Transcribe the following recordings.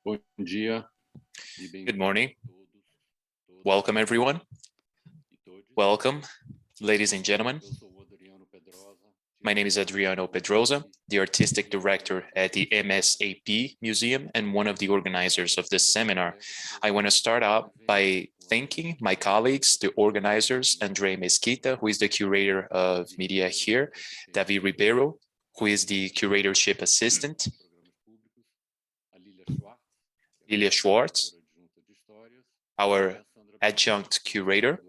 Good morning. Welcome, everyone. Welcome, ladies and gentlemen. My name is Adriano Pedrosa, the artistic director at the MSAP Museum and one of the organizers of this seminar. I want to start out by thanking my colleagues, the organizers, Andre Mesquita, who is the curator of media here, Davi Ribeiro, who is the curatorship assistant, Lilia Schwartz, our adjunct curator,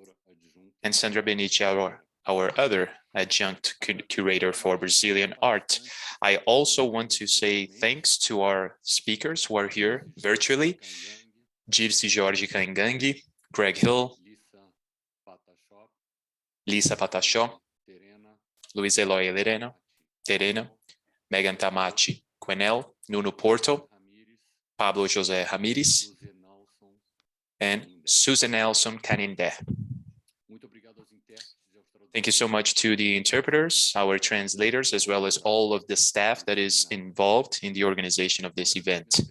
and Sandra Benici, our other adjunct curator for Brazilian art. I also want to say thanks to our speakers who are here virtually, Girce Jorge Caingangue, Greg Hill, Lisa Patachó, Luiz Eloy Terena, Megan Tamachi Quenel, Nuno Porto, Pablo José Ramírez, and Susan Nelson Canindé. Thank you so much to the interpreters, our translators, as well as all of the staff that is involved in the organization of this event.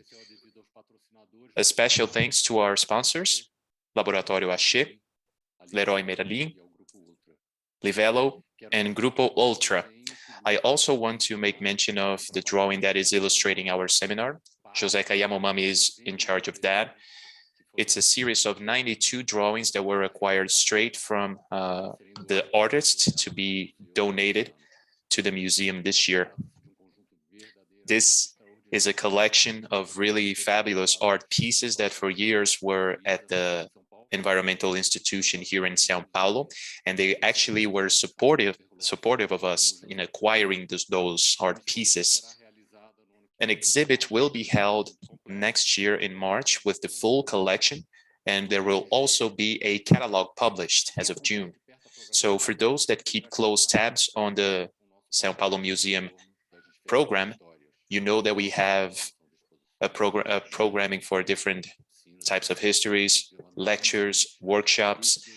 A special thanks to our sponsors, Laboratório Axé, Leroy Merlin, Livelo, and Grupo Ultra. I also want to make mention of the drawing that is illustrating our seminar. Joseca Yanomami is in charge of that. It's a series of 92 drawings that were acquired straight from the artists to be donated to the museum this year. This is a collection of really fabulous art pieces that for years were at the environmental institution here in São Paulo, and they actually were supportive of us in acquiring those art pieces. An exhibit will be held next year in March with the full collection, and there will also be a catalog published as of June. So for those that keep close tabs on the São Paulo Museum program, you know that we have a programming for different types of histories, lectures, workshops,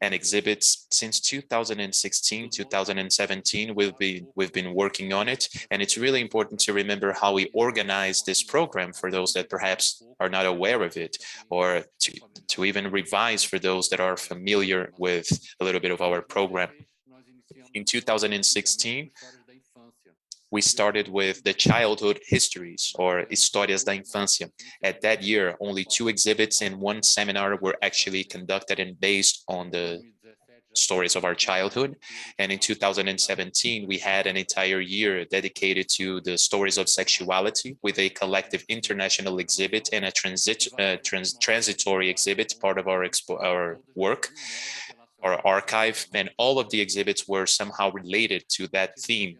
and exhibits. Since 2016, 2017, we've been working on it, and it's really important to remember how we organize this program for those that perhaps are not aware of it, or to even revise for those that are familiar with a little bit of our program. In 2016, we started with the childhood histories, or Histórias da Infância. At that year, only 2 exhibits and 1 seminar were actually conducted and based on the stories of our childhood. And in 2017, we had an entire year dedicated to the stories of sexuality with a collective international exhibit and a transitory exhibit, part of our work, our archive, and all of the exhibits were somehow related to that theme.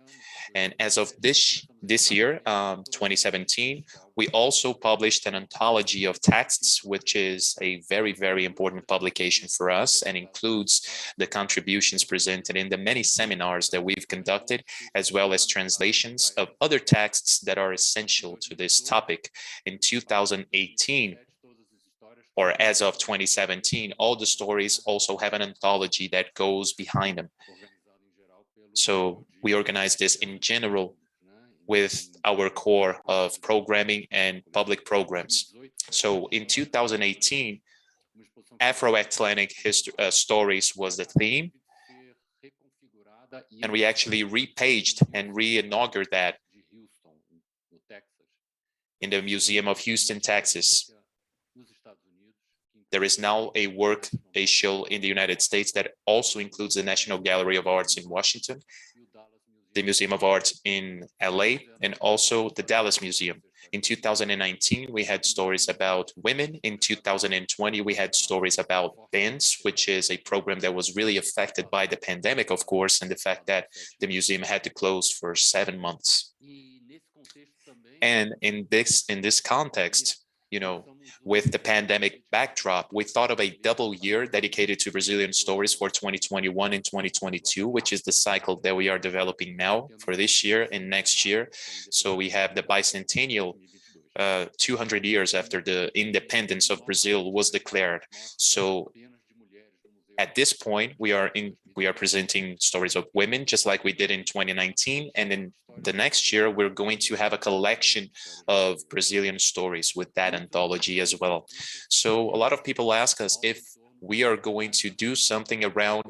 And as of this year, 2017, we also published an anthology of texts, which is a very, very important publication for us and includes the contributions presented in the many seminars that we've conducted, as well as translations of other texts that are essential to this topic. In 2018, or as of 2017, all the stories also have an anthology that goes behind them. So we organize this in general with our core of programming and public programs. So in 2018, Afro-Atlantic stories was the theme, and we actually repaged and re-inaugurated that in the Museum of Houston, Texas. There is now a show in the United States that also includes the National Gallery of Arts in Washington, the Museum of Art in LA, and also the Dallas Museum. In 2019, we had stories about women. In 2020, we had stories about Benzi, which is a program that was really affected by the pandemic, of course, and the fact that the museum had to close for 7 months. And in this context, you know, with the pandemic backdrop, we thought of a double year dedicated to Brazilian stories for 2021 and 2022, which is the cycle that we are developing now for this year and next year. So we have the bicentennial 200 years after the independence of Brazil was declared. So At this point, we are presenting stories of women, just like we did in 2019. And in the next year, we're going to have a collection of Brazilian stories with that anthology as well. So a lot of people ask us if we are going to do something around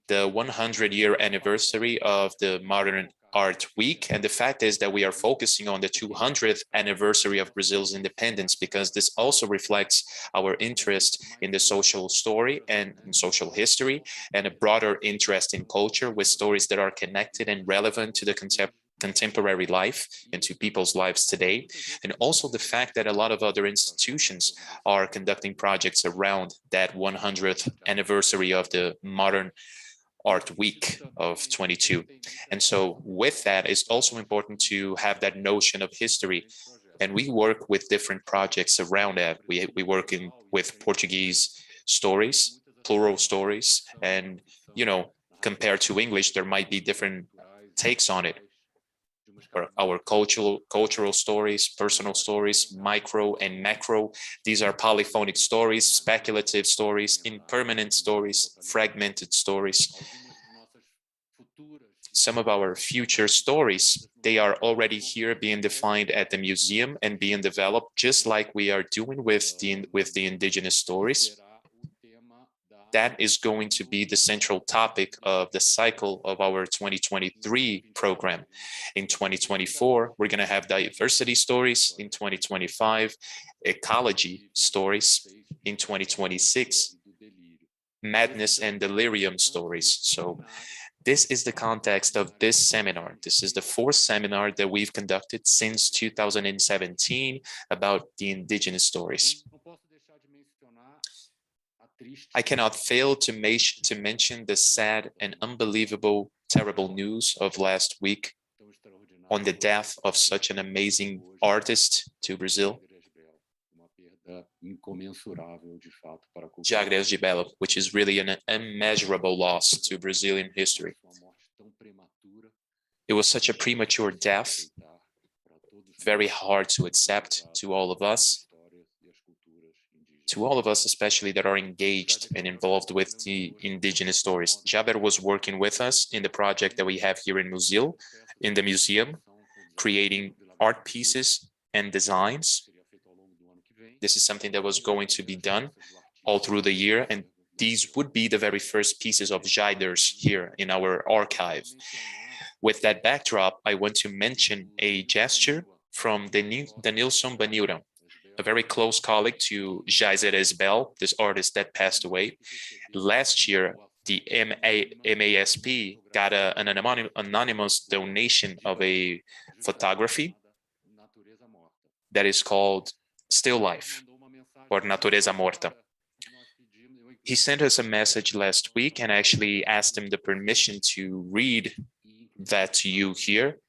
the 100-year anniversary of the Modern Art Week. And the fact is that we are focusing on the 200th anniversary of Brazil's independence, because this also reflects our interest in the social story and in social history, and a broader interest in culture with stories that are connected and relevant to the contemporary life and to people's lives today. And also the fact that a lot of other institutions are conducting projects around that 100th anniversary of the Modern Art Week of 22. And so with that, it's also important to have that notion of history. And we work with different projects around that. We work with Portuguese stories, plural stories, and, you know, compared to English, there might be different takes on it. Our cultural stories, personal stories, micro and macro. These are polyphonic stories, speculative stories, impermanent stories, fragmented stories. Some of our future stories, they are already here being defined at the museum and being developed, just like we are doing with the indigenous stories. That is going to be the central topic of the cycle of our 2023 program. In 2024, we're going to have diversity stories. In 2025, ecology stories. In 2026, madness and delirium stories. So this is the context of this seminar. This is the fourth seminar that we've conducted since 2017 about the indigenous stories. I cannot fail to mention the sad and unbelievable, terrible news of last week on the death of such an amazing artist to Brazil, Jagres de Bello, which is really an immeasurable loss to Brazilian history. It was such a premature death, very hard to accept to all of us, especially that are engaged and involved with the indigenous stories. Jaber was working with us in the project that we have here in the museum, creating art pieces and designs. This is something that was going to be done all through the year, and these would be the very first pieces of Jaiders here in our archive. With that backdrop, I want to mention a gesture from Denilson Baniwa, a very close colleague to Jaiser Esbel, this artist that passed away. Last year, the MASP got an anonymous donation of a photography that is called Still Life, or Natureza Morta. He sent us a message last week and actually asked him the permission to read that to you here.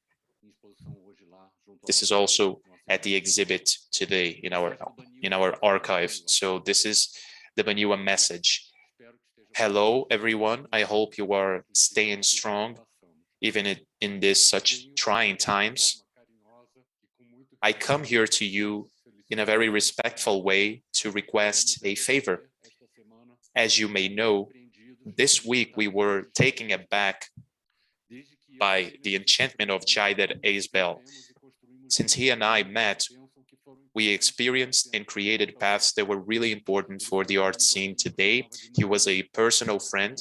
This is also at the exhibit today in our archive. So this is the Baniwa message. Hello, everyone. I hope you are staying strong, even in this such trying times. I come here to you in a very respectful way to request a favor. As you may know, this week we were taken aback by the enchantment of Jaider Esbel. Since he and I met, we experienced and created paths that were really important for the art scene today. He was a personal friend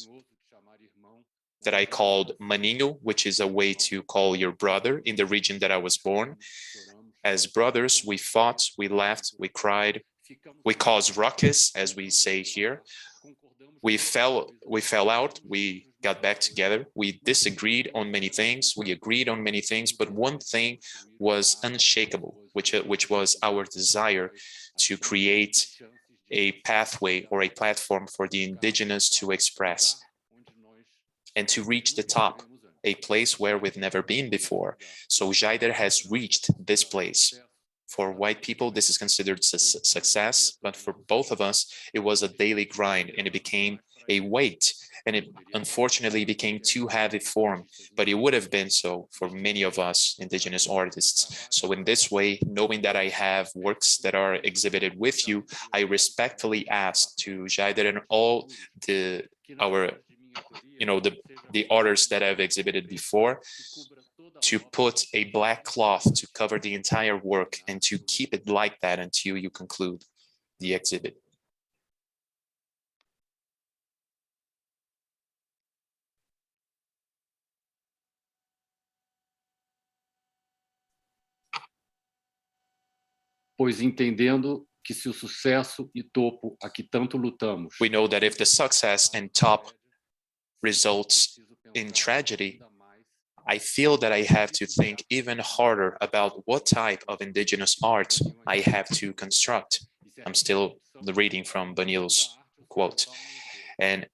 that I called Maninho, which is a way to call your brother in the region that I was born. As brothers, we fought, we laughed, we cried, we caused ruckus, as we say here. We fell out, we got back together. We disagreed on many things, we agreed on many things, but one thing was unshakable, which was our desire to create a pathway or a platform for the indigenous to express and to reach the top, a place where we've never been before. So Jaider has reached this place. For white people, this is considered success, but for both of us, it was a daily grind and it became a weight. And it unfortunately became too heavy for him, but it would have been so for many of us indigenous artists. So in this way, knowing that I have works that are exhibited with you, I respectfully ask to Jaider and all the our, the artists that I've exhibited before, to put a black cloth to cover the entire work and to keep it like that until you conclude the exhibit. Pois entendendo que se o sucesso e topo a que tanto lutamos. We know that if the success and top results in tragedy, I feel that I have to think even harder about what type of indigenous art I have to construct. I'm still reading from Baniwa's quote. And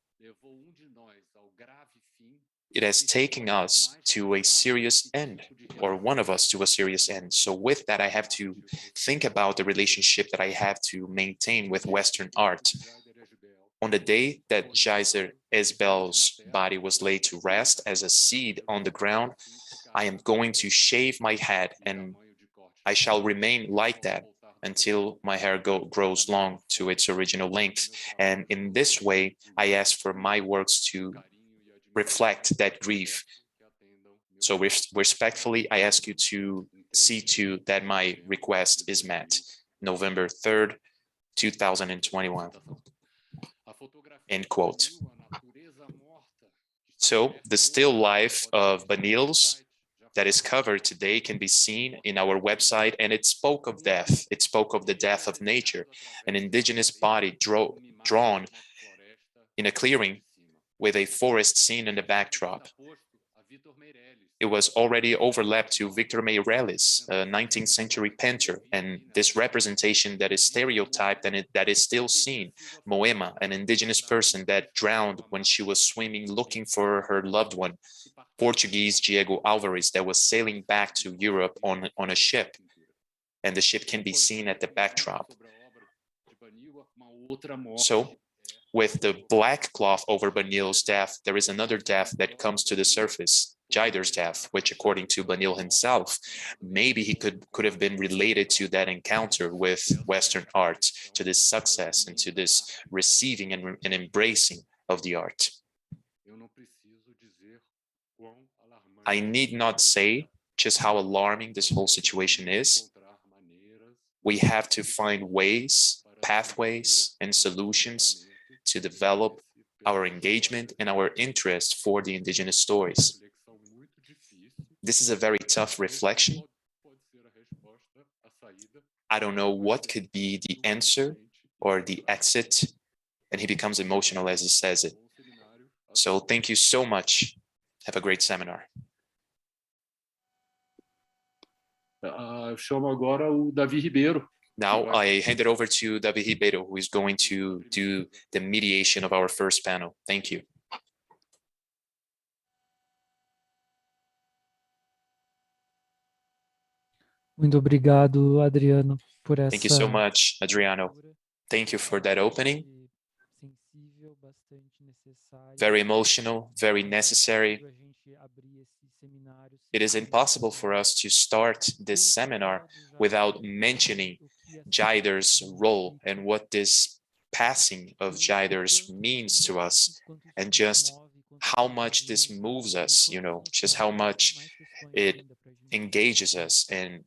it has taken us to a serious end, or one of us to a serious end. So with that, I have to think about the relationship that I have to maintain with Western art. On the day that Geyser Esbel's body was laid to rest as a seed on the ground, I am going to shave my head, and I shall remain like that until my hair grows long to its original length. And in this way, I ask for my works to reflect that grief. So respectfully, I ask you to see to that my request is met. November 3rd, 2021. End quote. So the still life of Baniwa's that is covered today can be seen in our website, and it spoke of death. It spoke of the death of nature, an indigenous body drawn in a clearing with a forest scene in the backdrop. It was already overlapped to Victor Meirelles, a 19th century painter, and this representation that is stereotyped and that is still seen. Moema, an indigenous person that drowned when she was swimming looking for her loved one. Portuguese Diego Alvares that was sailing back to Europe on a ship, and the ship can be seen at the backdrop. So, with the black cloth over Baniwa's death, there is another death that comes to the surface, Geyser's death, which according to Baniwa himself, maybe he could have been related to that encounter with Western art, to this success and to this receiving and embracing of the art. I need not say just how alarming this whole situation is. We have to find ways, pathways, and solutions to develop our engagement and our interest for the indigenous stories. This is a very tough reflection. I don't know what could be the answer or the exit, and he becomes emotional as he says it. So thank you so much. Have a great seminar. Eu chamo agora o Davi Ribeiro. Now I hand it over to Davi Ribeiro, who is going to do the mediation of our first panel. Thank you. Muito obrigado, Adriano, por essa. Thank you so much, Adriano. Thank you for that opening. Very emotional, very necessary. It is impossible for us to start this seminar without mentioning Geyser's role and what this passing of Geyser means to us, and just how much this moves us, just how much it engages us. And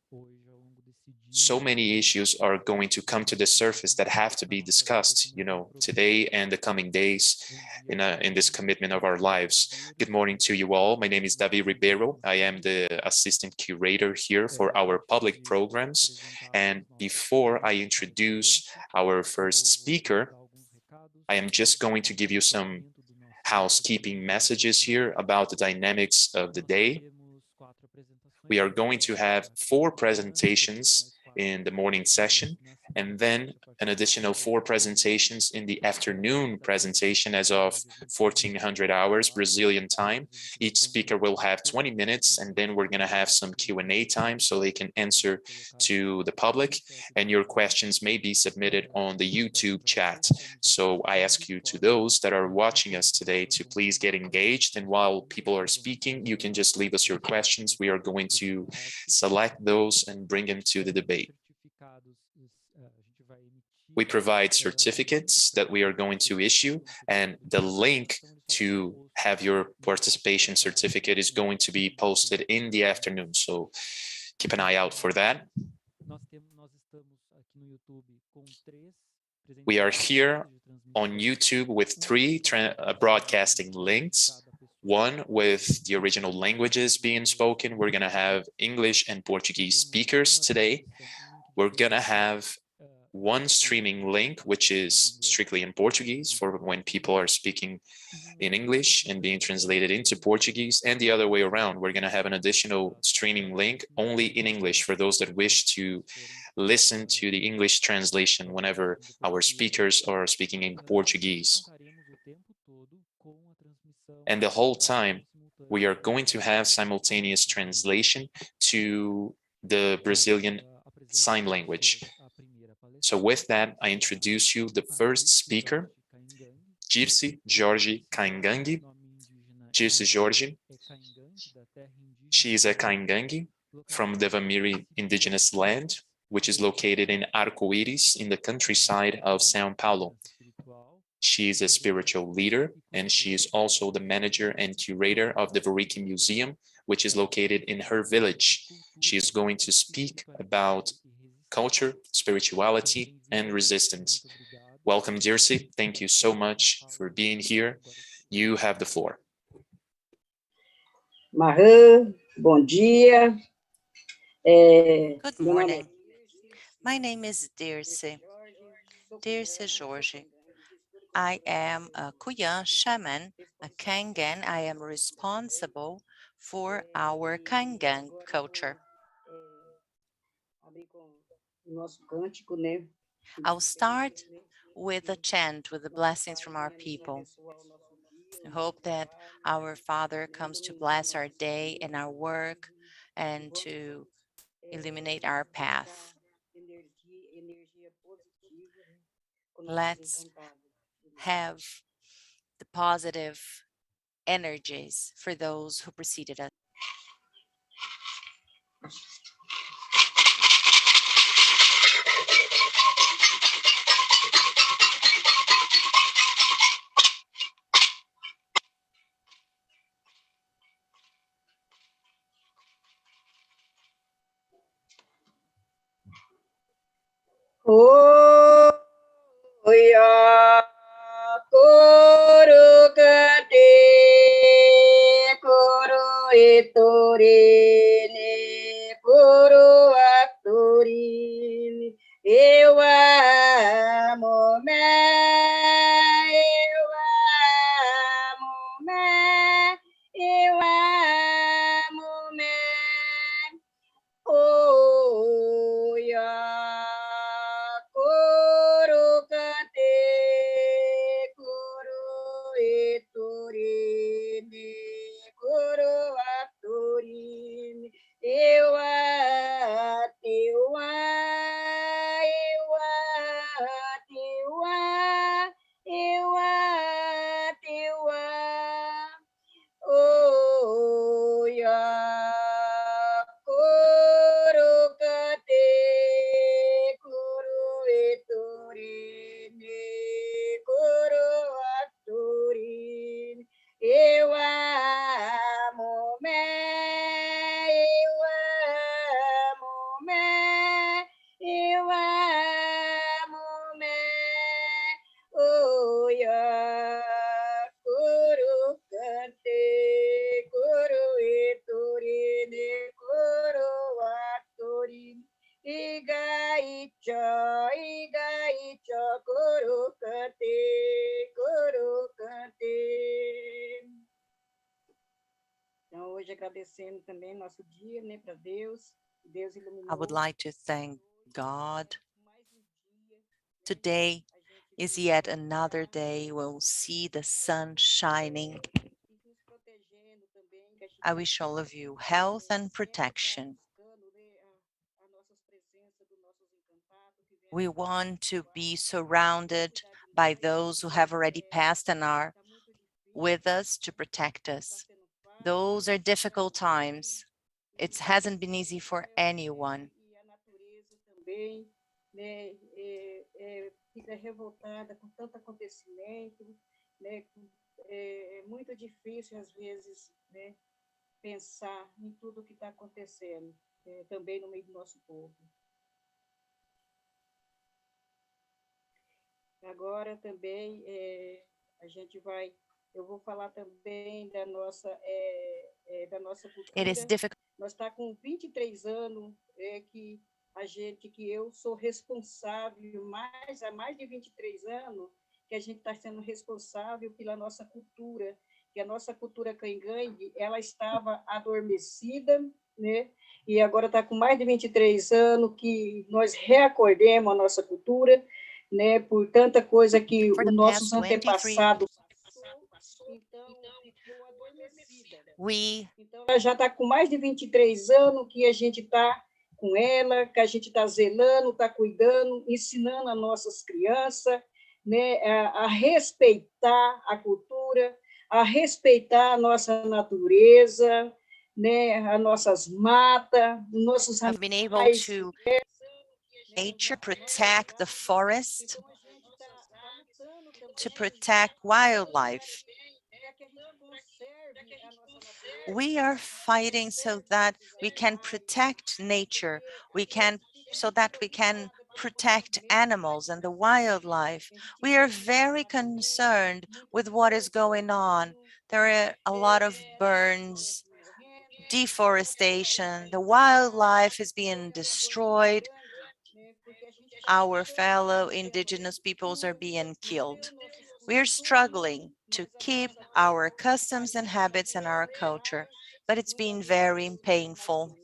so many issues are going to come to the surface that have to be discussed, today and the coming days in this commitment of our lives. Good morning to you all. My name is Davi Ribeiro. I am the assistant curator here for our public programs. And before I introduce our first speaker, I am just going to give you some housekeeping messages here about the dynamics of the day. We are going to have 4 presentations in the morning session, and then an additional 4 presentations in the afternoon presentation as of 1400 hours Brazilian time. Each speaker will have 20 minutes, and then we're going to have some Q&A time so they can answer to the public, and your questions may be submitted on the YouTube chat. So I ask you, to those that are watching us today, to please get engaged, and while people are speaking, you can just leave us your questions. We are going to select those and bring them to the debate. We provide certificates that we are going to issue, and the link to have your participation certificate is going to be posted in the afternoon. So keep an eye out for that. We are here on YouTube with 3 broadcasting links. One with the original languages being spoken. We're going to have English and Portuguese speakers today. We're going to have one streaming link, which is strictly in Portuguese for when people are speaking in English and being translated into Portuguese, and the other way around. We're going to have an additional streaming link only in English for those that wish to listen to the English translation whenever our speakers are speaking in Portuguese. And the whole time, we are going to have simultaneous translation to the Brazilian Sign Language. So with that, I introduce you the first speaker, Dirce Jorge Caingangue. Dirce Jorge. She is a Caingangue from the Vamiri indigenous land, which is located in Arco-Íris in the countryside of São Paulo. She is a spiritual leader, and she is also the manager and curator of the Variki Museum, which is located in her village. She is going to speak about culture, spirituality, and resistance. Welcome, Dirce. Thank you so much for being here. You have the floor. Mahã, bom dia. Good morning. My name is Dirce Jorge. I am a Kuyan shaman, a Kangan. I am responsible for our Kangan culture. I'll start with a chant with the blessings from our people. I hope that our Father comes to bless our day and our work and to illuminate our path. Let's have the positive energies for those who preceded us. Oya koro kate koro etorene koro aktorine eu amo I would like to thank God. Today is yet another day. We'll see the sun shining. I wish all of you health and protection. We want to be surrounded by those who have already passed and are with us to protect us. Those are difficult times. It hasn't been easy for anyone. fica revoltada com tanto acontecimento, né? É muito difícil, às vezes, né, pensar em tudo que está acontecendo, também no meio do nosso povo. Agora também eu vou falar também da nossa cultura. Nós está com 23 anos que eu sou responsável, há mais de 23 anos que a gente está sendo responsável pela nossa cultura, que a nossa cultura cangangue, ela estava adormecida, né? E agora está com mais de 23 anos que nós reacordemos a nossa cultura, né? Por tanta coisa que os nossos antepassados passou, então ficou adormecida. Então, ela já está com mais de 23 anos que a gente está com ela, que a gente está zelando, está cuidando, ensinando as nossas crianças, né, a respeitar a cultura, a respeitar a nossa natureza, né, as nossas matas, os nossos I've been able animais. to nature, protect the forest, to protect wildlife. We are fighting so that we can protect nature, so that we can protect animals and the wildlife. We are very concerned with what is going on. There are a lot of burns, deforestation, the wildlife is being destroyed. Our fellow indigenous peoples are being killed. We are struggling to keep our customs and habits and our culture, but it's been very painful.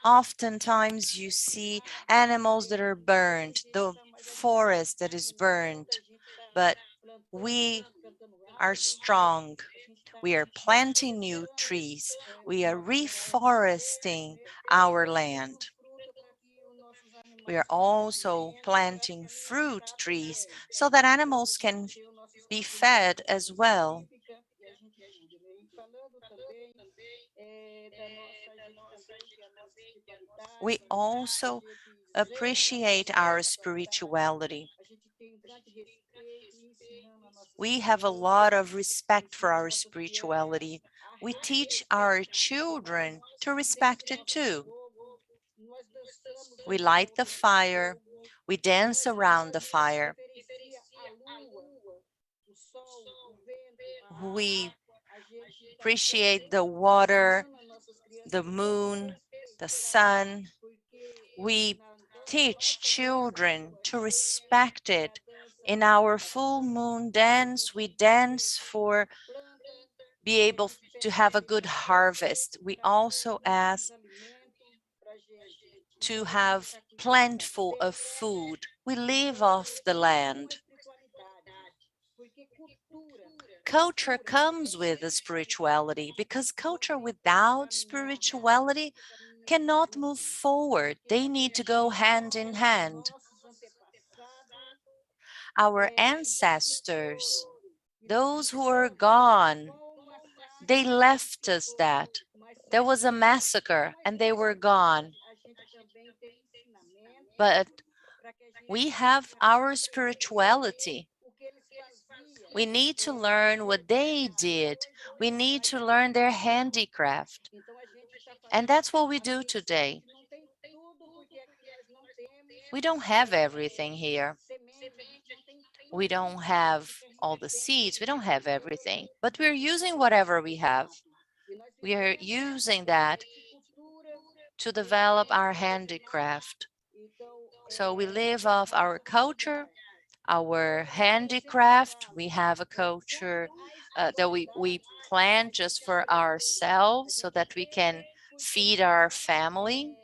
Oftentimes you see animals that are burned, the forest that is burned, but we are strong. We are planting new trees. We are reforesting our land. We are also planting fruit trees so that animals can be fed as well. We also appreciate our spirituality. We have a lot of respect for our spirituality. We teach our children to respect it too. We light the fire, we dance around the fire. We appreciate the water, the moon, the sun. We teach children to respect it. In our full moon dance, we dance for be able to have a good harvest. We also ask to have plentiful of food. We live off the land. Culture comes with the spirituality, because culture without spirituality cannot move forward. They need to go hand in hand. Our ancestors, those who are gone, they left us that. There was a massacre and they were gone. But we have our spirituality. We need to learn what they did. We need to learn their handicraft. And that's what we do today. We don't have everything here. We don't have all the seeds. We don't have everything. But we're using whatever we have. We are using that to develop our handicraft. So we live off our culture, our handicraft. We have a culture that we plant just for ourselves so that we can feed our family.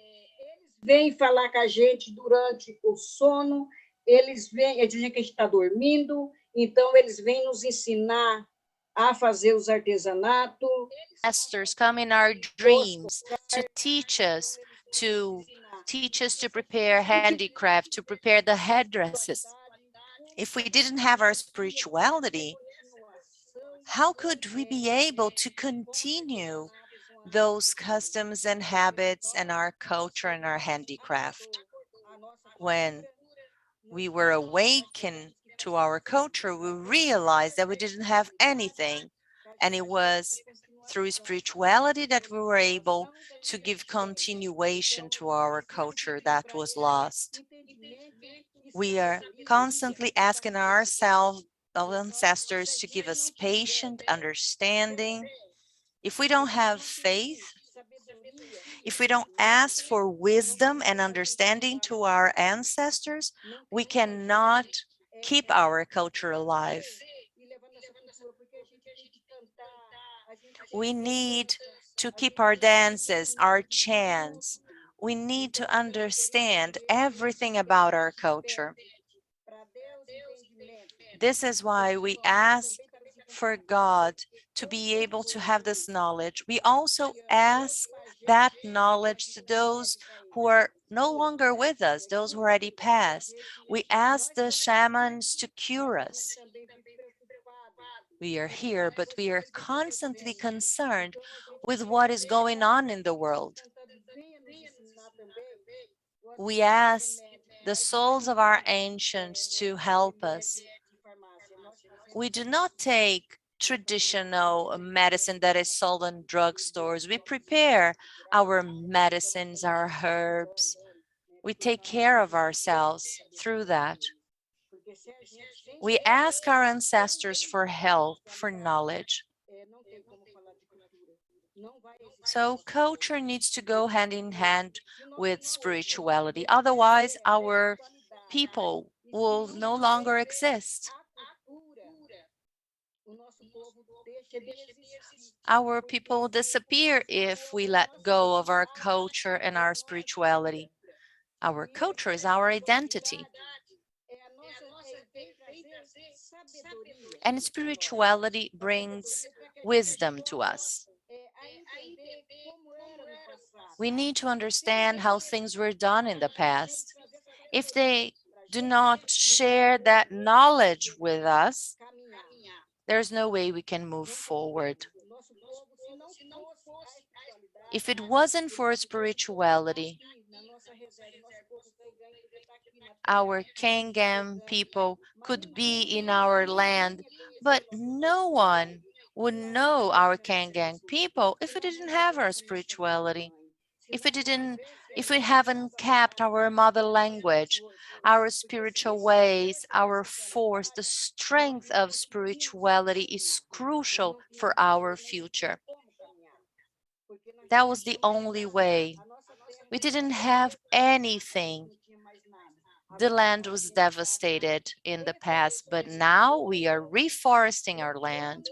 Vêm falar com a gente durante o sono, eles dizem que a gente está dormindo, então eles vêm nos ensinar a fazer os artesanatos. Masters come in our dreams to teach us to prepare handicraft, to prepare the headdresses. If we didn't have our spirituality, how could we be able to continue those customs and habits and our culture and our handicraft? When we were awakened to our culture, we realized that we didn't have anything. And it was through spirituality that we were able to give continuation to our culture that was lost. We are constantly asking ourselves, our ancestors, to give us patient understanding. If we don't have faith, if we don't ask for wisdom and understanding to our ancestors, we cannot keep our culture alive. We need to keep our dances, our chants. We need to understand everything about our culture. This is why we ask for God to be able to have this knowledge. We also ask that knowledge to those who are no longer with us, those who already passed. We ask the shamans to cure us. We are here, but we are constantly concerned with what is going on in the world. We ask the souls of our ancients to help us. We do not take traditional medicine that is sold in drugstores. We prepare our medicines, our herbs. We take care of ourselves through that. We ask our ancestors for help, for knowledge. So culture needs to go hand in hand with spirituality. Otherwise, our people will no longer exist. Our people disappear if we let go of our culture and our spirituality. Our culture is our identity. And spirituality brings wisdom to us. We need to understand how things were done in the past. If they do not share that knowledge with us, there's no way we can move forward. If it wasn't for spirituality, our Kangan people could be in our land, but no one would know our Kangan people if we didn't have our spirituality. If we haven't kept our mother language, our spiritual ways, our force, the strength of spirituality is crucial for our future. That was the only way. We didn't have anything. The land was devastated in the past, but now we are reforesting our land.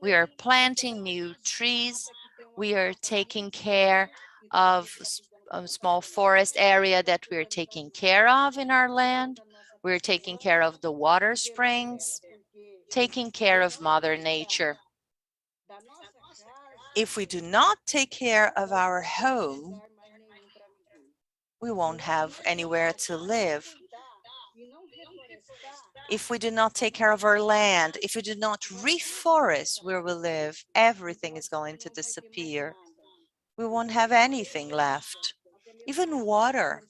We are planting new trees. We are taking care of a small forest area that we're taking care of in our land. We're taking care of the water springs, taking care of Mother Nature. If we do not take care of our home, we won't have anywhere to live. If we do not take care of our land, if we do not reforest where we live, everything is going to disappear. We won't have anything left, even water.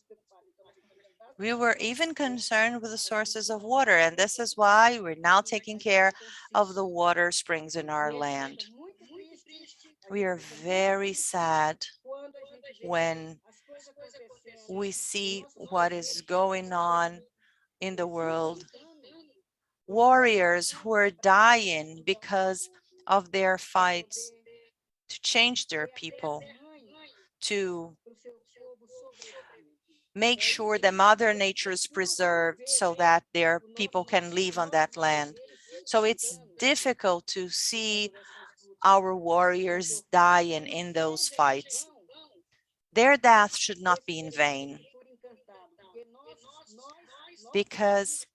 We were even concerned with the sources of water, and this is why we're now taking care of the water springs in our land. We are very sad when we see what is going on in the world. Warriors who are dying because of their fights to change their people, to make sure that Mother Nature is preserved so that their people can live on that land. So it's difficult to see our warriors dying in those fights. Their death should not be in vain, because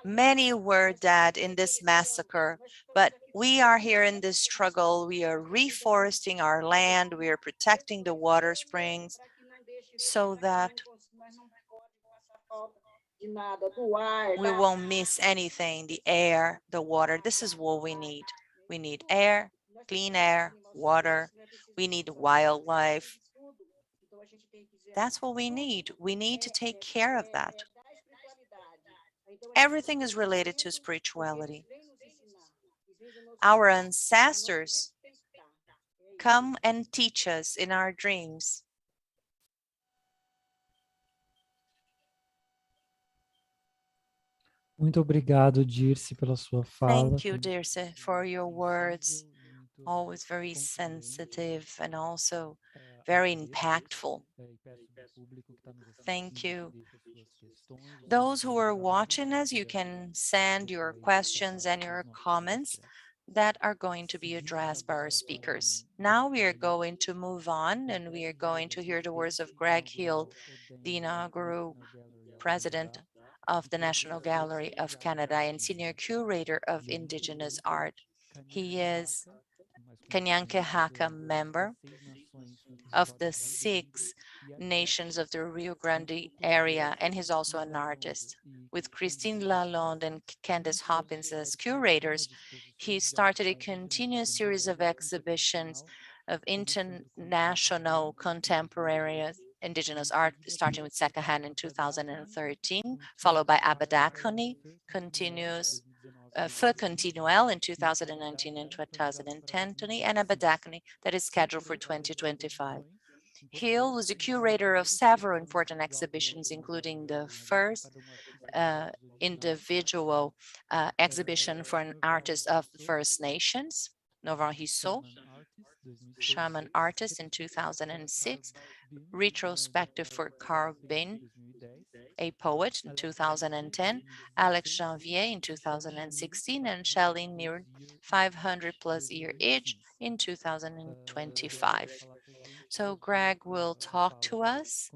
many were dead in this massacre, but we are here in this struggle. We are reforesting our land. We are protecting the water springs so that we won't miss anything, the air, the water. This is what we need. We need air, clean air, water. We need wildlife. That's what we need. We need to take care of that. Everything is related to spirituality. Our ancestors come and teach us in our dreams. Muito obrigado, Dirce, pela sua fala. Thank you, Dirce, for your words. Always very sensitive and also very impactful. Thank you. Those who are watching us, you can send your questions and your comments that are going to be addressed by our speakers. Now we are going to move on and we are going to hear the words of Greg Hill, the inaugural president of the National Gallery of Canada and senior curator of Indigenous art. He is Kanyankehaka member of the 6 nations of the Rio Grande area, and he's also an artist. With Christine Lalonde and Candace Hopkins as curators, he started a continuous series of exhibitions of international contemporary Indigenous art, starting with Secondhand in 2013, followed by Abadakoni, continuous Feu Continuel in 2019 and 2020, and Abadakoni that is scheduled for 2025. Hill was the curator of several important exhibitions, including the first individual exhibition for an artist of the First Nations, Novan Hissot, Shaman Artist in 2006, retrospective for Carl Bin, a poet in 2010, Alex Janvier in 2016, and Shelley Near 500 plus year age in 2025. So Greg will talk to us.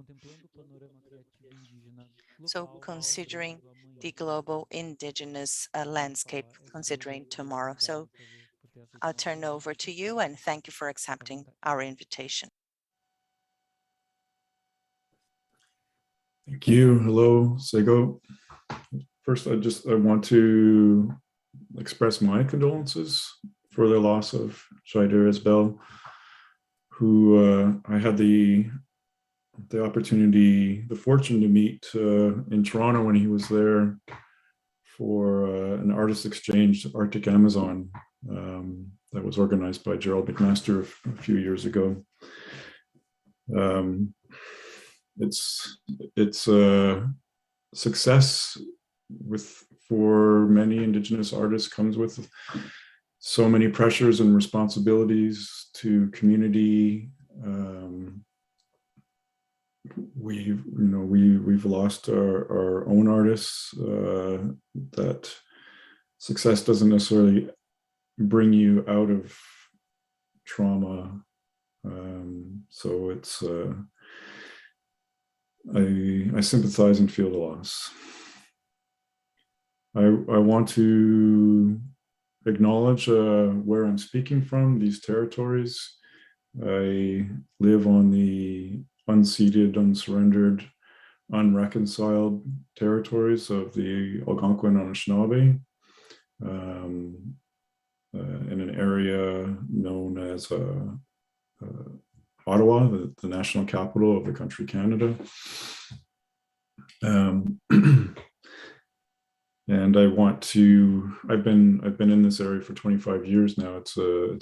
So considering the global indigenous landscape, considering tomorrow. So I'll turn over to you and thank you for accepting our invitation. Thank you. Hello, Sego. First, I want to express my condolences for the loss of Shaider Isbell, who I had the opportunity, the fortune to meet in Toronto when he was there for an artist exchange, Arctic Amazon, that was organized by Gerald McMaster a few years ago. It's a success for many Indigenous artists comes with so many pressures and responsibilities to community. We've lost our own artists. That success doesn't necessarily bring you out of trauma. So it's I sympathize and feel the loss. I want to acknowledge where I'm speaking from, these territories. I live on the unceded, unsurrendered, unreconciled territories of the Algonquin Anishinaabe, in an area known as Ottawa, the national capital of the country Canada. And I want to. I've been in this area for 25 years now. It's a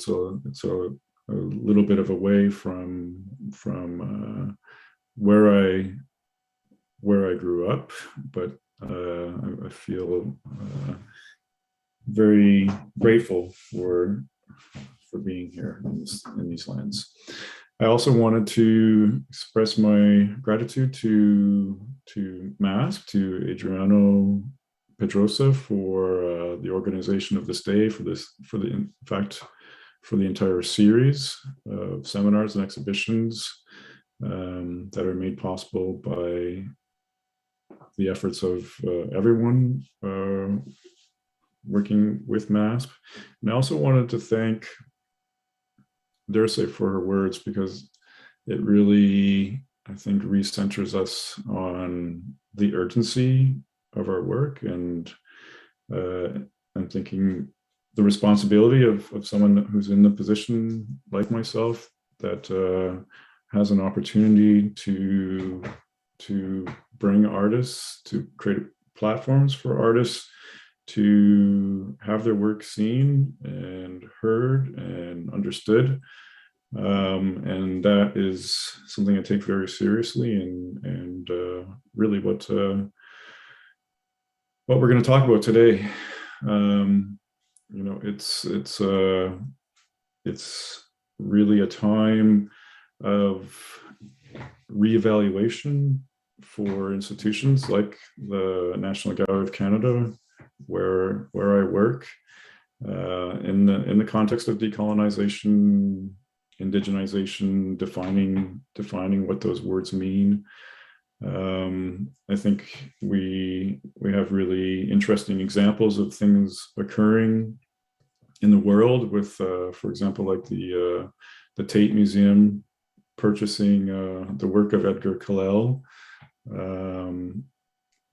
little bit of a way from where I grew up, but I feel very grateful for being here in these lands. I also wanted to express my gratitude to Masp, to Adriano Pedrosa for the organization of this day, for the entire series of seminars and exhibitions that are made possible by the efforts of everyone working with Masp. And I also wanted to thank Dirce for her words, because it really, I think, recenters us on the urgency of our work, and I'm thinking the responsibility of someone who's in the position like myself that has an opportunity to bring artists, to create platforms for artists to have their work seen and heard and understood. And that is something I take very seriously, and really what we're going to talk about today. You know, it's really a time of reevaluation for institutions like the National Gallery of Canada, where I work, in the context of decolonization, indigenization, defining what those words mean. I think we have really interesting examples of things occurring in the world with, for example, like the Tate Museum purchasing the work of Edgar Callel,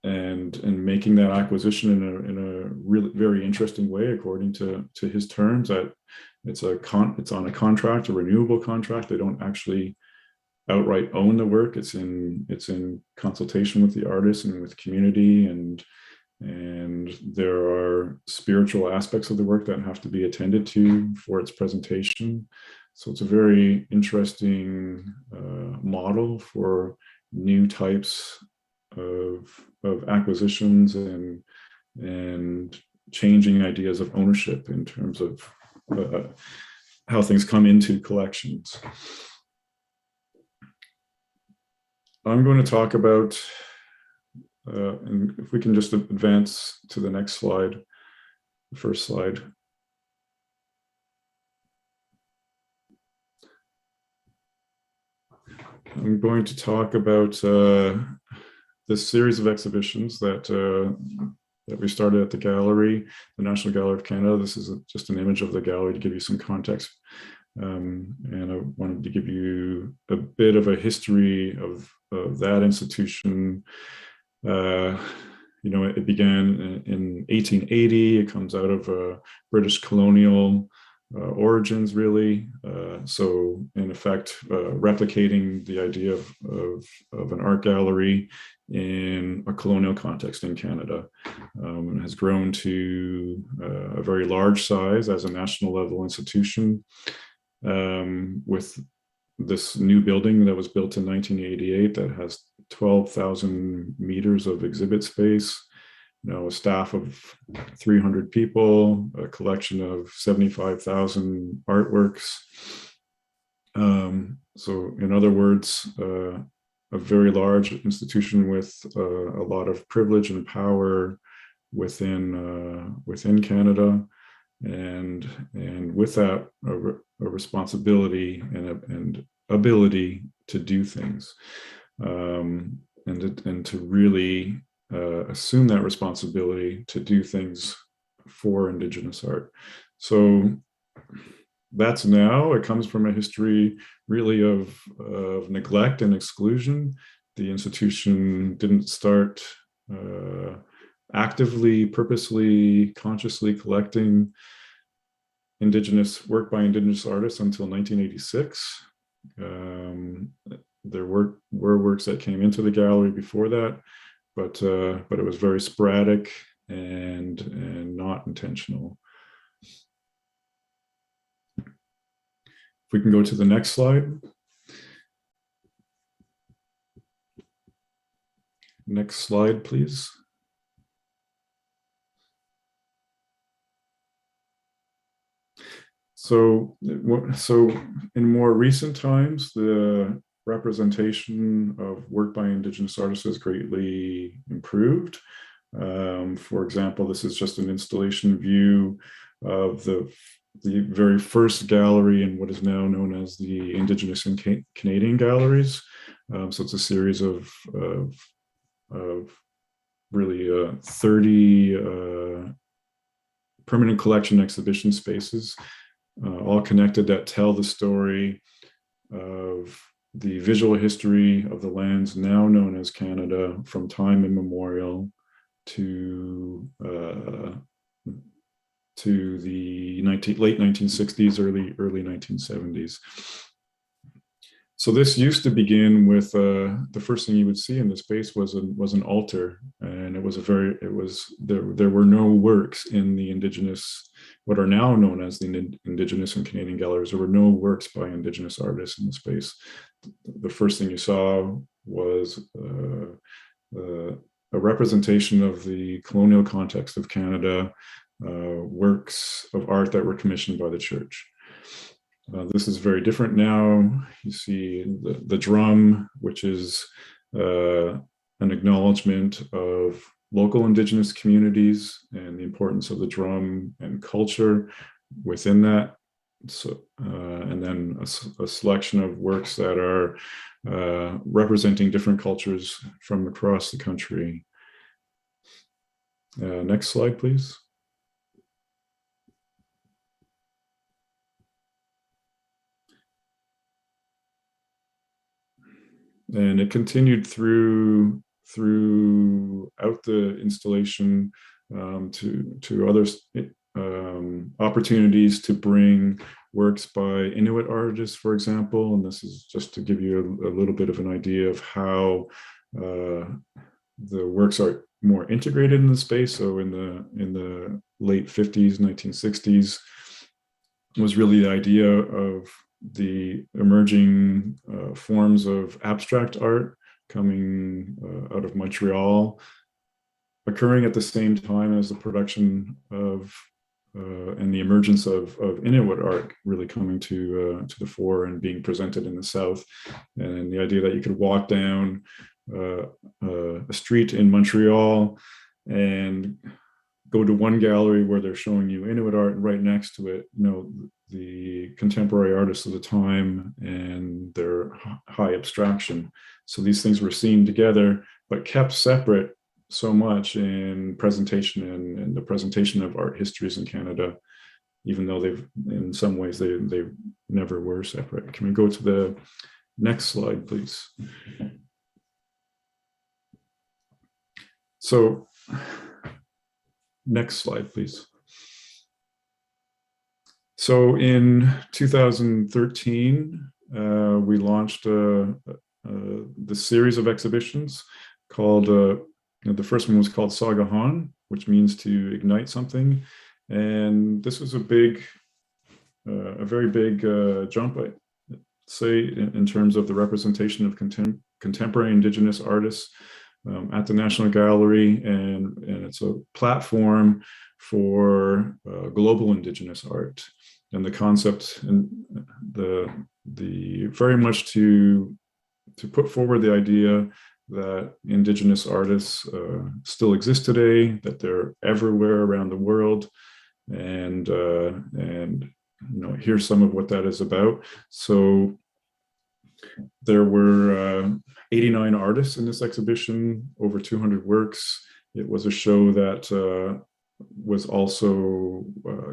and making that acquisition in a really very interesting way according to his terms. That it's on a contract, a renewable contract. They don't actually outright own the work. It's in consultation with the artist and with community, and there are spiritual aspects of the work that have to be attended to for its presentation. So it's a very interesting model for new types of acquisitions and changing ideas of ownership in terms of how things come into collections. I'm going to talk about, and if we can just advance to the next slide, the first slide. I'm going to talk about this series of exhibitions that we started at the gallery, the National Gallery of Canada. This is just an image of the gallery to give you some context. And I wanted to give you a bit of a history of that institution. You know, it began in 1880. It comes out of British colonial origins, really. So in effect, replicating the idea of an art gallery in a colonial context in Canada, and has grown to a very large size as a national level institution, with this new building that was built in 1988 that has 12,000 meters of exhibit space, you know, a staff of 300 people, a collection of 75,000 artworks. So in other words, a very large institution with a lot of privilege and power within Canada, and with that a responsibility and ability to do things, and to really assume that responsibility to do things for Indigenous art. So that's now, it comes from a history really of neglect and exclusion. The institution didn't start actively, purposely, consciously collecting Indigenous work by Indigenous artists until 1986. There were works that came into the gallery before that, but it was very sporadic and not intentional. If we can go to the next slide. Next slide, please. So in more recent times, the representation of work by Indigenous artists has greatly improved. For example, this is just an installation view of the very first gallery in what is now known as the Indigenous and Canadian galleries. So it's a series of really 30 permanent collection exhibition spaces, all connected, that tell the story of the visual history of the lands now known as Canada from time immemorial to the late 1960s, early 1970s. So this used to begin with the first thing you would see in the space was an altar, and there were no works in the Indigenous, what are now known as the Indigenous and Canadian galleries. There were no works by Indigenous artists in the space. The first thing you saw was a representation of the colonial context of Canada, works of art that were commissioned by the church. This is very different now. You see the drum, which is an acknowledgement of local Indigenous communities and the importance of the drum and culture within that. So, and then a selection of works that are representing different cultures from across the country. Next slide, please. And it continued throughout the installation to other opportunities to bring works by Inuit artists, for example. And this is just to give you a little bit of an idea of how the works are more integrated in the space. So in the late 50s, 1960s, was really the idea of the emerging forms of abstract art coming out of Montreal, occurring at the same time as the production of and the emergence of Inuit art really coming to the fore and being presented in the South. And the idea that you could walk down a street in Montreal and go to one gallery where they're showing you Inuit art, and right next to it, the contemporary artists of the time and their high abstraction. So these things were seen together, but kept separate so much in presentation and the presentation of art histories in Canada, even though in some ways they never were separate. Can we go to the next slide, please? So, next slide, please. So in 2013, we launched the series of exhibitions called, the first one was called Sagahan, which means to ignite something. And this was a very big jump, I'd say, in terms of the representation of contemporary Indigenous artists at the National Gallery, and it's a platform for global Indigenous art. And the concept and the very much to put forward the idea that Indigenous artists still exist today, that they're everywhere around the world, and here's some of what that is about. So there were 89 artists in this exhibition, over 200 works. It was a show that was also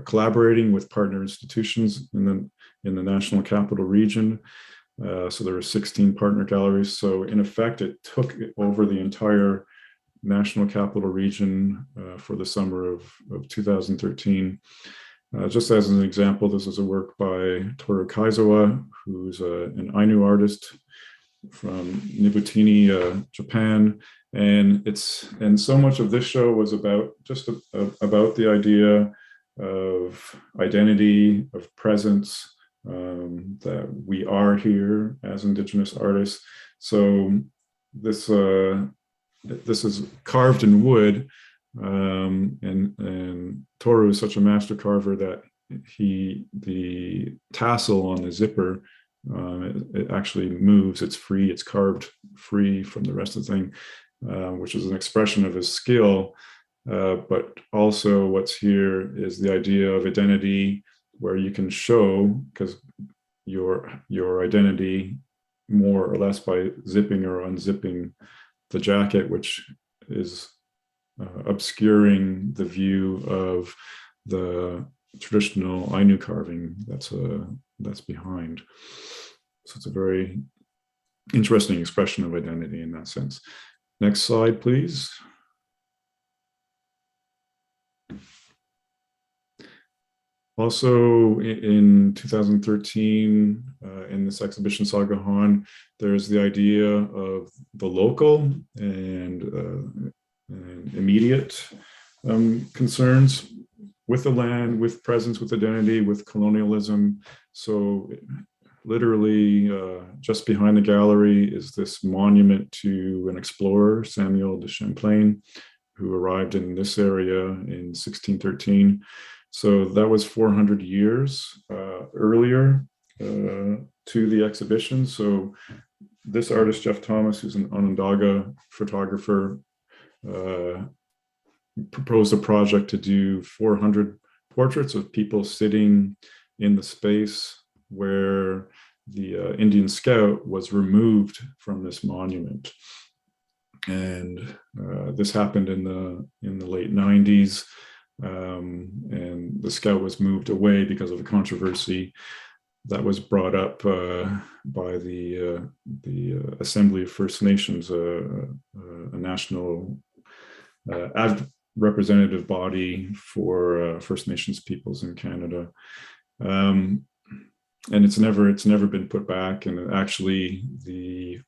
collaborating with partner institutions in the National Capital Region. So there were 16 partner galleries. So in effect, it took over the entire National Capital Region for the summer of 2013. Just as an example, this is a work by Toru Kaizawa, who's an Ainu artist from Nibutini, Japan. And so much of this show was about about the idea of identity, of presence, that we are here as Indigenous artists. So this is carved in wood, and Toru is such a master carver that the tassel on the zipper, it actually moves. It's free. It's carved free from the rest of the thing, which is an expression of his skill. But also what's here is the idea of identity, where you can show, because your identity more or less by zipping or unzipping the jacket, which is obscuring the view of the traditional Ainu carving that's behind. So it's a very interesting expression of identity in that sense. Next slide, please. Also in 2013, in this exhibition Sagahan, there's the idea of the local and immediate concerns with the land, with presence, with identity, with colonialism. So literally just behind the gallery is this monument to an explorer, Samuel de Champlain, who arrived in this area in 1613. So that was 400 years earlier to the exhibition. So this artist, Jeff Thomas, who's an Onondaga photographer, proposed a project to do 400 portraits of people sitting in the space where the Indian scout was removed from this monument. And this happened in the late 90s. And the scout was moved away because of a controversy that was brought up by the Assembly of First Nations, a national representative body for First Nations peoples in Canada. And it's never been put back. And actually, the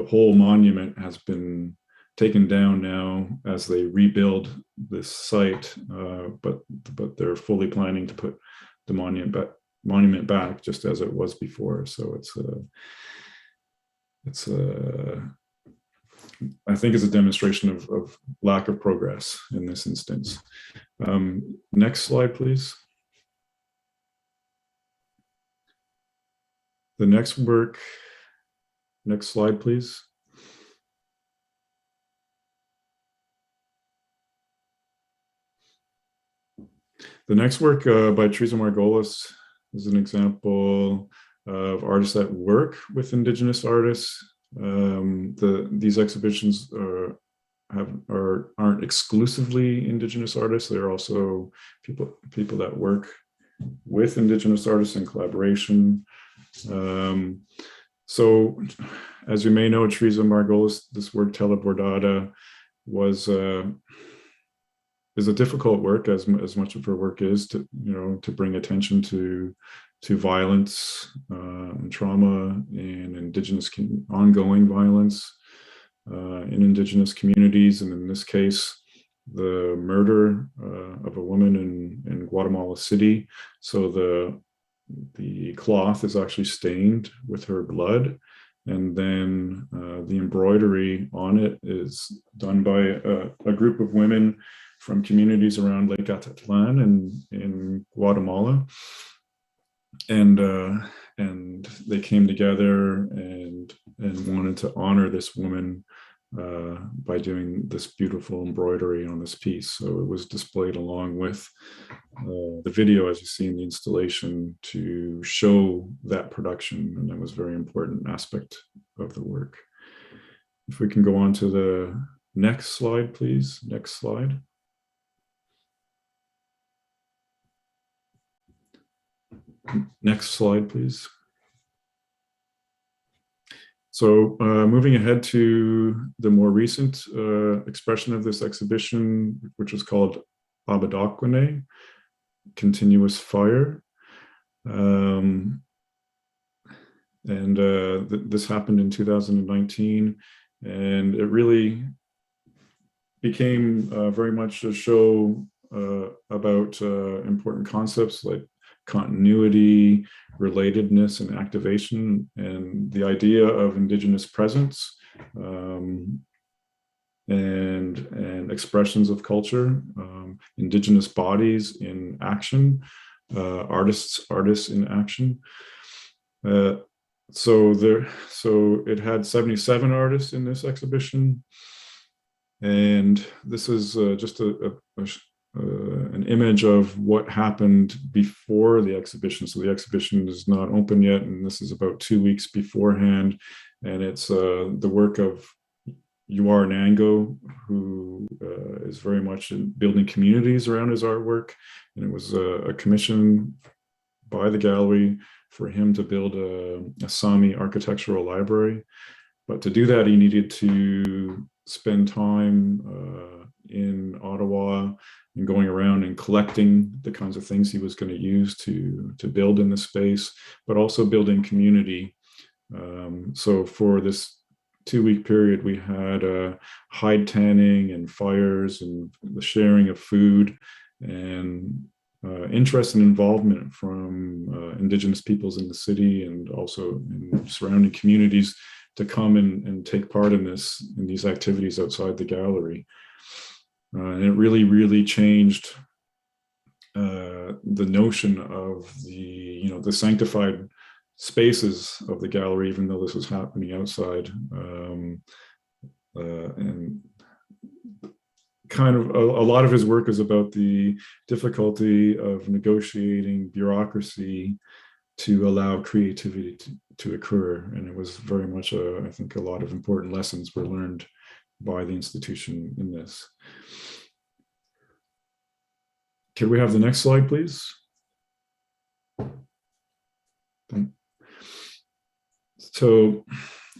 whole monument has been taken down now as they rebuild this site, but they're fully planning to put the monument back just as it was before. So I think it's a demonstration of lack of progress in this instance. Next slide, please. The next work, next slide, please. The next work by Teresa Margolis is an example of artists that work with Indigenous artists. These exhibitions aren't exclusively Indigenous artists. They're also people that work with Indigenous artists in collaboration. So, as you may know, Teresa Margolis, this work Tela Bordada is a difficult work, as much of her work is, to bring attention to violence and trauma and ongoing violence in Indigenous communities, and in this case, the murder of a woman in Guatemala City. So the cloth is actually stained with her blood, and then the embroidery on it is done by a group of women from communities around Lake Atitlan in Guatemala. And they came together and wanted to honor this woman by doing this beautiful embroidery on this piece. So it was displayed along with the video, as you see in the installation, to show that production, and that was a very important aspect of the work. If we can go on to the next slide, please. Next slide. Next slide, please. So moving ahead to the more recent expression of this exhibition, which was called Abadakwane, Continuous Fire. This happened in 2019, and it really became very much a show about important concepts like continuity, relatedness, and activation, and the idea of Indigenous presence and expressions of culture, Indigenous bodies in action, artists in action. So it had 77 artists in this exhibition, and this is just an image of what happened before the exhibition. So the exhibition is not open yet, and this is about 2 weeks beforehand, and it's the work of Yuar Nango, who is very much in building communities around his artwork, and it was a commission by the gallery for him to build a Sami architectural library. But to do that, he needed to spend time in Ottawa and going around and collecting the kinds of things he was going to use to build in the space, but also building community. So for this 2-week period, we had hide tanning and fires and the sharing of food and interest and involvement from Indigenous peoples in the city and also in surrounding communities to come and take part in these activities outside the gallery. And it really, really changed the notion of the sanctified spaces of the gallery, even though this was happening outside. And kind of a lot of his work is about the difficulty of negotiating bureaucracy to allow creativity to occur. And it was very much, I think, a lot of important lessons were learned by the institution in this. Can we have the next slide, please? So,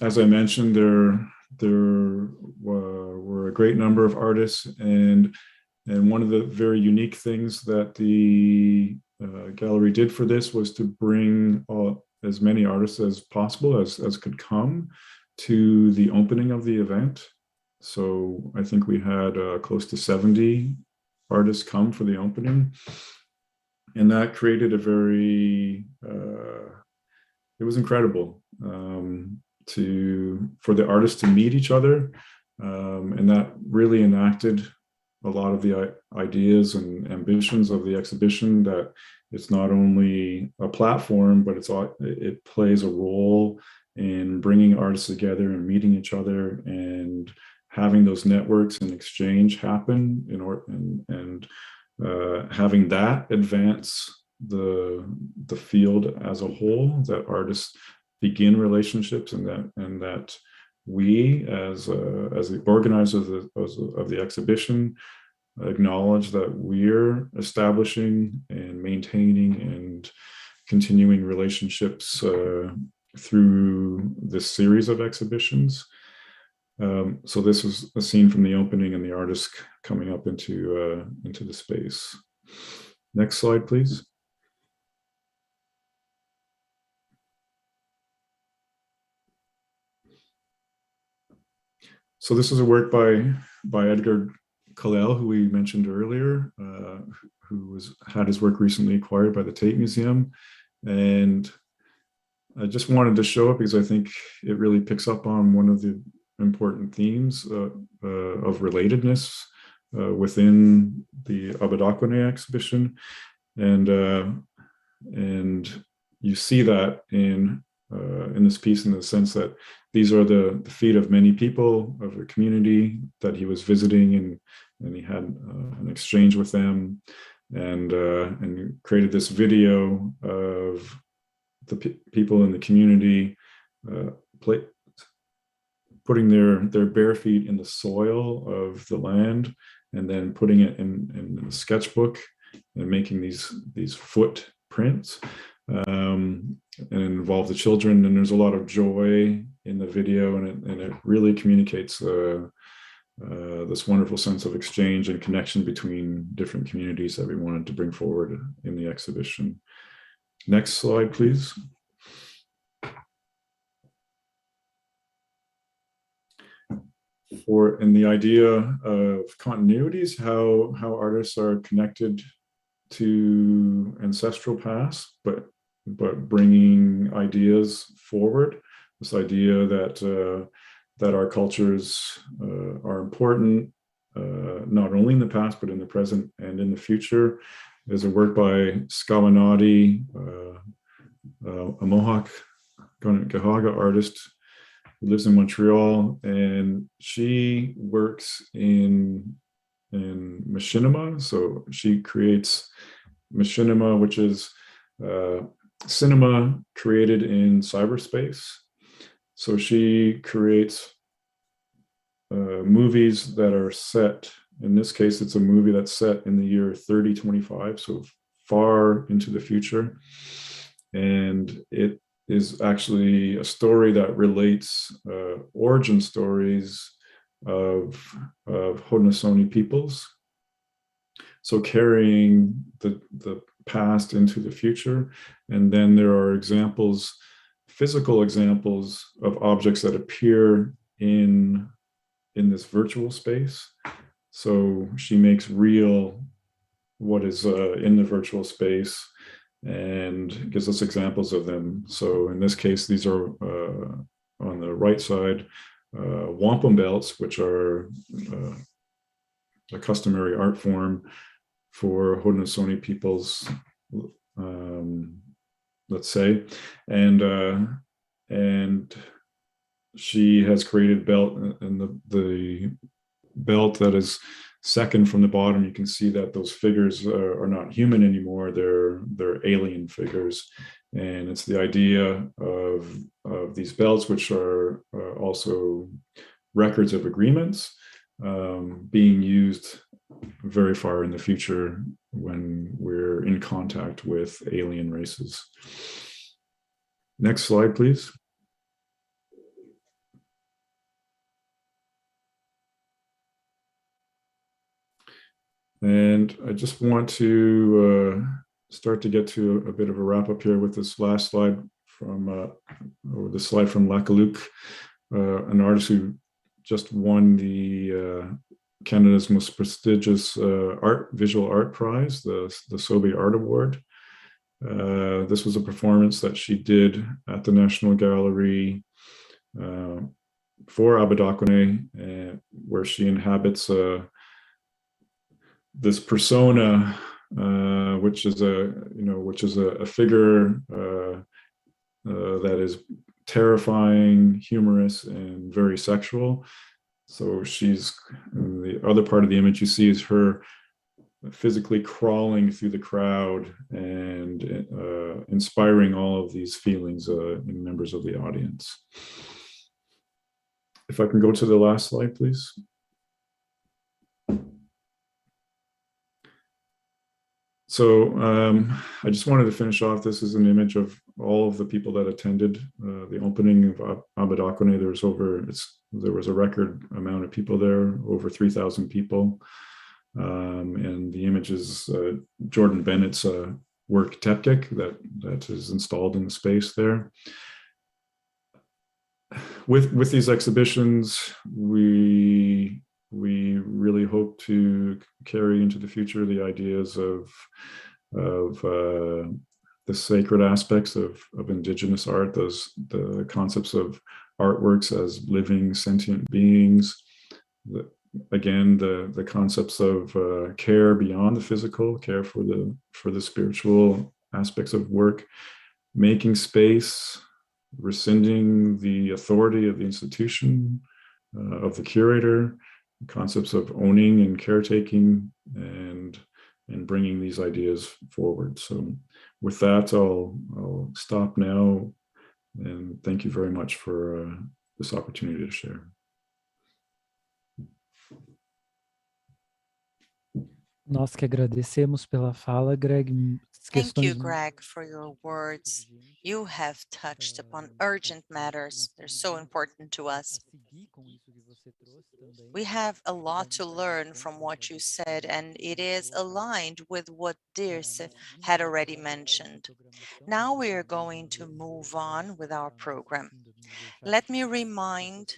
as I mentioned, there were a great number of artists, and one of the very unique things that the gallery did for this was to bring as many artists as possible as could come to the opening of the event. So I think we had close to 70 artists come for the opening, and that created a very it was incredible for the artists to meet each other, and that really enacted a lot of the ideas and ambitions of the exhibition, that it's not only a platform, but it plays a role in bringing artists together and meeting each other and having those networks and exchange happen and having that advance the field as a whole, that artists begin relationships, and that we as the organizers of the exhibition acknowledge that we're establishing and maintaining and continuing relationships through this series of exhibitions. So this was a scene from the opening and the artists coming up into the space. Next slide, please. So this is a work by Edgar Kalel, who we mentioned earlier, who had his work recently acquired by the Tate Museum. And I just wanted to show it because I think it really picks up on one of the important themes of relatedness within the Abadakone exhibition. And you see that in this piece, in the sense that these are the feet of many people of the community that he was visiting, and he had an exchange with them, and created this video of the people in the community putting their bare feet in the soil of the land, and then putting it in a sketchbook and making these footprints, and involve the children. And there's a lot of joy in the video, and it really communicates this wonderful sense of exchange and connection between different communities that we wanted to bring forward in the exhibition. Next slide, please. In the idea of continuities, how artists are connected to ancestral past, but bringing ideas forward. This idea that our cultures are important, not only in the past, but in the present and in the future. There's a work by Skawanati, a Mohawk Gahaga artist who lives in Montreal, and she works in machinima. So she creates machinima, which is cinema created in cyberspace. So she creates movies that are set, in this case, it's a movie that's set in the year 3025, so far into the future. And it is actually a story that relates origin stories of Haudenosaunee peoples. So carrying the past into the future. And then there are examples, physical examples of objects that appear in this virtual space. So she makes real what is in the virtual space and gives us examples of them. So in this case, these are on the right side, wampum belts, which are a customary art form for Haudenosaunee peoples, let's say, and she has created belt, and the belt that is second from the bottom, you can see that those figures are not human anymore. They're alien figures, and it's the idea of these belts, which are also records of agreements, being used very far in the future when we're in contact with alien races. Next slide, please. And I just want to start to get to a bit of a wrap up here with this last slide from, or the slide from Lakaluke, an artist who just won the Canada's most prestigious visual art prize, the Sobe Art Award. This was a performance that she did at the National Gallery for Abadakone, where she inhabits this persona, which is a figure that is terrifying, humorous, and very sexual. So she's, the other part of the image you see is her physically crawling through the crowd and inspiring all of these feelings in members of the audience. If I can go to the last slide, please. So I just wanted to finish off. This is an image of all of the people that attended the opening of Abadakone. There was a record amount of people there, over 3,000 people. And the image is Jordan Bennett's work Tepkik that is installed in the space there. With these exhibitions, we really hope to carry into the future the ideas of the sacred aspects of Indigenous art, the concepts of artworks as living sentient beings. Again, the concepts of care beyond the physical, care for the spiritual aspects of work, making space, rescinding the authority of the institution, of the curator, concepts of owning and caretaking, and bringing these ideas forward. So with that, I'll stop now, and thank you very much for this opportunity to share. Nós que agradecemos pela fala, Greg. Thank you, Greg, for your words. You have touched upon urgent matters. They're so important to us. We have a lot to learn from what you said, and it is aligned with what Dirce had already mentioned. Now we are going to move on with our program. Let me remind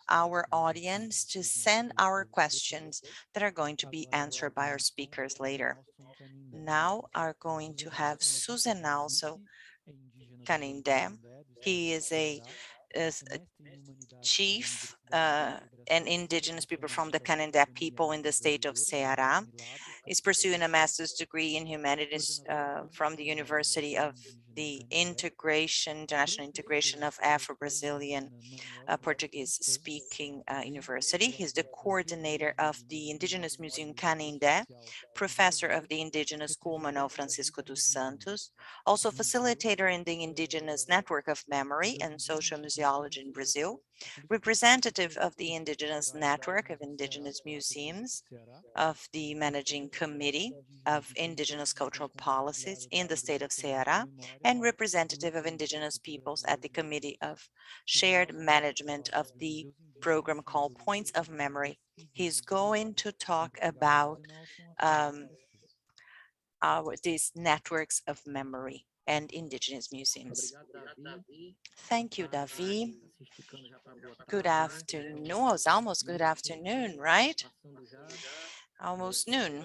our audience to send our questions that are going to be answered by our speakers later. Now are going to have Susan also Canindé. He is a chief and Indigenous people from the Canindé people in the state of Ceará. He's pursuing a master's degree in humanities from the University of the International Integration of Afro-Brazilian Portuguese-speaking University. He's the coordinator of the Indigenous Museum Canindé, professor of the Indigenous School Manuel Francisco dos Santos, also facilitator in the Indigenous Network of Memory and Social Museology in Brazil, representative of the Indigenous Network of Indigenous Museums, of the Managing Committee of Indigenous Cultural Policies in the state of Ceará, and representative of Indigenous peoples at the Committee of Shared Management of the program called Points of Memory. He's going to talk about these networks of memory and indigenous museums. Thank you, Davi. Good afternoon. Oh, it's almost good afternoon, right? Almost noon.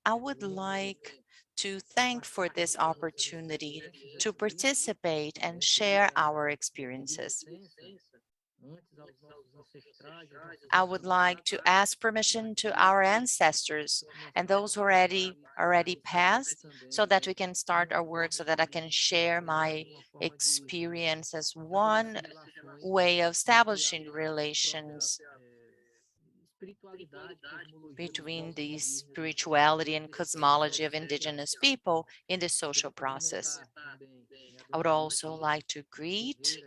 I would like to thank for this opportunity to participate and share our experiences. I would like to ask permission to our ancestors and those who already passed so that we can start our work, so that I can share my experience as one way of establishing relations between the spirituality and cosmology of indigenous people in the social process. I would also like to greet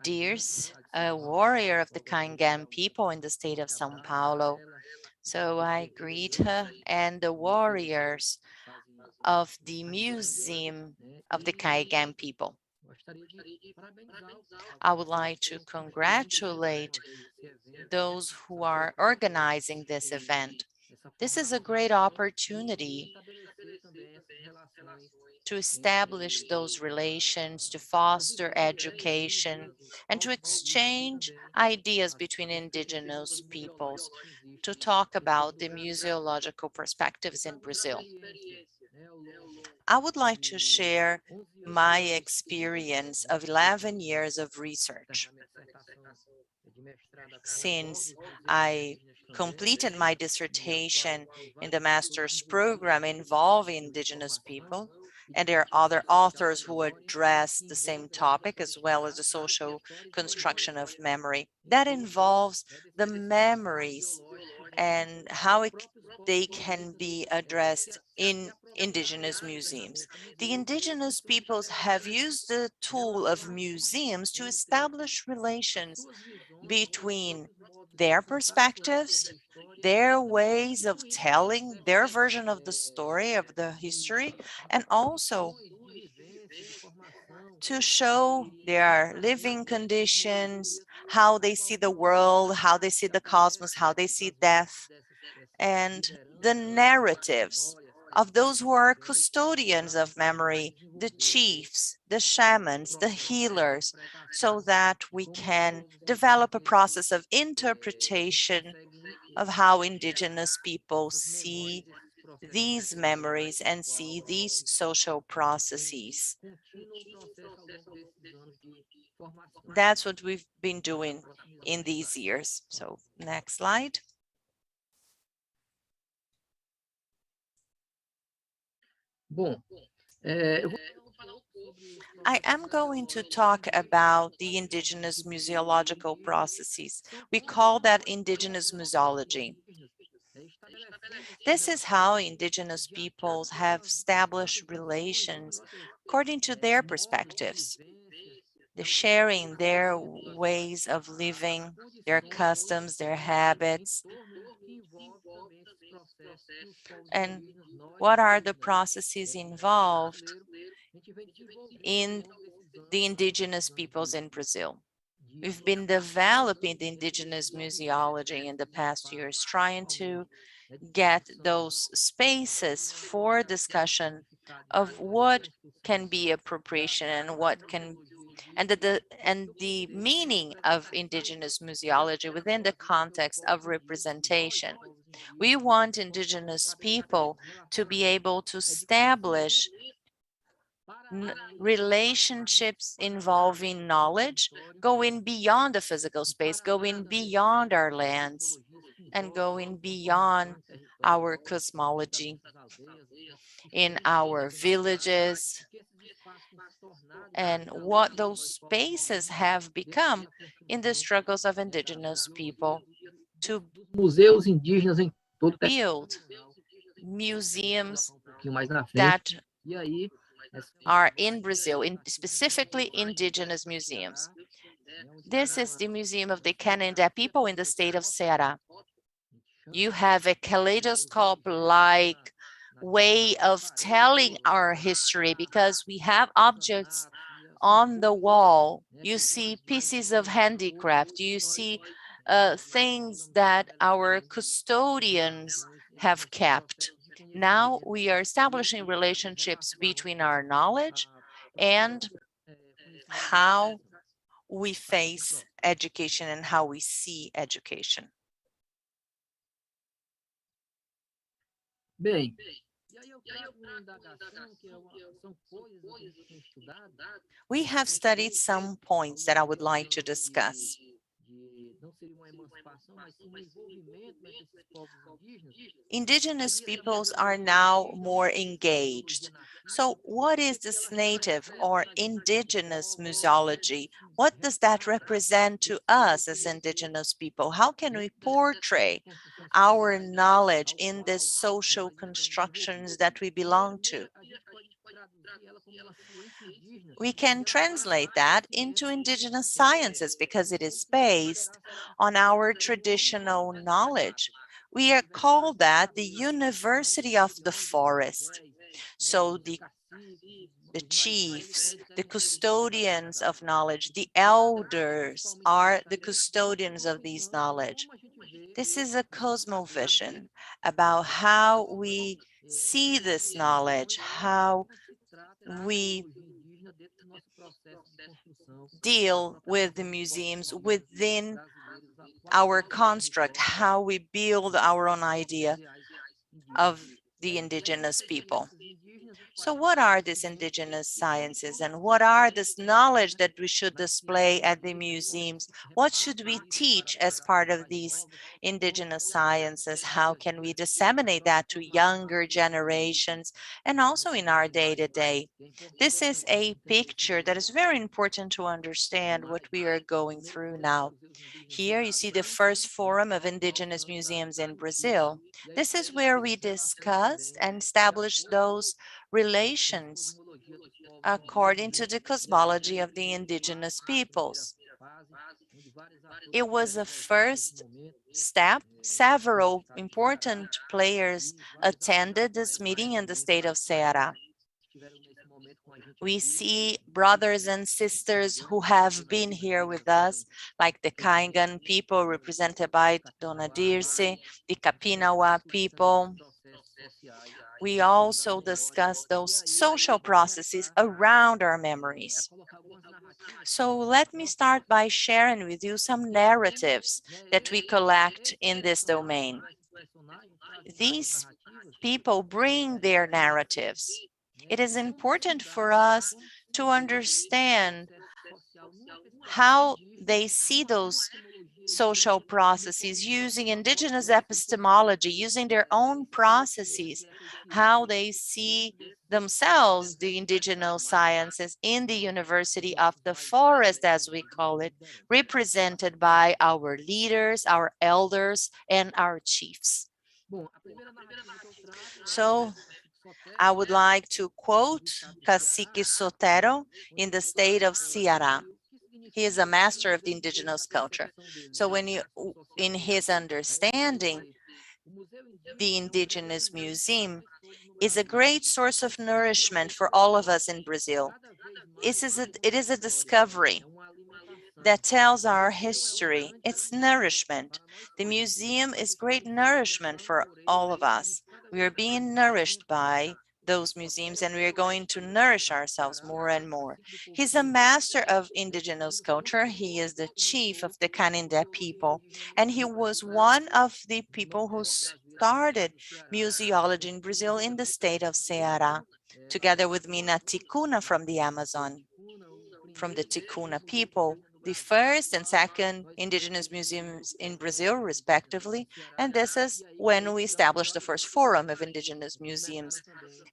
Dears, a warrior of the Kaingan people in the state of São Paulo. So I greet her and the warriors of the Museum of the Kaingan people. I would like to congratulate those who are organizing this event. This is a great opportunity to establish those relations, to foster education, and to exchange ideas between indigenous peoples, to talk about the museological perspectives in Brazil. I would like to share my experience of 11 years of research. Since I completed my dissertation in the master's program involving indigenous people, and there are other authors who address the same topic, as well as the social construction of memory. That involves the memories and how they can be addressed in indigenous museums. The indigenous peoples have used the tool of museums to establish relations between their perspectives, their ways of telling their version of the story, of the history, and also to show their living conditions, how they see the world, how they see the cosmos, how they see death, and the narratives of those who are custodians of memory, the chiefs, the shamans, the healers, so that we can develop a process of interpretation of how indigenous people see these memories and see these social processes. That's what we've been doing in these years. So next slide. I am going to talk about the indigenous museological processes. We call that indigenous museology. This is how indigenous peoples have established relations according to their perspectives. They're sharing their ways of living, their customs, their habits, and what are the processes involved in the indigenous peoples in Brazil. We've been developing the indigenous museology in the past years, trying to get those spaces for discussion of what can be appropriation and what can and the meaning of indigenous museology within the context of representation. We want indigenous people to be able to establish relationships involving knowledge, going beyond the physical space, going beyond our lands, and going beyond our cosmology in our villages, and what those spaces have become in the struggles of indigenous people to build museums that are in Brazil, specifically indigenous museums. This is the Museum of the Canindé people in the state of Ceará. You have a kaleidoscope-like way of telling our history because we have objects on the wall. You see pieces of handicraft, you see things that our custodians have kept. Now we are establishing relationships between our knowledge and how we face education and how we see education. Bem, e aí eu trago uma indagação que são coisas que a gente tem estudado. We have studied some points that I would like to discuss. Não seria uma emancipação, mas sim um envolvimento entre esses povos indígenas. Indigenous peoples are now more engaged. So what is this native or indigenous museology? What does that represent to us as indigenous people? How can we portray our knowledge in the social constructions that we belong to? We can translate that into indigenous sciences because it is based on our traditional knowledge. We are called that the University of the Forest. So the chiefs, the custodians of knowledge, the elders are the custodians of these knowledge. This is a cosmovision about how we see this knowledge, how we deal with the museums within our construct, how we build our own idea of the indigenous people. So what are these indigenous sciences and what are this knowledge that we should display at the museums? What should we teach as part of these indigenous sciences? How can we disseminate that to younger generations and also in our day-to-day? This is a picture that is very important to understand what we are going through now. Here you see the first forum of indigenous museums in Brazil. This is where we discussed and established those relations according to the cosmology of the indigenous peoples. It was a first step. Several important players attended this meeting in the state of Ceará. We see brothers and sisters who have been here with us, like the Kaingan people represented by Dona Dirce, the Kopenawa people. We also discuss those social processes around our memories. So let me start by sharing with you some narratives that we collect in this domain. These people bring their narratives. It is important for us to understand how they see those social processes using indigenous epistemology, using their own processes, how they see themselves, the indigenous sciences, in the University of the Forest, as we call it, represented by our leaders, our elders, and our chiefs. So I would like to quote Cacique Sotero in the state of Ceará. He is a master of the indigenous culture. So in his understanding, the Indigenous Museum is a great source of nourishment for all of us in Brazil. It is a discovery that tells our history. It's nourishment. The museum is great nourishment for all of us. We are being nourished by those museums and we are going to nourish ourselves more and more. He's a master of indigenous culture. He is the chief of the Canindé people, and he was one of the people who started museology in Brazil in the state of Ceará, together with Mina Ticuna from the Amazon, from the Ticuna people, the first and second indigenous museums in Brazil, respectively. And this is when we established the first forum of indigenous museums.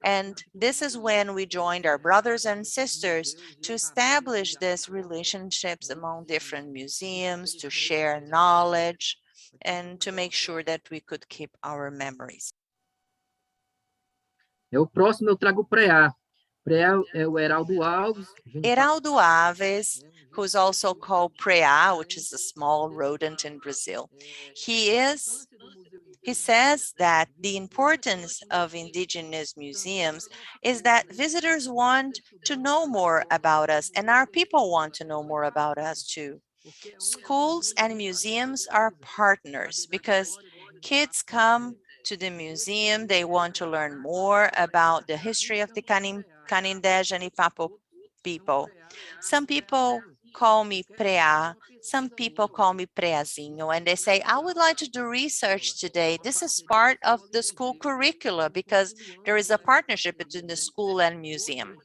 And this is when we joined our brothers and sisters to establish these relationships among different museums, to share knowledge, and to make sure that we could keep our memories. O próximo eu trago o Preá. Preá é o Heraldo Alves. Heraldo Alves, who's also called Preá, which is a small rodent in Brazil. He says that the importance of indigenous museums is that visitors want to know more about us, and our people want to know more about us too. Schools and museums are partners because kids come to the museum. They want to learn more about the history of the Canindé and Ipapo people. Some people call me Preá, some people call me Preazinho, and they say, I would like to do research today. This is part of the school curricula because there is a partnership between the school and museum.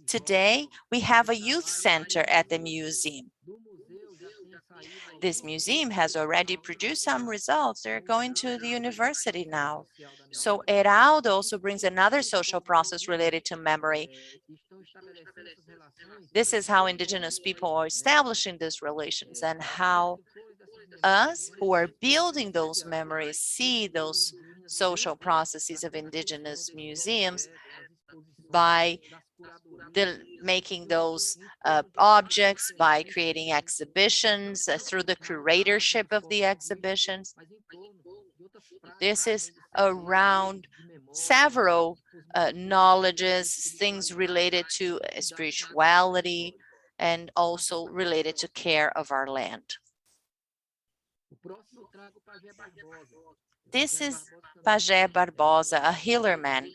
Today, we have a youth center at the museum. This museum has already produced some results. They're going to the university now. So Heraldo also brings another social process related to memory. This is how indigenous people are establishing these relations and how us who are building those memories see those social processes of indigenous museums by making those objects, by creating exhibitions, through the curatorship of the exhibitions. This is around several knowledges, things related to spirituality and also related to care of our land. This is Pajé Barbosa, a healer man.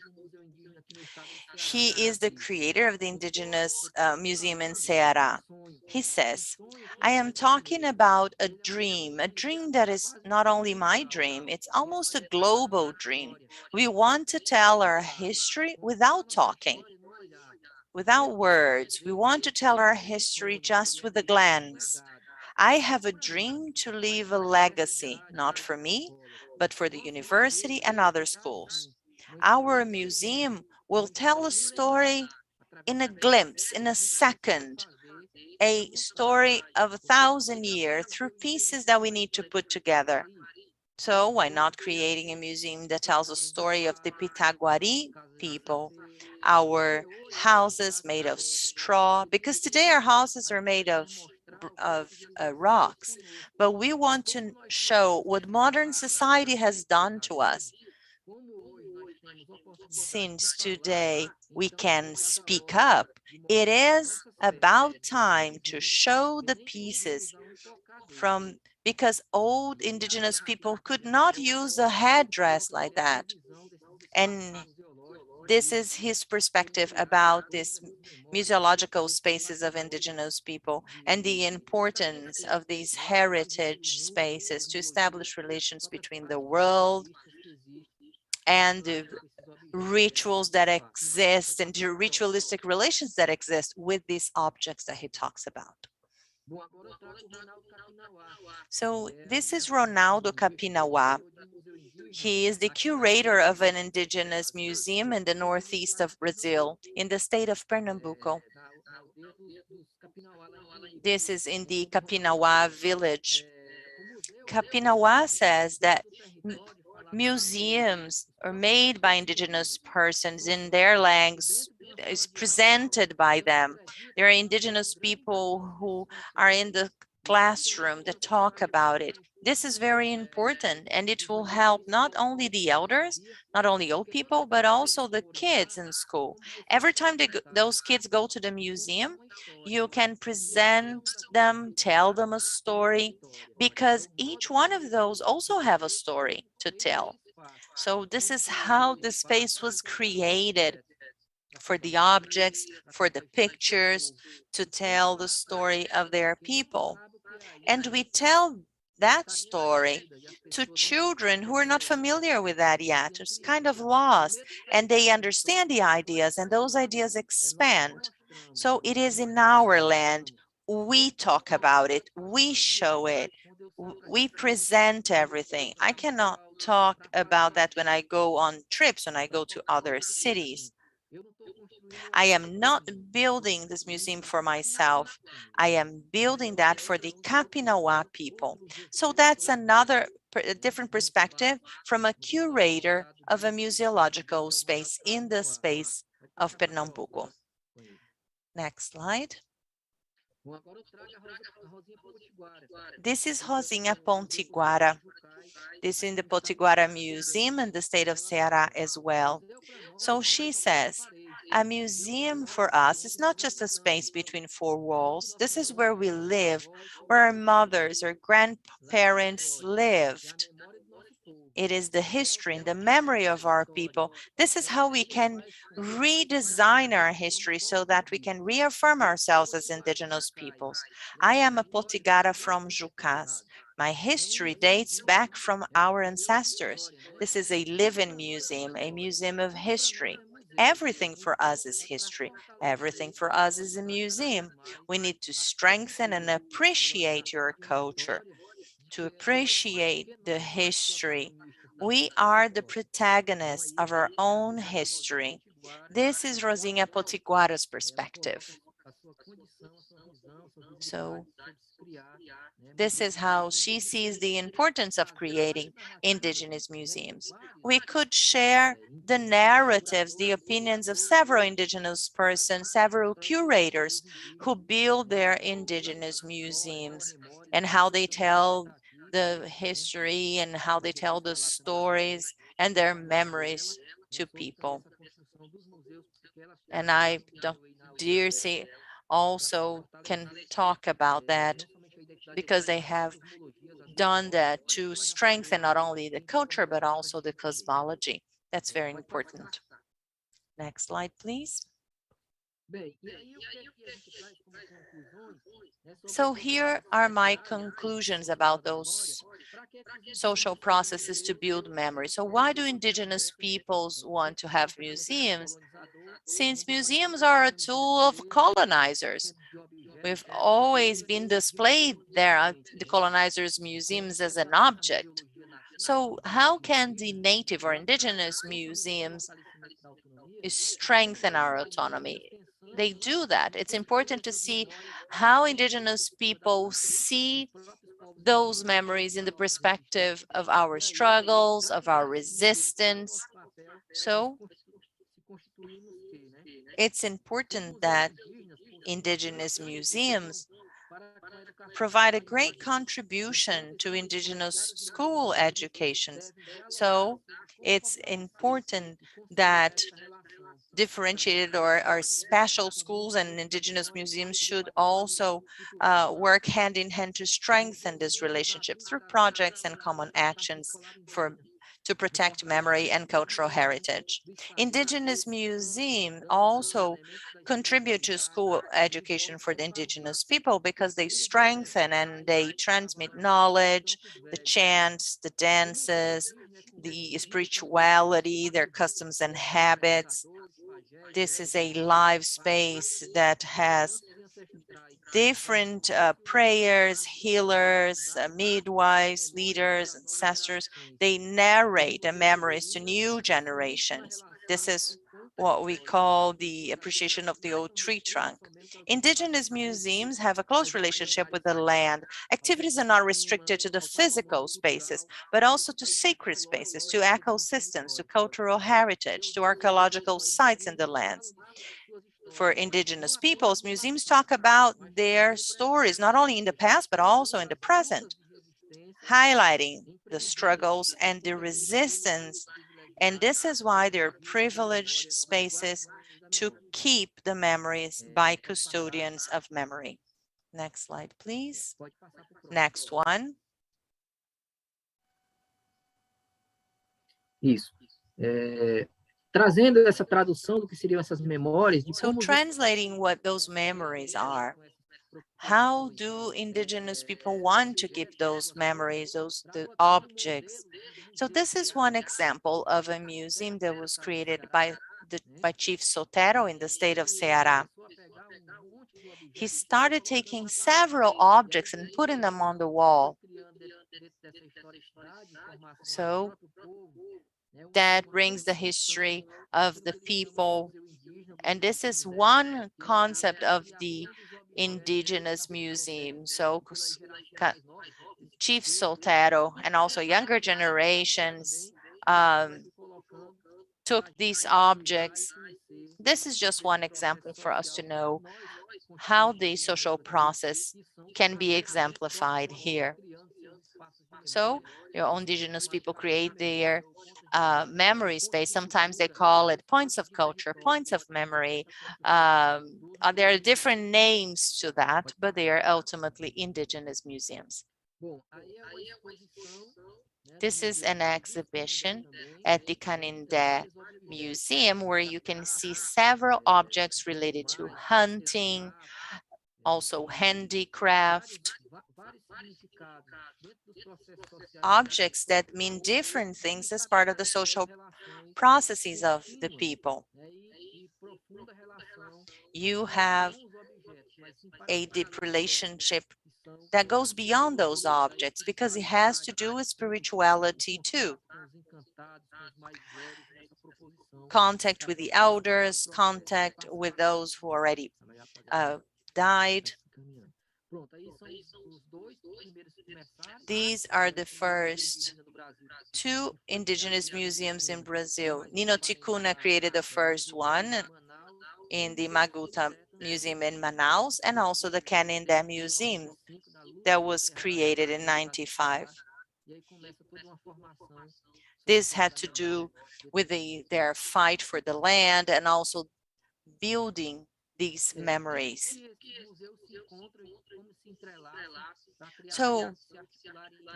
He is the creator of the Indigenous Museum in Ceará. He says, I am talking about a dream that is not only my dream, it's almost a global dream. We want to tell our history without talking, without words. We want to tell our history just with a glance. I have a dream to leave a legacy, not for me, but for the university and other schools. Our museum will tell a story in a glimpse, in a second, a story of 1,000 years through pieces that we need to put together. So why not creating a museum that tells a story of the Pitaguari people, our houses made of straw, because today our houses are made of rocks, but we want to show what modern society has done to us. Since today we can speak up, it is about time to show the pieces because old indigenous people could not use a headdress like that. And this is his perspective about these museological spaces of indigenous people and the importance of these heritage spaces to establish relations between the world and the rituals that exist and the ritualistic relations that exist with these objects that he talks about. So this is Ronaldo Kopenawa. He is the curator of an indigenous museum in the northeast of Brazil, in the state of Pernambuco. This is in the Kopenawa village. Kopenawa says that museums are made by indigenous persons in their language, is presented by them. There are indigenous people who are in the classroom that talk about it. This is very important, and it will help not only the elders, not only old people, but also the kids in school. Every time those kids go to the museum, you can present them, tell them a story, because each one of those also have a story to tell. So this is how the space was created, for the objects, for the pictures, to tell the story of their people. And we tell that story to children who are not familiar with that yet. It's kind of lost, and they understand the ideas, and those ideas expand. So it is in our land. We talk about it, we show it, we present everything. I cannot talk about that when I go on trips, when I go to other cities. I am not building this museum for myself. I am building that for the Kopenawa people. So that's another different perspective from a curator of a museological space in the space of Pernambuco. Next slide. This is Rosinha Pontiguara. This is in the Potiguara Museum in the state of Ceará as well. So she says, a museum for us is not just a space between four walls. This is where we live, where our mothers or grandparents lived. It is the history and the memory of our people. This is how we can redesign our history so that we can reaffirm ourselves as indigenous peoples. I am a Potigara from Jucás. My history dates back from our ancestors. This is a living museum, a museum of history. Everything for us is history. Everything for us is a museum. We need to strengthen and appreciate your culture, to appreciate the history. We are the protagonists of our own history. This is Rosinha Potiguara's perspective. So this is how she sees the importance of creating indigenous museums. We could share the narratives, the opinions of several indigenous persons, several curators who build their indigenous museums and how they tell the history and how they tell the stories and their memories to people. And I, Dr. also can talk about that because they have done that to strengthen not only the culture, but also the cosmology. That's very important. Next slide, please. So here are my conclusions about those social processes to build memory. So why do indigenous peoples want to have museums? Since museums are a tool of colonizers. We've always been displayed there at the colonizers' museums as an object. So how can the native or indigenous museums strengthen our autonomy? They do that. It's important to see how indigenous people see those memories in the perspective of our struggles, of our resistance. So it's important that indigenous museums provide a great contribution to indigenous school educations. So it's important that differentiated or special schools and indigenous museums should also work hand in hand to strengthen this relationship through projects and common actions to protect memory and cultural heritage. Indigenous museums also contribute to school education for the indigenous people because they strengthen and they transmit knowledge, the chants, the dances, the spirituality, their customs and habits. This is a live space that has different prayers, healers, midwives, leaders, ancestors. They narrate the memories to new generations. This is what we call the appreciation of the old tree trunk. Indigenous museums have a close relationship with the land. Activities are not restricted to the physical spaces, but also to sacred spaces, to ecosystems, to cultural heritage, to archaeological sites in the lands. For indigenous peoples, museums talk about their stories, not only in the past, but also in the present, highlighting the struggles and the resistance. And this is why they're privileged spaces to keep the memories by custodians of memory. Next slide, please. Next one. Isso. Trazendo essa tradução do que seriam essas memórias. So translating what those memories are, how do indigenous people want to keep those memories, the objects? So this is one example of a museum that was created by Chief Sotero in the state of Ceará. He started taking several objects and putting them on the wall. So that brings the history of the people. And this is one concept of the indigenous museum. So Chief Soltero and also younger generations took these objects. This is just one example for us to know how the social process can be exemplified here. So your indigenous people create their memory space. Sometimes they call it points of culture, points of memory. There are different names to that, but they are ultimately indigenous museums. This is an exhibition at the Canindé Museum where you can see several objects related to hunting, also handicraft, objects that mean different things as part of the social processes of the people. You have a deep relationship that goes beyond those objects because it has to do with spirituality too. Contact with the elders, contact with those who already died. These are the first two indigenous museums in Brazil. Nino Ticuna created the first one in the Maguta Museum in Manaus, and also the Canindé Museum that was created in 95. This had to do with their fight for the land and also building these memories. So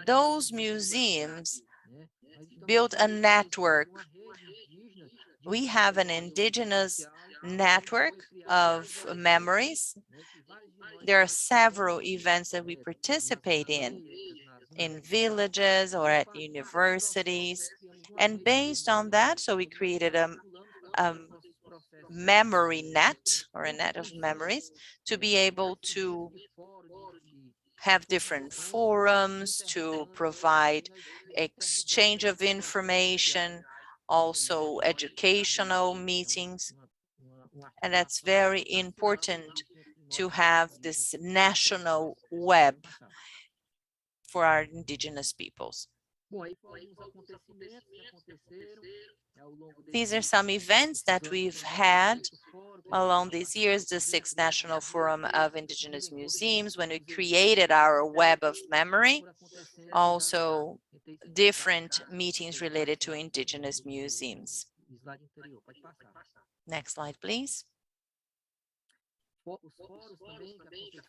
those museums built a network. We have an indigenous network of memories. There are several events that we participate in villages or at universities. And based on that, so we created a memory net or a net of memories to be able to have different forums to provide exchange of information, also educational meetings. And that's very important to have this national web for our indigenous peoples. These are some events that we've had along these years, the 6th National Forum of Indigenous Museums, when we created our web of memory, also different meetings related to indigenous museums. Next slide, please.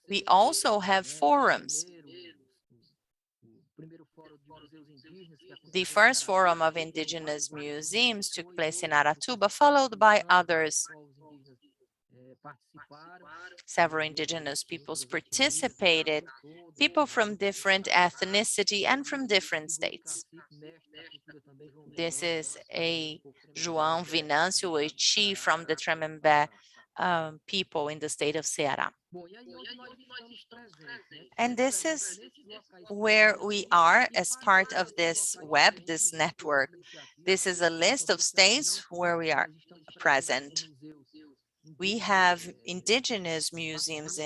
We also have forums. The first Forum of Indigenous Museums took place in Aratuba, followed by others. Several indigenous peoples participated, people from different ethnicity and from different states. This is a João Vinâncio, a chief from the Tremembé people in the state of Ceará. And this is where we are as part of this web, this network. This is a list of states where we are present. We have indigenous museums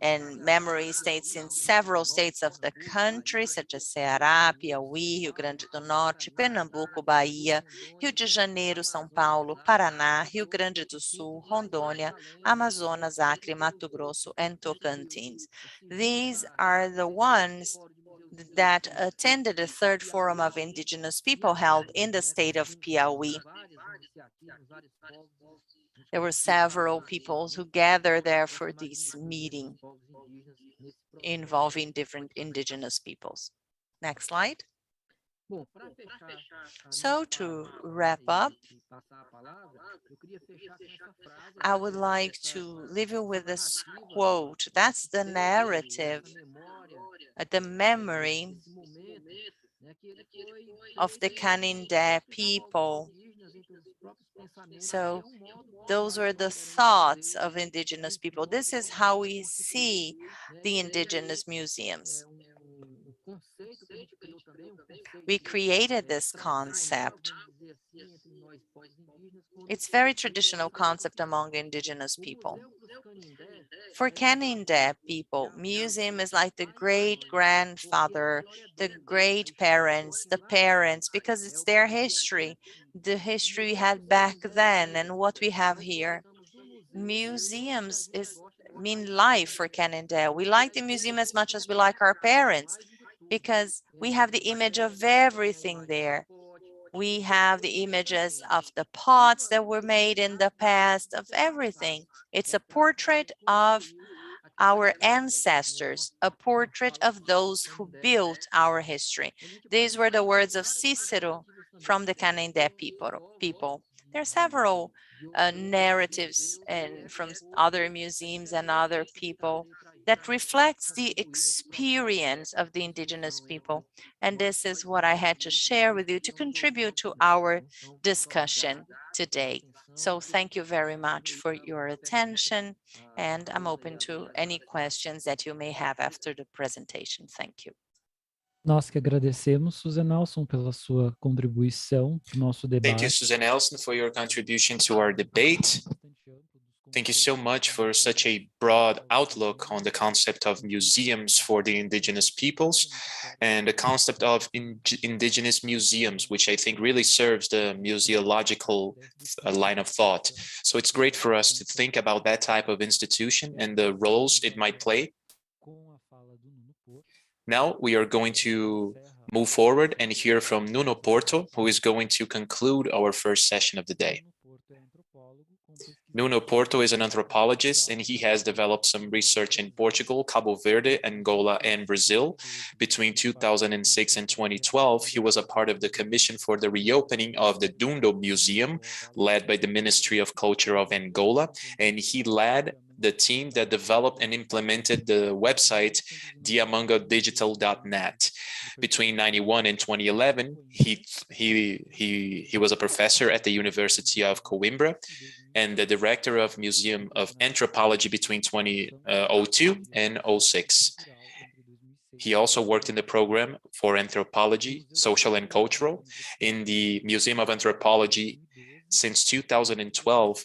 and memory states in several states of the country, such as Ceará, Piauí, Rio Grande do Norte, Pernambuco, Bahia, Rio de Janeiro, São Paulo, Paraná, Rio Grande do Sul, Rondônia, Amazonas, Acre, Mato Grosso, and Tocantins. These are the ones that attended the 3rd Forum of Indigenous People held in the state of Piauí. There were several peoples who gathered there for this meeting involving different indigenous peoples. Next slide. So to wrap up, I would like to leave you with this quote. That's the narrative, the memory of the Canindé people. So those were the thoughts of indigenous people. This is how we see the indigenous museums. We created this concept. It's a very traditional concept among indigenous people. For Canindé people, museum is like the great-grandfather, the great-parents, the parents, because it's their history, the history we had back then and what we have here. Museums mean life for Canindé. We like the museum as much as we like our parents because we have the image of everything there. We have the images of the pots that were made in the past, of everything. It's a portrait of our ancestors, a portrait of those who built our history. These were the words of Cicero from the Canindé people. There are several narratives and from other museums and other people that reflects the experience of the indigenous people. And this is what I had to share with you to contribute to our discussion today. So thank you very much for your attention, and I'm open to any questions that you may have after the presentation. Thank you. Nós que agradecemos, Susanelson, pela sua contribuição para o nosso debate. Thank you, Susanelson, for your contribution to our debate. Thank you so much for such a broad outlook on the concept of museums for the indigenous peoples and the concept of indigenous museums, which I think really serves the museological line of thought. So it's great for us to think about that type of institution and the roles it might play. Now we are going to move forward and hear from Nuno Porto, who is going to conclude our first session of the day. Nuno Porto is an anthropologist, and he has developed some research in Portugal, Cabo Verde, Angola, and Brazil. Between 2006 and 2012, he was a part of the commission for the reopening of the Dundo Museum, led by the Ministry of Culture of Angola, and he led the team that developed and implemented the website diamangodigital.net. Between 91 and 2011, he was a professor at the University of Coimbra and the director of Museum of Anthropology between 2002 and 06. He also worked in the program for anthropology, social and cultural in the Museum of Anthropology since 2012.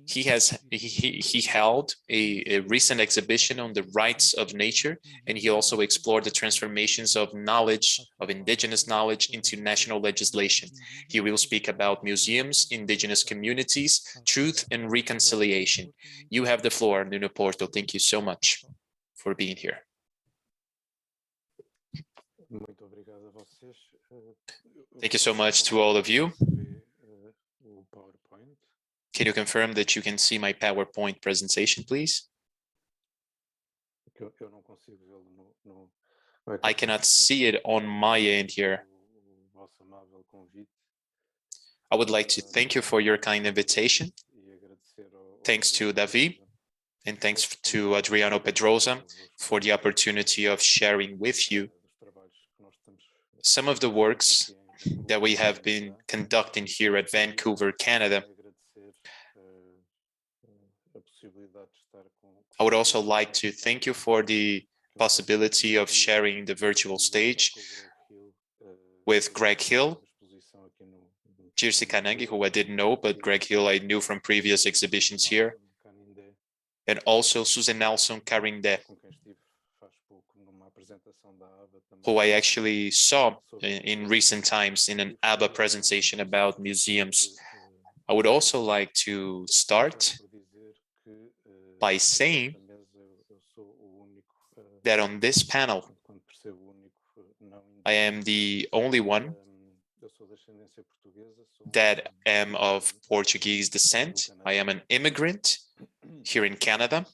He held a recent exhibition on the rights of nature, and he also explored the transformations of knowledge, of indigenous knowledge, into national legislation. He will speak about museums, indigenous communities, truth and reconciliation. You have the floor, Nuno Porto. Thank you so much for being here. Thank you so much to all of you. Can you confirm that you can see my PowerPoint presentation, please? I cannot see it on my end here. I would like to thank you for your kind invitation. Thanks to Davi, and thanks to Adriano Pedrosa for the opportunity of sharing with you some of the works that we have been conducting here at Vancouver, Canada. I would also like to thank you for the possibility of sharing the virtual stage with Greg Hill, Jirsi Kanangi, who I didn't know, but Greg Hill I knew from previous exhibitions here, and also Susanelson Karindé, who I actually saw in recent times in an ABBA presentation about museums. I would also like to start by saying that on this panel, I am the only one that am of Portuguese descent. I am an immigrant here in Canada.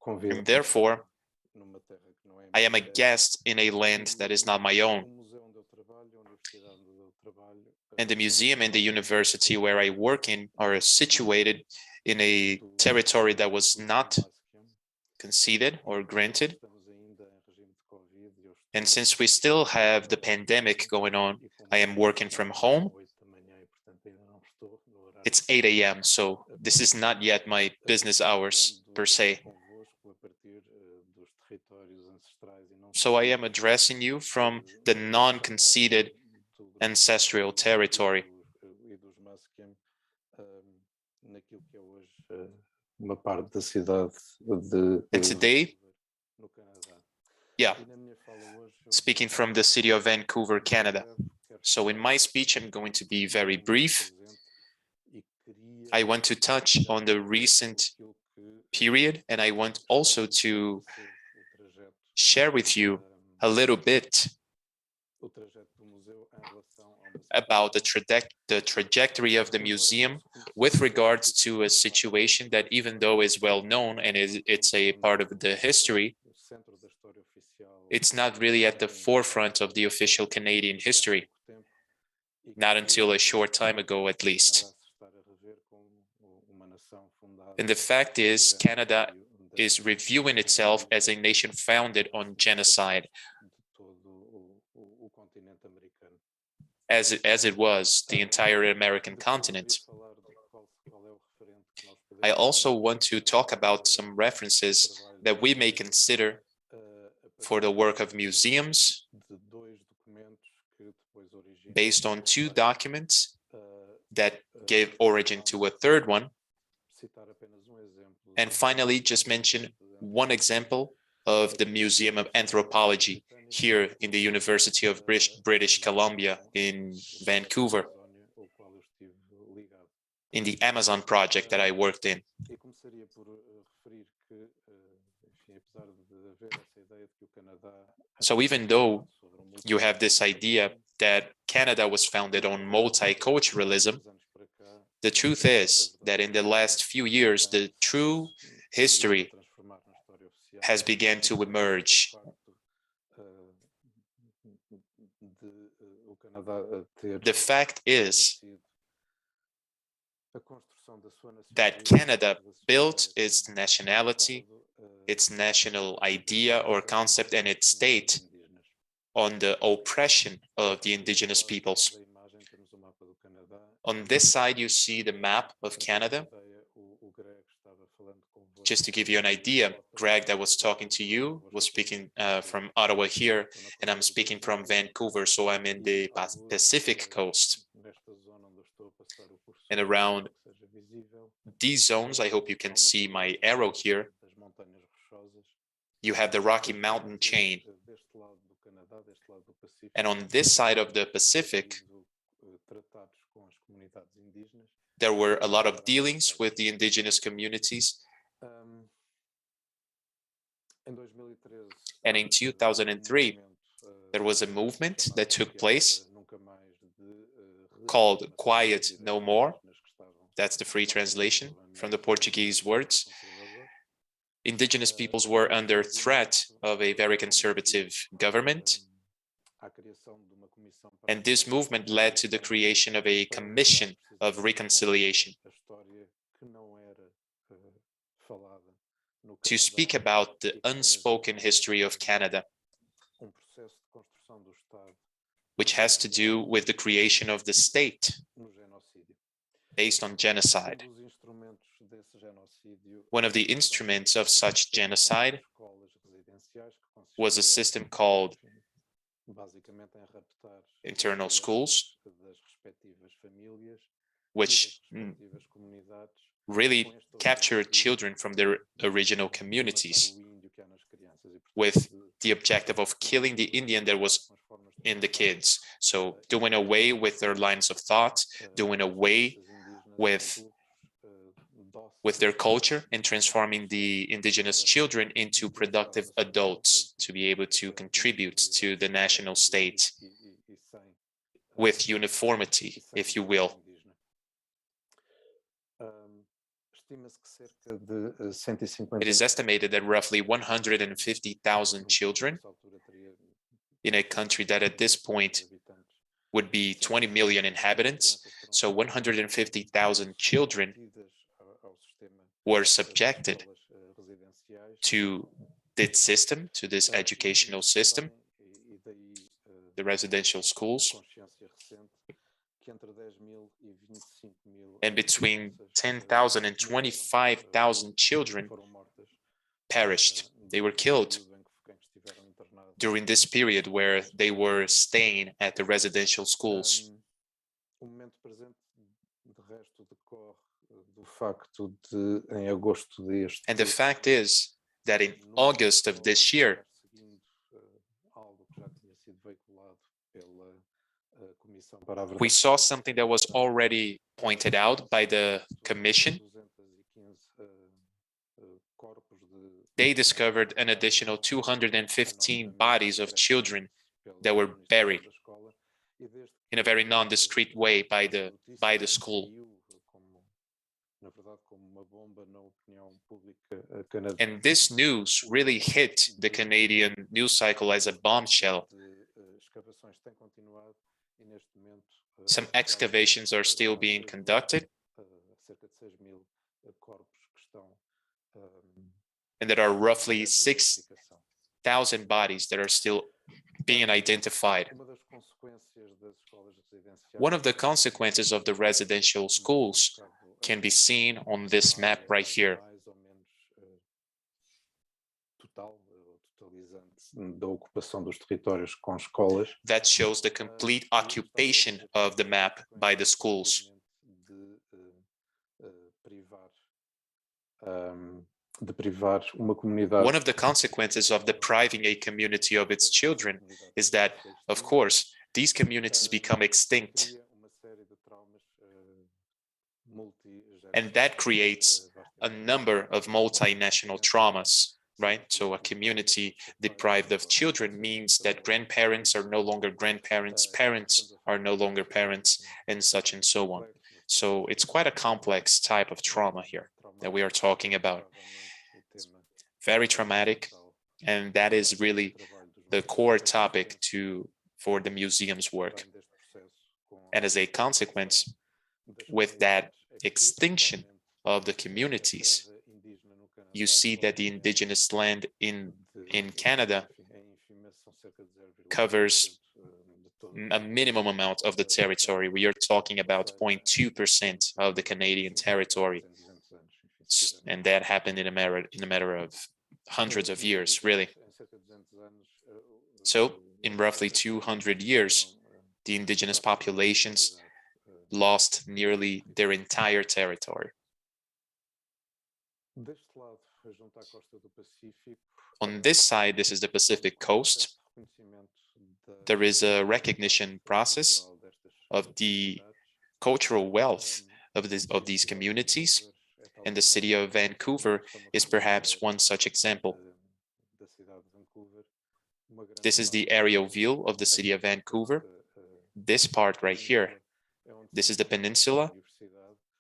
And therefore, I am a guest in a land that is not my own. And the museum and the university where I work in are situated in a territory that was not conceded or granted. And since we still have the pandemic going on, I am working from home. It's 8 a.m., so this is not yet my business hours per se. So I am addressing you from the non-conceded ancestral territory. And today, speaking from the city of Vancouver, Canada. So in my speech, I'm going to be very brief. I want to touch on the recent period, and I want also to share with you a little bit about the trajectory of the museum with regards to a situation that, even though is well known and it's a part of the history, it's not really at the forefront of the official Canadian history, not until a short time ago at least. And the fact is, Canada is reviewing itself as a nation founded on genocide, as it was the entire American continent. I also want to talk about some references that we may consider for the work of museums based on two documents that gave origin to a third one. And finally, just mention one example of the Museum of Anthropology here in the University of British Columbia in Vancouver, in the Amazon project that I worked in. So even though you have this idea that Canada was founded on multiculturalism, the truth is that in the last few years, the true history has begun to emerge. The fact is that Canada built its nationality, its national idea or concept, and its state on the oppression of the Indigenous peoples. On this side, you see the map of Canada. Just to give you an idea, Greg that was talking to you was speaking from Ottawa here, and I'm speaking from Vancouver, so I'm in the Pacific coast. And around these zones, I hope you can see my arrow here, you have the Rocky Mountain chain. And on this side of the Pacific, there were a lot of dealings with the indigenous communities. And in 2003, there was a movement that took place called Quiet No More. That's the free translation from the Portuguese words. Indigenous peoples were under threat of a very conservative government. And this movement led to the creation of a commission of reconciliation to speak about the unspoken history of Canada, which has to do with the creation of the state based on genocide. One of the instruments of such genocide was a system called internal schools, which really captured children from their original communities with the objective of killing the Indian that was in the kids. So doing away with their lines of thought, doing away with their culture, and transforming the indigenous children into productive adults to be able to contribute to the national state with uniformity, if you will. It is estimated that roughly 150,000 children in a country that at this point would be 20 million inhabitants, so 150,000 children were subjected to this system, to this educational system, the residential schools. And between 10,000 and 25,000 children perished. They were killed during this period where they were staying at the residential schools. And the fact is that in August of this year, we saw something that was already pointed out by the commission. They discovered an additional 215 bodies of children that were buried. in a very nondiscreet way by the school. And this news really hit the Canadian news cycle as a bombshell. Some excavations are still being conducted, and there are roughly 6,000 bodies that are still being identified. One of the consequences of the residential schools can be seen on this map right here. That shows the complete occupation of the map by the schools. One of the consequences of depriving a community of its children is that, of course, these communities become extinct. And that creates a number of multinational traumas, right? So a community deprived of children means that grandparents are no longer grandparents, parents are no longer parents, and such and so on. So it's quite a complex type of trauma here that we are talking about. It's very traumatic, and that is really the core topic for the museum's work. And as a consequence, with that extinction of the communities, you see that the indigenous land in Canada covers a minimum amount of the territory. We are talking about 0.2% of the Canadian territory. And that happened in a matter of hundreds of years, really. So in roughly 200 years, the indigenous populations lost nearly their entire territory. On this side, this is the Pacific coast. There is a recognition process of the cultural wealth of these communities, and the city of Vancouver is perhaps one such example. This is the aerial view of the city of Vancouver. This part right here, this is the peninsula,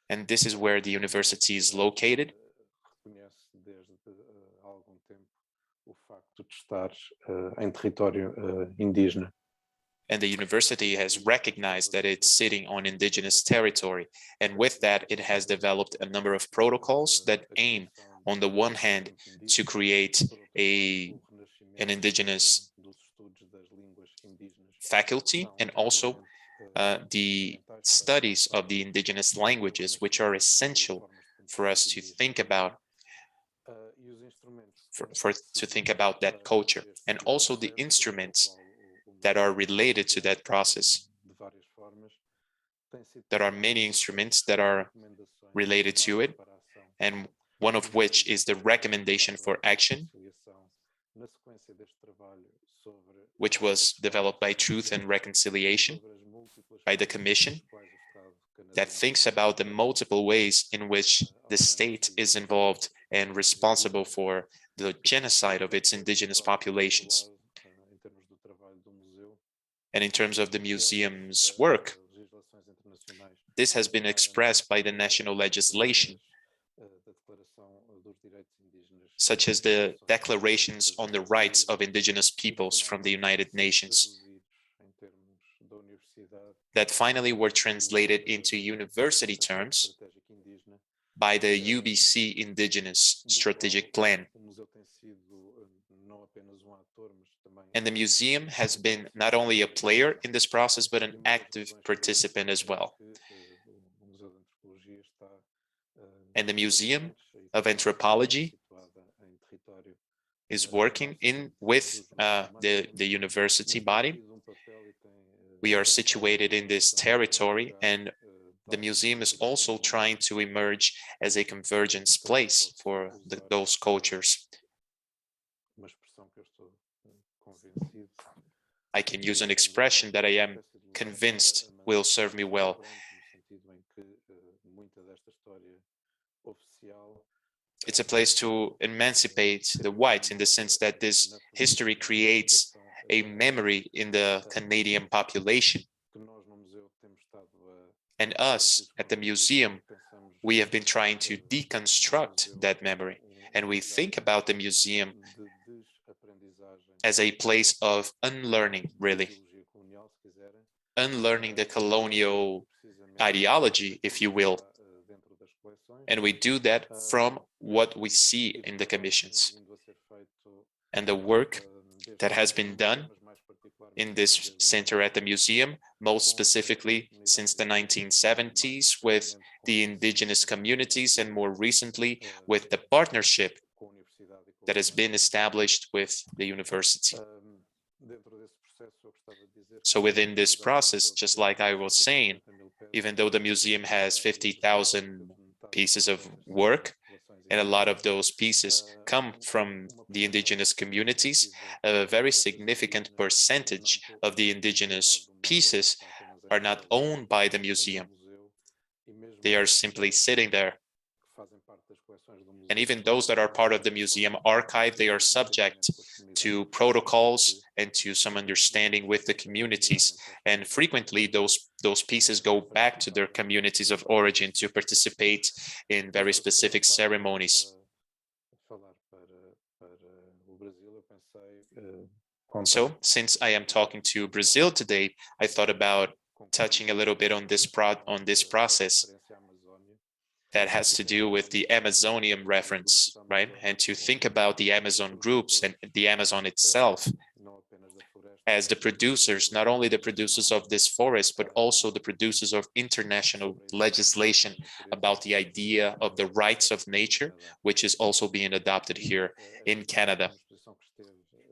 and this is where the university is located. And the university has recognized that it's sitting on indigenous territory. And with that, it has developed a number of protocols that aim, on the one hand, to create an indigenous faculty, and also the studies of the indigenous languages, which are essential for us to think about to think about that culture, and also the instruments that are related to that process. There are many instruments that are related to it, and one of which is the recommendation for action, which was developed by Truth and Reconciliation, by the Commission, that thinks about the multiple ways in which the state is involved and responsible for the genocide of its indigenous populations. And in terms of the museum's work, this has been expressed by the national legislation, such as the declarations on the rights of indigenous peoples from the United Nations, that finally were translated into university terms by the UBC Indigenous Strategic Plan. And the museum has been not only a player in this process, but an active participant as well. And the Museum of Anthropology is working with the university body. We are situated in this territory, and the museum is also trying to emerge as a convergence place for those cultures. I can use an expression that I am convinced will serve me well. It's a place to emancipate the white, in the sense that this history creates a memory in the Canadian population And us at the museum, we have been trying to deconstruct that memory. And we think about the museum as a place of unlearning, really. Unlearning the colonial ideology, if you will. And we do that from what we see in the commissions. And the work that has been done in this center at the museum, most specifically since the 1970s with the indigenous communities, and more recently with the partnership that has been established with the university. So within this process, just like I was saying, even though the museum has 50,000 pieces of work, and a lot of those pieces come from the indigenous communities, a very significant percentage of the indigenous pieces are not owned by the museum. They are simply sitting there. And even those that are part of the museum archive, they are subject to protocols and to some understanding with the communities. And frequently those pieces go back to their communities of origin to participate in very specific ceremonies. So since I am talking to Brazil today, I thought about touching a little bit on this process that has to do with the Amazonian reference, right? And to think about the Amazon groups and the Amazon itself as the producers, not only the producers of this forest, but also the producers of international legislation about the idea of the rights of nature, which is also being adopted here in Canada.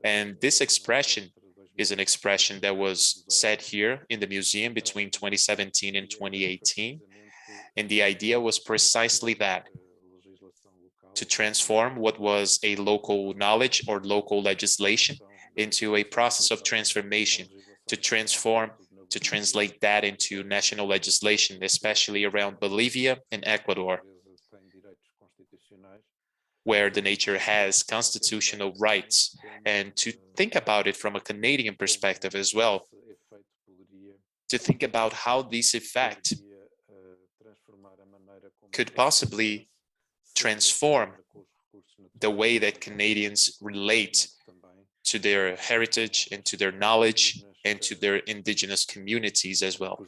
And this expression is an expression that was said here in the museum between 2017 and 2018. And the idea was precisely that, to transform what was a local knowledge or local legislation into a process of transformation, to translate that into national legislation, especially around Bolivia and Ecuador, where the nature has constitutional rights, and to think about it from a Canadian perspective as well, to think about how this effect could possibly transform the way that Canadians relate to their heritage and to their knowledge and to their indigenous communities as well,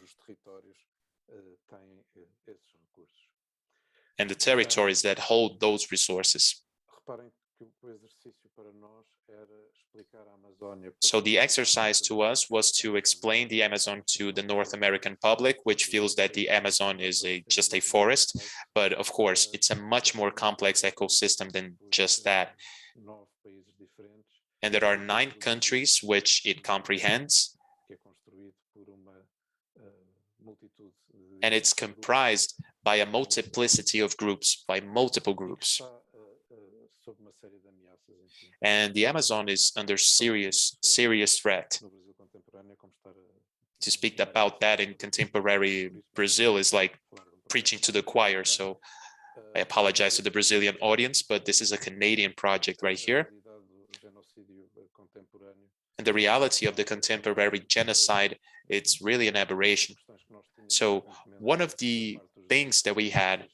and the territories that hold those resources. So the exercise to us was to explain the Amazon to the North American public, which feels that the Amazon is just a forest, but of course it's a much more complex ecosystem than just that. And there are 9 countries which it comprehends, and it's comprised by a multiplicity of groups, by multiple groups. And the Amazon is under serious threat. To speak about that in contemporary Brazil is like preaching to the choir, so I apologize to the Brazilian audience, but this is a Canadian project right here. And the reality of the contemporary genocide, it's really an aberration. So one of the things that we had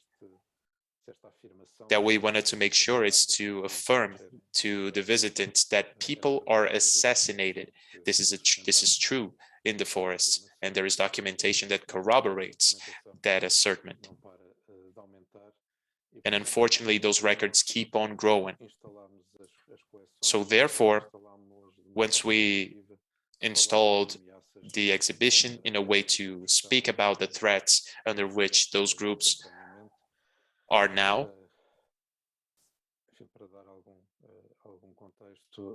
that we wanted to make sure is to affirm to the visitants that people are assassinated. This is true in the forests, and there is documentation that corroborates that assertment. And unfortunately, those records keep on growing. So therefore, once we installed the exhibition in a way to speak about the threats under which those groups are now,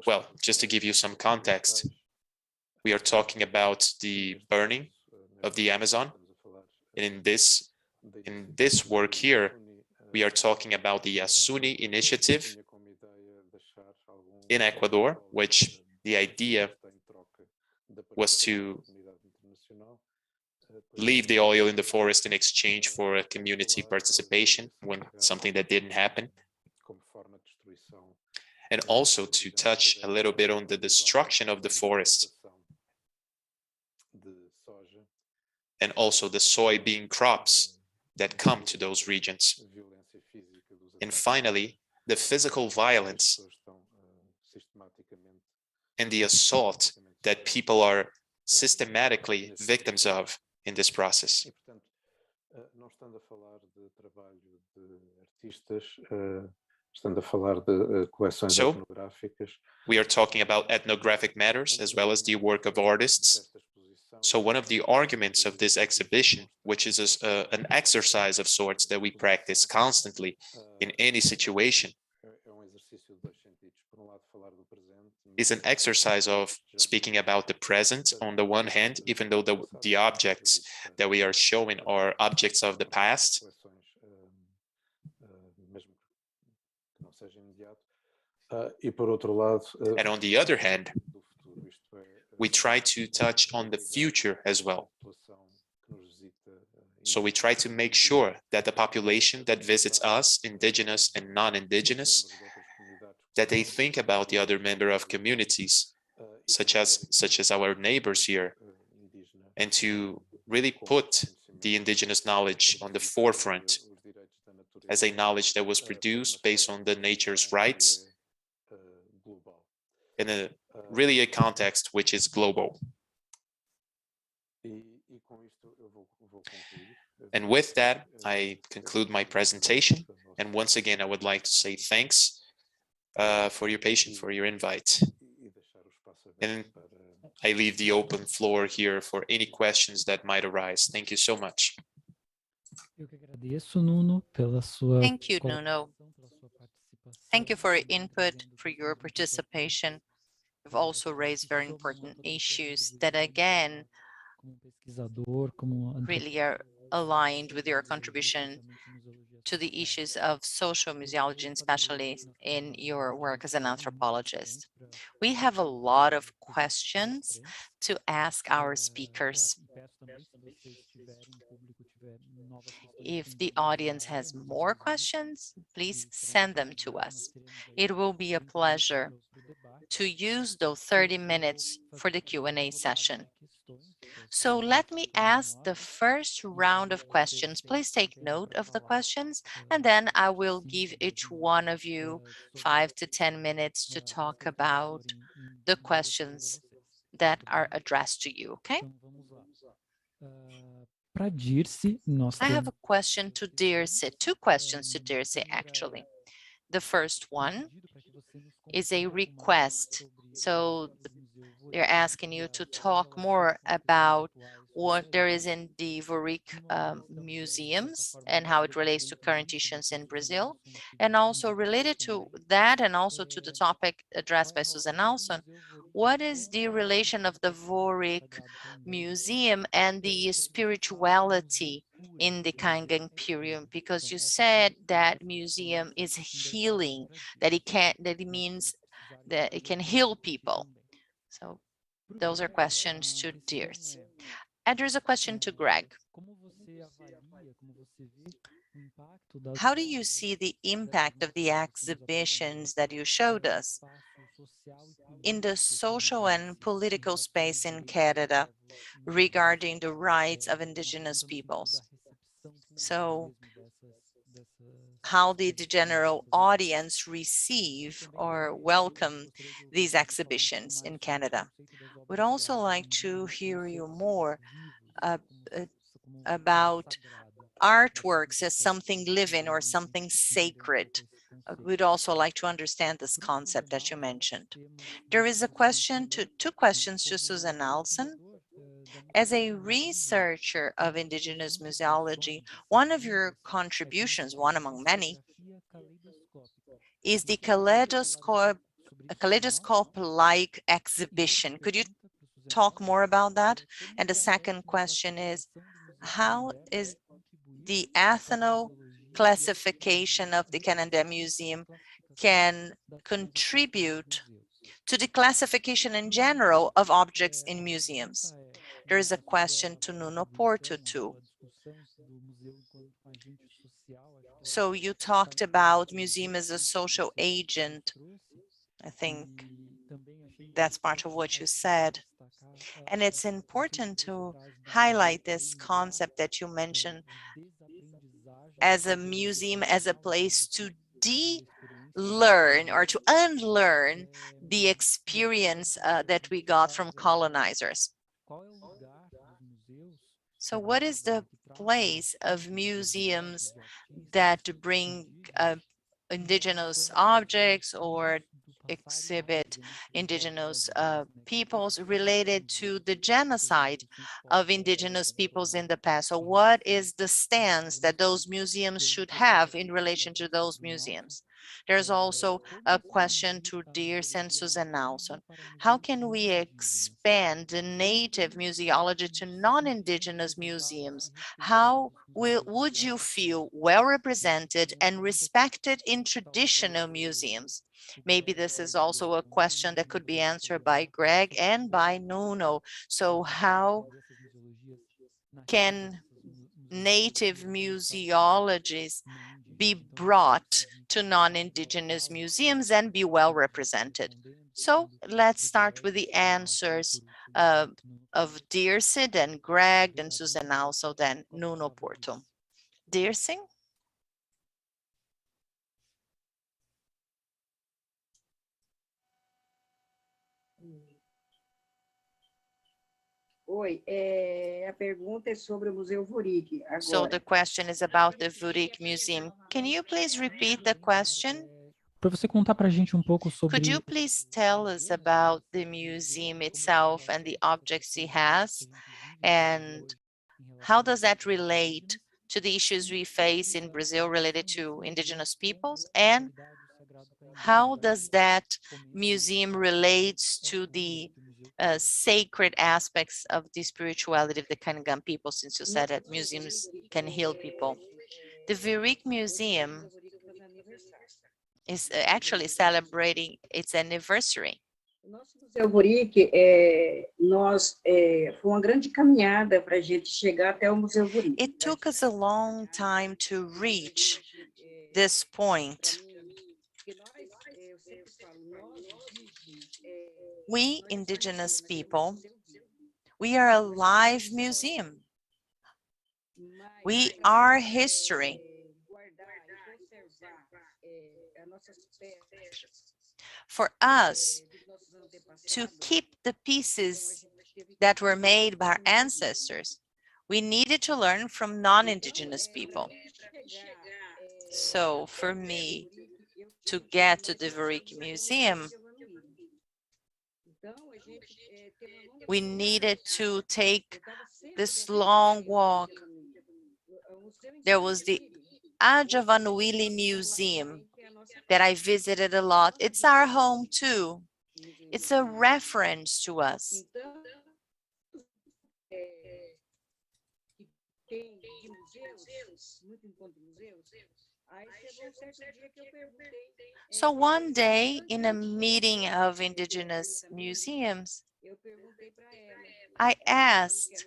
well, just to give you some context, we are talking about the burning of the Amazon. And in this work here, we are talking about the Yasuni initiative in Ecuador, which the idea was to leave the oil in the forest in exchange for a community participation, when something that didn't happen. And also to touch a little bit on the destruction of the forest. and also the soybean crops that come to those regions. And finally, the physical violence and the assault that people are systematically victims of in this process. So, we are talking about ethnographic matters as well as the work of artists. So one of the arguments of this exhibition, which is an exercise of sorts that we practice constantly in any situation, is an exercise of speaking about the present on the one hand, even though the objects that we are showing are objects of the past. And on the other hand, we try to touch on the future as well. So we try to make sure that the population that visits us, indigenous and non-indigenous, that they think about the other member of communities, such as our neighbors here, and to really put the indigenous knowledge on the forefront as a knowledge that was produced based on the nature's rights in really a context which is global. And with that, I conclude my presentation. And once again, I would like to say thanks for your patience, for your invite. And I leave the open floor here for any questions that might arise. Thank you so much. Thank you, Nuno. Thank you for your input, for your participation. You've also raised very important issues that, again, really are aligned with your contribution to the issues of social museology, and especially in your work as an anthropologist. We have a lot of questions to ask our speakers. If the audience has more questions, please send them to us. It will be a pleasure to use those 30 minutes for the Q&A session. So let me ask the first round of questions. Please take note of the questions, and then I will give each one of you 5 to 10 minutes to talk about the questions that are addressed to you, okay? I have a question to Dirce, two questions to Dirce, actually. The first one is a request. So they're asking you to talk more about what there is in the Voric museums and how it relates to current issues in Brazil. And also related to that, and also to the topic addressed by Susan Alson, what is the relation of the Voric Museum and the spirituality in the Kangan period? Because you said that museum is healing, that it means that it can heal people. So those are questions to Dirce. And there's a question to Greg. How do you see the impact of the exhibitions that you showed us in the social and political space in Canada regarding the rights of indigenous peoples? So how did the general audience receive or welcome these exhibitions in Canada? We'd also like to hear you more about artworks as something living or something sacred. We'd also like to understand this concept that you mentioned. There is a question two questions to Susan Alson. As a researcher of indigenous museology, one of your contributions, one among many, is the kaleidoscope-like exhibition. Could you talk more about that? And the second question is, how is the ethno classification of the Canada Museum can contribute to the classification in general of objects in museums? There is a question to Nuno Porto too. So you talked about museum as a social agent. I think that's part of what you said. And it's important to highlight this concept that you mentioned as a museum, as a place to learn or to unlearn the experience that we got from colonizers. So what is the place of museums that bring indigenous objects or exhibit indigenous peoples related to the genocide of indigenous peoples in the past? So what is the stance that those museums should have in relation to those museums? There's also a question to Dirce and Susan Nelson. How can we expand the native museology to non-indigenous museums? How would you feel well represented and respected in traditional museums? Maybe this is also a question that could be answered by Greg and by Nuno. So how can native museologies be brought to non-indigenous museums and be well represented? So let's start with the answers of Dirce, then Greg, then Susan also, then Nuno Porto. Dirce? Oi, a pergunta é sobre o Museu Vurik. So the question is about the Vurik Museum. Can you please repeat the question? Para você contar para a gente pouco sobre... Could you please tell us about the museum itself and the objects it has? And how does that relate to the issues we face in Brazil related to indigenous peoples? And how does that museum relates to the sacred aspects of the spirituality of the Kangan people, since you said that museums can heal people? The Vurik Museum is actually celebrating its anniversary. Museu Vurik, foi uma grande caminhada para a gente chegar até o Museu Vurik. It took us a long time to reach this point. We indigenous people, we are a live museum. We are history. For us to keep the pieces that were made by our ancestors, we needed to learn from non-indigenous people. So for me to get to the Vurik Museum, we needed to take this long walk. There was the Ajavanuili Museum that I visited a lot. It's our home too. It's a reference to us. So one day in a meeting of indigenous museums, I asked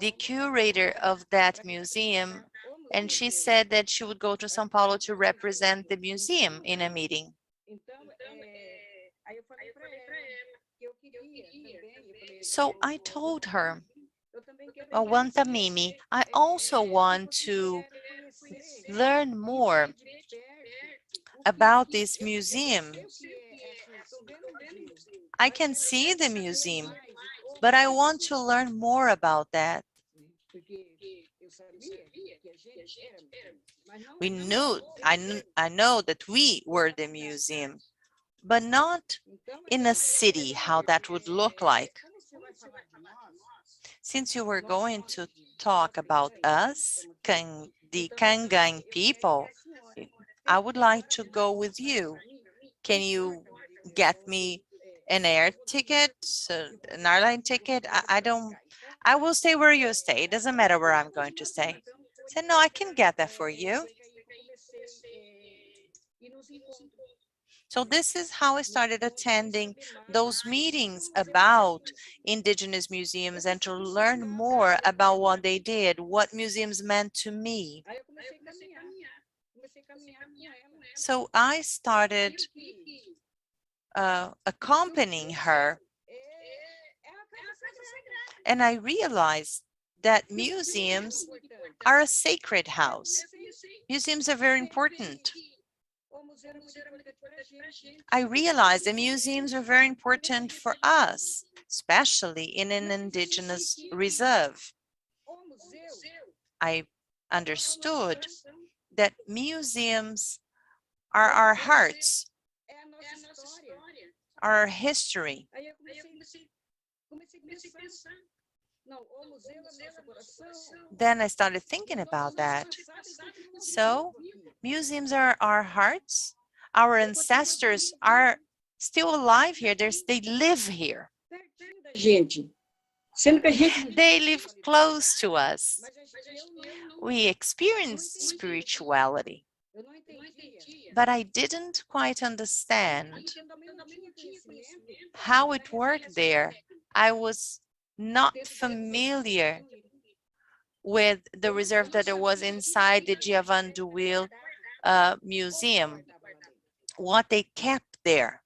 the curator of that museum, and she said that she would go to São Paulo to represent the museum in a meeting. So I told her, Wanta Mimi, I also want to learn more about this museum. I can see the museum, but I want to learn more about that. We knew, I know that we were the museum, but not in a city, how that would look like. Since you were going to talk about us, the Kangan people, I would like to go with you. Can you get me an air ticket, an airline ticket? I will stay where you stay. It doesn't matter where I'm going to stay. I said, no, I can get that for you. So this is how I started attending those meetings about indigenous museums and to learn more about what they did, what museums meant to me. So I started accompanying her. And I realized that museums are a sacred house. Museums are very important. I realized that museums are very important for us, especially in an indigenous reserve. I understood that museums are our hearts, our history. Then I started thinking about that. So museums are our hearts. Our ancestors are still alive here. They live here. They live close to us. We experience spirituality. But I didn't quite understand how it worked there. I was not familiar with the reserve that there was inside the Giavanduil museum, what they kept there.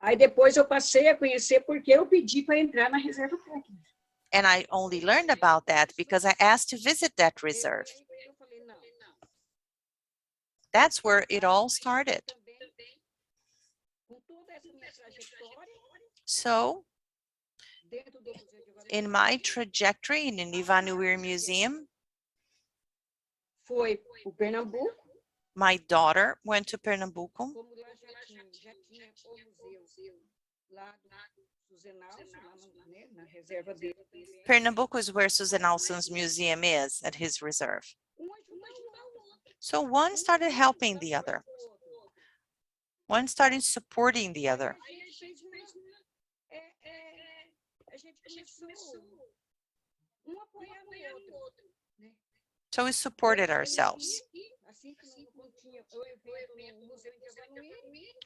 Aí depois eu passei a conhecer porque eu pedi para entrar na reserva técnica. And I only learned about that because I asked to visit that reserve. That's where it all started. So, in my trajectory in the Ivanuir Museum, Foi o Pernambuco. My daughter went to Pernambuco. Pernambuco is where Susanalson's museum is at his reserve. So one started helping the other. One started supporting the other. So we supported ourselves.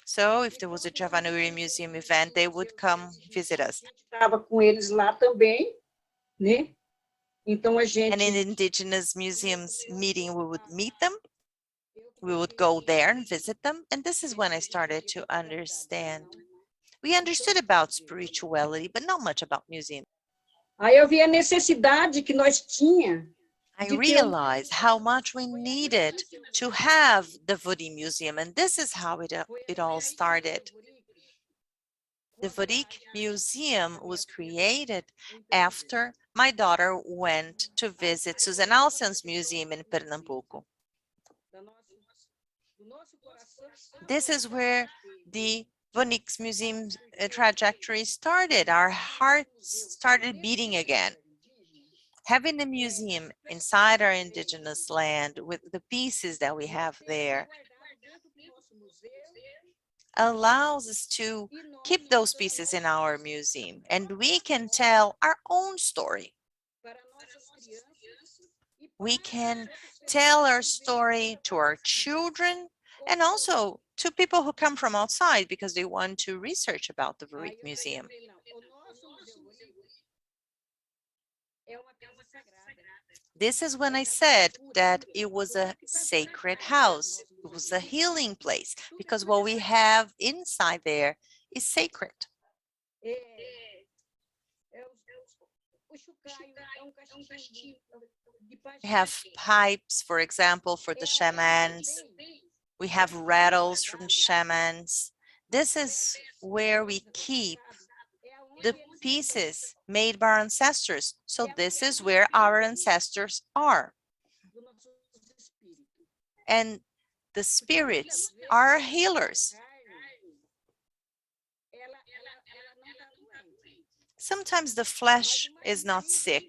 So if there was a Javanuri Museum event, they would come visit us. Estava com eles lá também, né? Então a gente. And in Indigenous Museums meeting, we would meet them. We would go there and visit them. And this is when I started to understand. We understood about spirituality, but not much about museums. Aí eu vi a necessidade que nós tínhamos. I realized how much we needed to have the Vudi Museum, and this is how it all started. The Vudi Museum was created after my daughter went to visit Susanalson's museum in Pernambuco. This is where the Vonix Museum trajectory started. Our hearts started beating again. Having a museum inside our indigenous land with the pieces that we have there allows us to keep those pieces in our museum, and we can tell our own story. We can tell our story to our children and also to people who come from outside because they want to research about the Varik Museum. This is when I said that it was a sacred house. It was a healing place because what we have inside there is sacred. We have pipes, for example, for the shamans. We have rattles from shamans. This is where we keep the pieces made by our ancestors. So this is where our ancestors are. And the spirits are healers. Sometimes the flesh is not sick,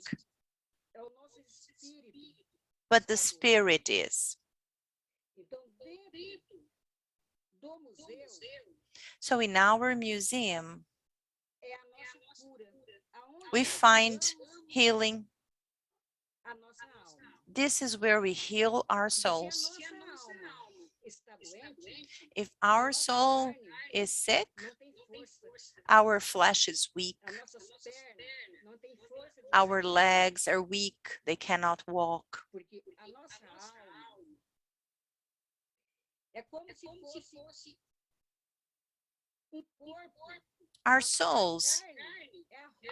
but the spirit is. So in our museum, we find healing. This is where we heal our souls. If our soul is sick, our flesh is weak. Our legs are weak. They cannot walk. Our souls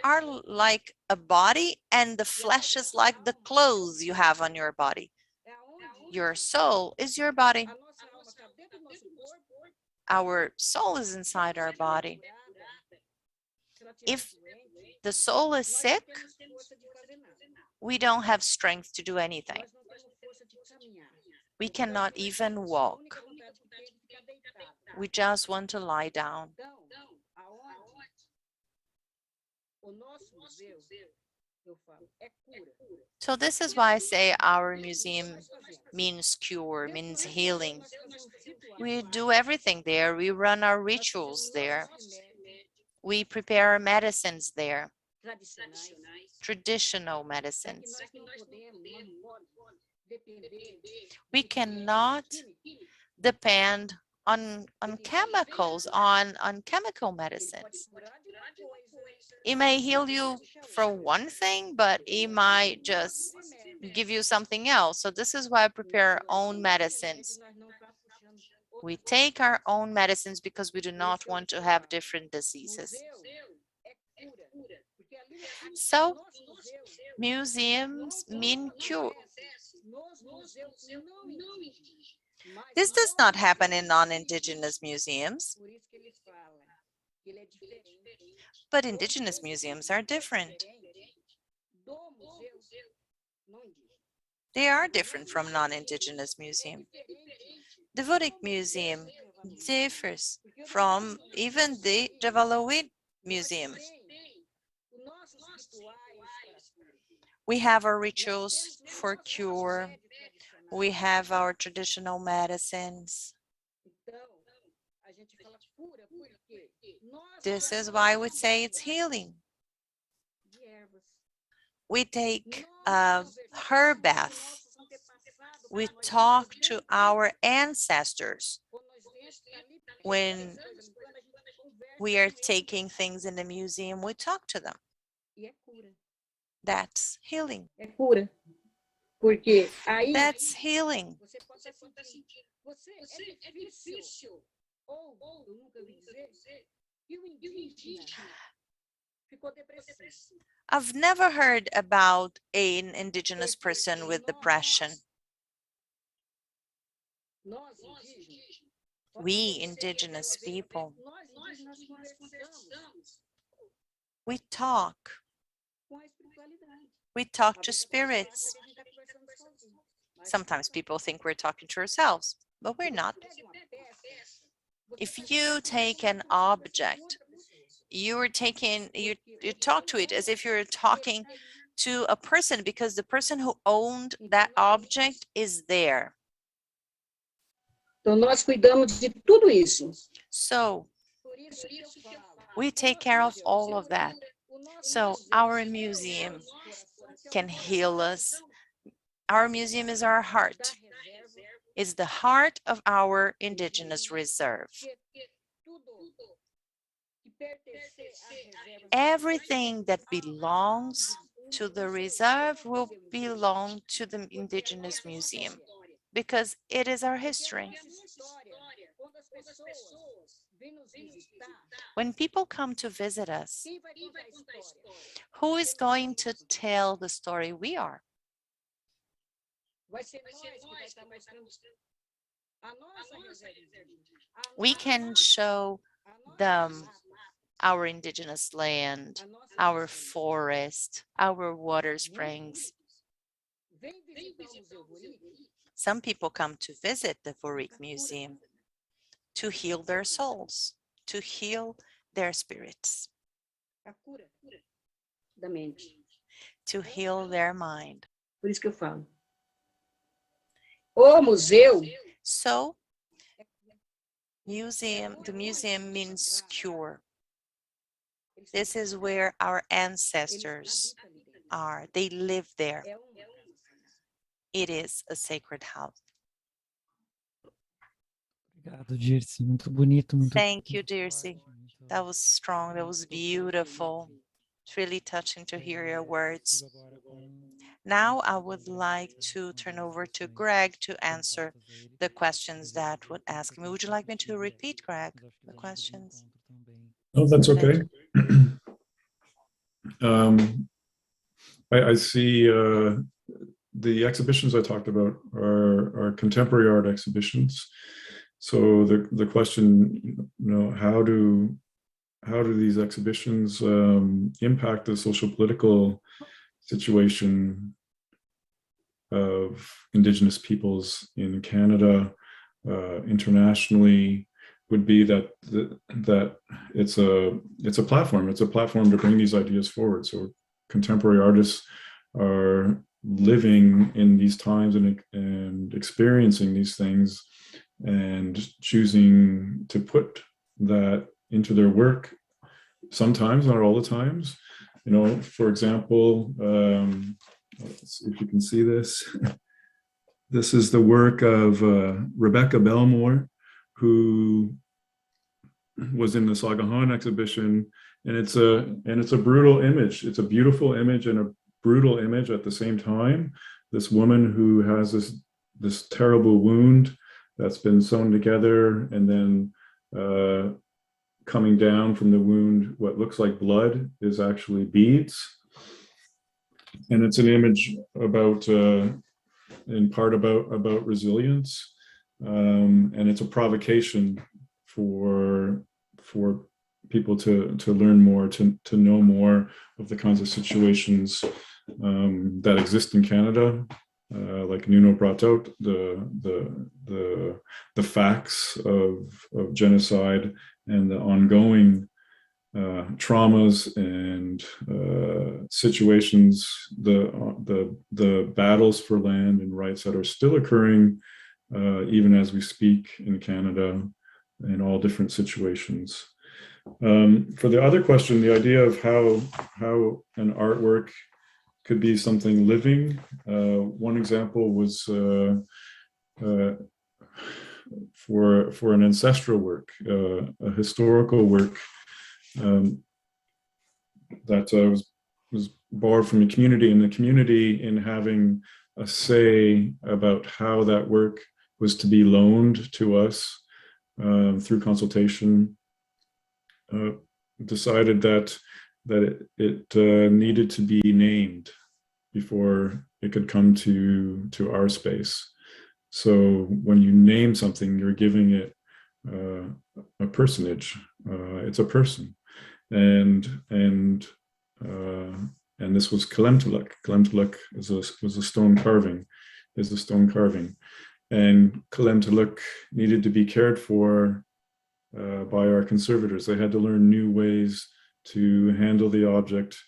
are like a body, and the flesh is like the clothes you have on your body. Your soul is your body. Our soul is inside our body. If the soul is sick, we don't have strength to do anything. We cannot even walk. We just want to lie down. So this is why I say our museum means cure, means healing. We do everything there. We run our rituals there. We prepare our medicines there, traditional medicines. We cannot depend on chemicals, on chemical medicines. It may heal you for one thing, but it might just give you something else. So this is why I prepare our own medicines. We take our own medicines because we do not want to have different diseases. So museums mean cure. This does not happen in non-Indigenous museums, but Indigenous museums are different. They are different from non-Indigenous museums. The Voric Museum differs from even the Javalawid Museum. We have our rituals for cure. We have our traditional medicines. This is why we say it's healing. We take a herb bath. We talk to our ancestors. When we are taking things in the museum, we talk to them. That's healing. That's healing. I've never heard about an Indigenous person with depression. We Indigenous people, we talk. We talk to spirits. Sometimes people think we're talking to ourselves, but we're not. If you take an object, you talk to it as if you're talking to a person, because the person who owned that object is there. Então, nós cuidamos de tudo isso. So we take care of all of that. So our museum can heal us. Our museum is our heart. It's the heart of our Indigenous reserve. Everything that belongs to the reserve will belong to the Indigenous Museum, because it is our history. When people come to visit us, who is going to tell the story? We are. We can show them our indigenous land, our forest, our water springs. Some people come to visit the Voric Museum to heal their souls, to heal their spirits, to heal their mind. Por isso que eu falo. O museu. So, the museum means cure. This is where our ancestors are. They live there. It is a sacred house. Obrigado, Dirce. Muito bonito. Muito Thank you, Dirce. That was strong. That was beautiful. It's really touching to hear your words. Now I would like to turn over to Greg to answer the questions that would ask me. Would you like me to repeat, Greg, the questions? Oh, that's okay. I see the exhibitions I talked about are contemporary art exhibitions. So the question, how do these exhibitions impact the social political situation of Indigenous peoples in Canada, internationally, would be that it's a platform. It's a platform to bring these ideas forward. So contemporary artists are living in these times and experiencing these things and choosing to put that into their work. Sometimes, not all the times. For example, let's see if you can see this. This is the work of Rebecca Belmore, who was in the Sagahan exhibition, and it's a brutal image. It's a beautiful image and a brutal image at the same time. This woman who has this terrible wound that's been sewn together, and then coming down from the wound, what looks like blood is actually beads. And it's an image about, in part about resilience. And it's a provocation for people to learn more, to know more of the kinds of situations that exist in Canada. Like Nuno brought out the facts of genocide and the ongoing traumas and situations, the battles for land and rights that are still occurring even as we speak in Canada in all different situations. For the other question, the idea of how an artwork could be something living. One example was for an ancestral work, a historical work that was borrowed from the community, and the community, in having a say about how that work was to be loaned to us through consultation, decided that it needed to be named before it could come to our space. So when you name something, you're giving it a personage. It's a person, and this was Kalemtuluk. Kalemtuluk was a stone carving. Is a stone carving, and Kalemtuluk needed to be cared for by our conservators. They had to learn new ways to handle the object,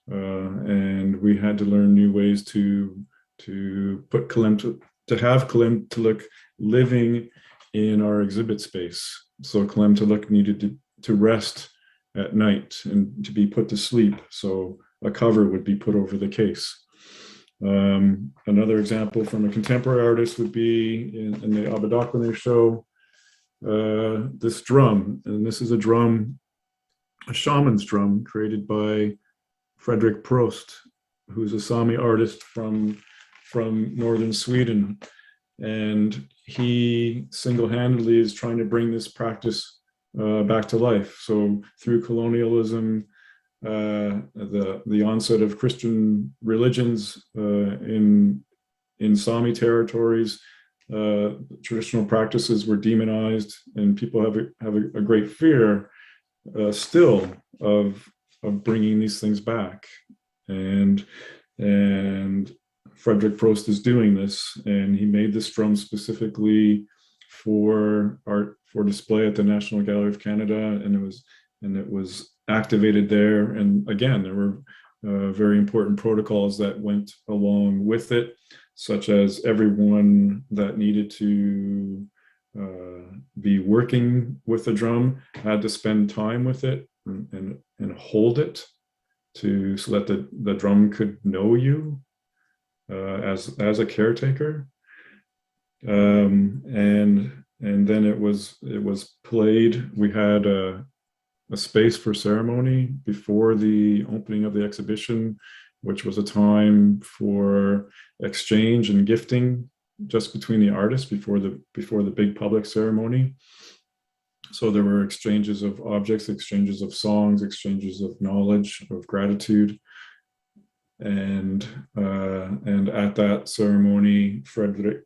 and we had to learn new ways to put to have Kalemtuluk living in our exhibit space. So Kalemtuluk needed to rest at night and to be put to sleep. So a cover would be put over the case. Another example from a contemporary artist would be in the Abadakwane show, this drum. And this is a drum, a shaman's drum created by Fredrik Prost, who's a Sami artist from northern Sweden. And he single-handedly is trying to bring this practice back to life. So through colonialism, the onset of Christian religions in Sami territories, traditional practices were demonized, and people have a great fear still of bringing these things back. And Fredrik Prost is doing this, and he made this drum specifically for art, for display at the National Gallery of Canada, and it was activated there. And again, there were very important protocols that went along with it, such as everyone that needed to be working with the drum had to spend time with it and hold it so that the drum could know you as a caretaker. And then it was played. We had a space for ceremony before the opening of the exhibition, which was a time for exchange and gifting just between the artists before the big public ceremony. So there were exchanges of objects, exchanges of songs, exchanges of knowledge, of gratitude. And at that ceremony, Frederick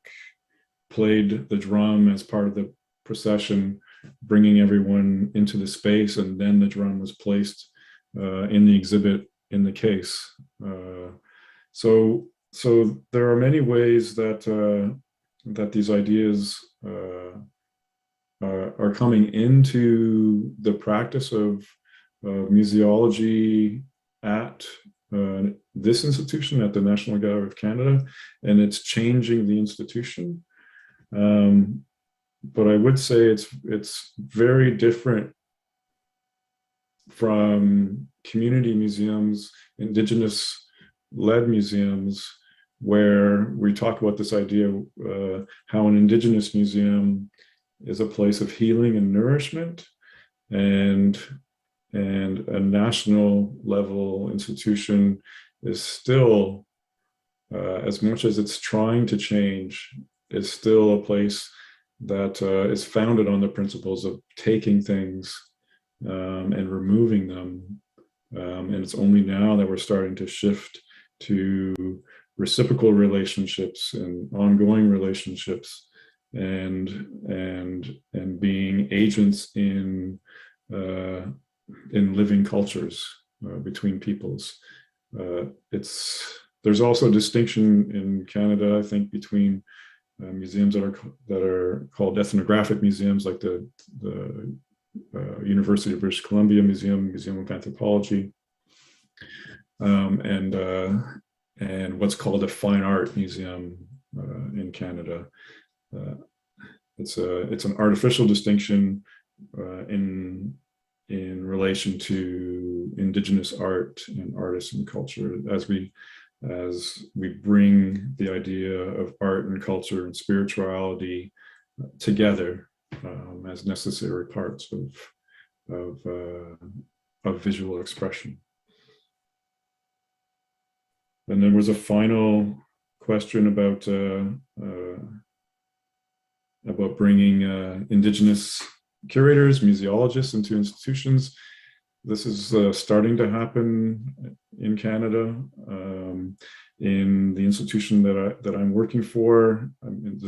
played the drum as part of the procession, bringing everyone into the space, and then the drum was placed in the exhibit in the case. So there are many ways that that these ideas are coming into the practice of museology at this institution, at the National Gallery of Canada, and it's changing the institution. But I would say it's very different from community museums, Indigenous-led museums, where we talk about this idea of how an Indigenous museum is a place of healing and nourishment, and a national level institution is still, as much as it's trying to change, is still a place that is founded on the principles of taking things and removing them. And it's only now that we're starting to shift to reciprocal relationships and ongoing relationships, and being agents in living cultures between peoples. There's also a distinction in Canada, I think, between museums that are called ethnographic museums, like the University of British Columbia Museum of Anthropology, and what's called a fine art museum in Canada. It's an artificial distinction in relation to Indigenous art and artists and culture, as we bring the idea of art and culture and spirituality together as necessary parts of visual expression. And there was a final question about bringing Indigenous curators, museologists into institutions. This is starting to happen in Canada. In the institution that I'm working for, I mean,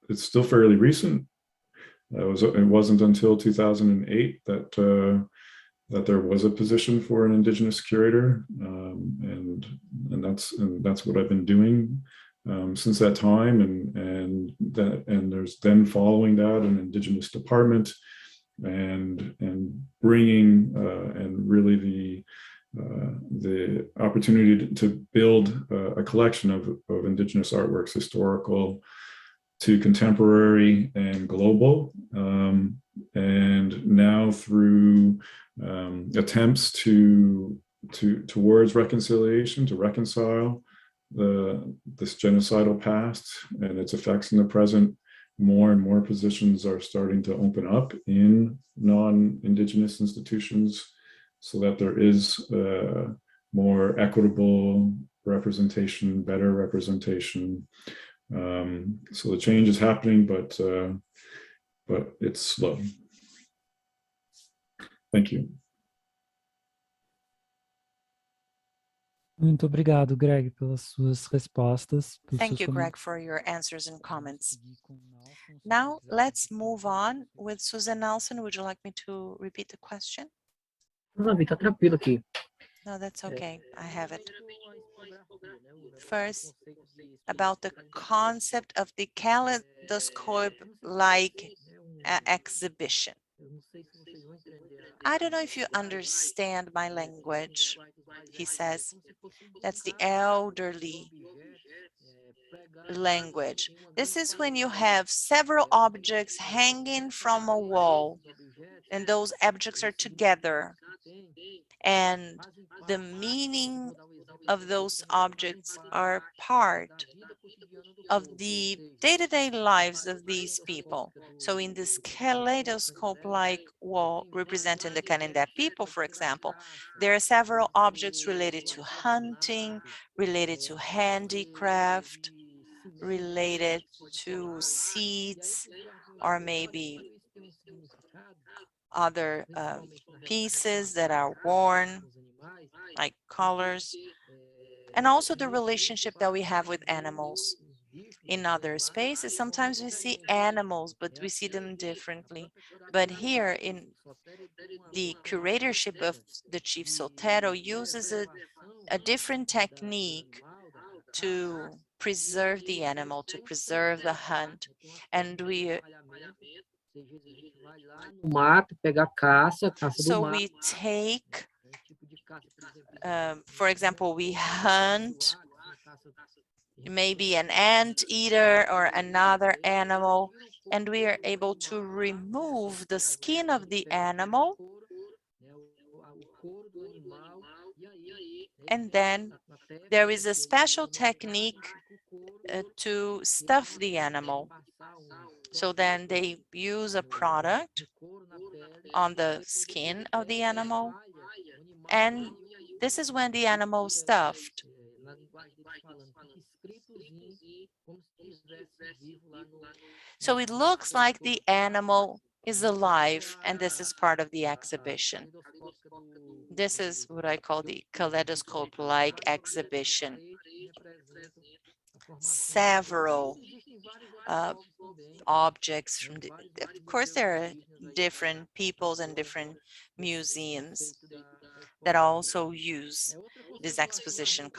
it's still fairly recent. It wasn't until 2008 that there was a position for an Indigenous curator, and that's what I've been doing since that time, and there's then following that an Indigenous department, and bringing and really the opportunity to build a collection of Indigenous artworks, historical to contemporary and global, and now through attempts towards reconciliation, to reconcile this genocidal past and its effects in the present. More and more positions are starting to open up in non-Indigenous institutions, so that there is more equitable representation, better representation. So the change is happening, but it's slow. Thank you. Muito obrigado, Greg, pelas suas respostas. Thank you, Greg, for your answers and comments. Now, let's move on with Susan Nelson. Would you like me to repeat the question? Não, Davi, tá tranquilo aqui. No, that's okay. I have it. First, about the concept of the kaleidoscope-like exhibition. I don't know if you understand my language, he says. That's the elderly language. This is when you have several objects hanging from a wall, and those objects are together, and the meaning of those objects are part of the day-to-day lives of these people. So in this kaleidoscope-like wall representing the Canindé people, for example, there are several objects related to hunting, related to handicraft, related to seeds, or maybe other pieces that are worn, like colors, and also the relationship that we have with animals. In other spaces, sometimes we see animals, but we see them differently. But here in the curatorship of the Chief Soltero uses a different technique to preserve the animal, to preserve the hunt. And we so we take, for example, we hunt maybe an anteater or another animal, and we are able to remove the skin of the animal, and then there is a special technique to stuff the animal. So then they use a product on the skin of the animal, and this is when the animal is stuffed. So it looks like the animal is alive, and this is part of the exhibition. This is what I call the kaleidoscope-like exhibition. Several objects from of course, there are different peoples and different museums that also use this exposition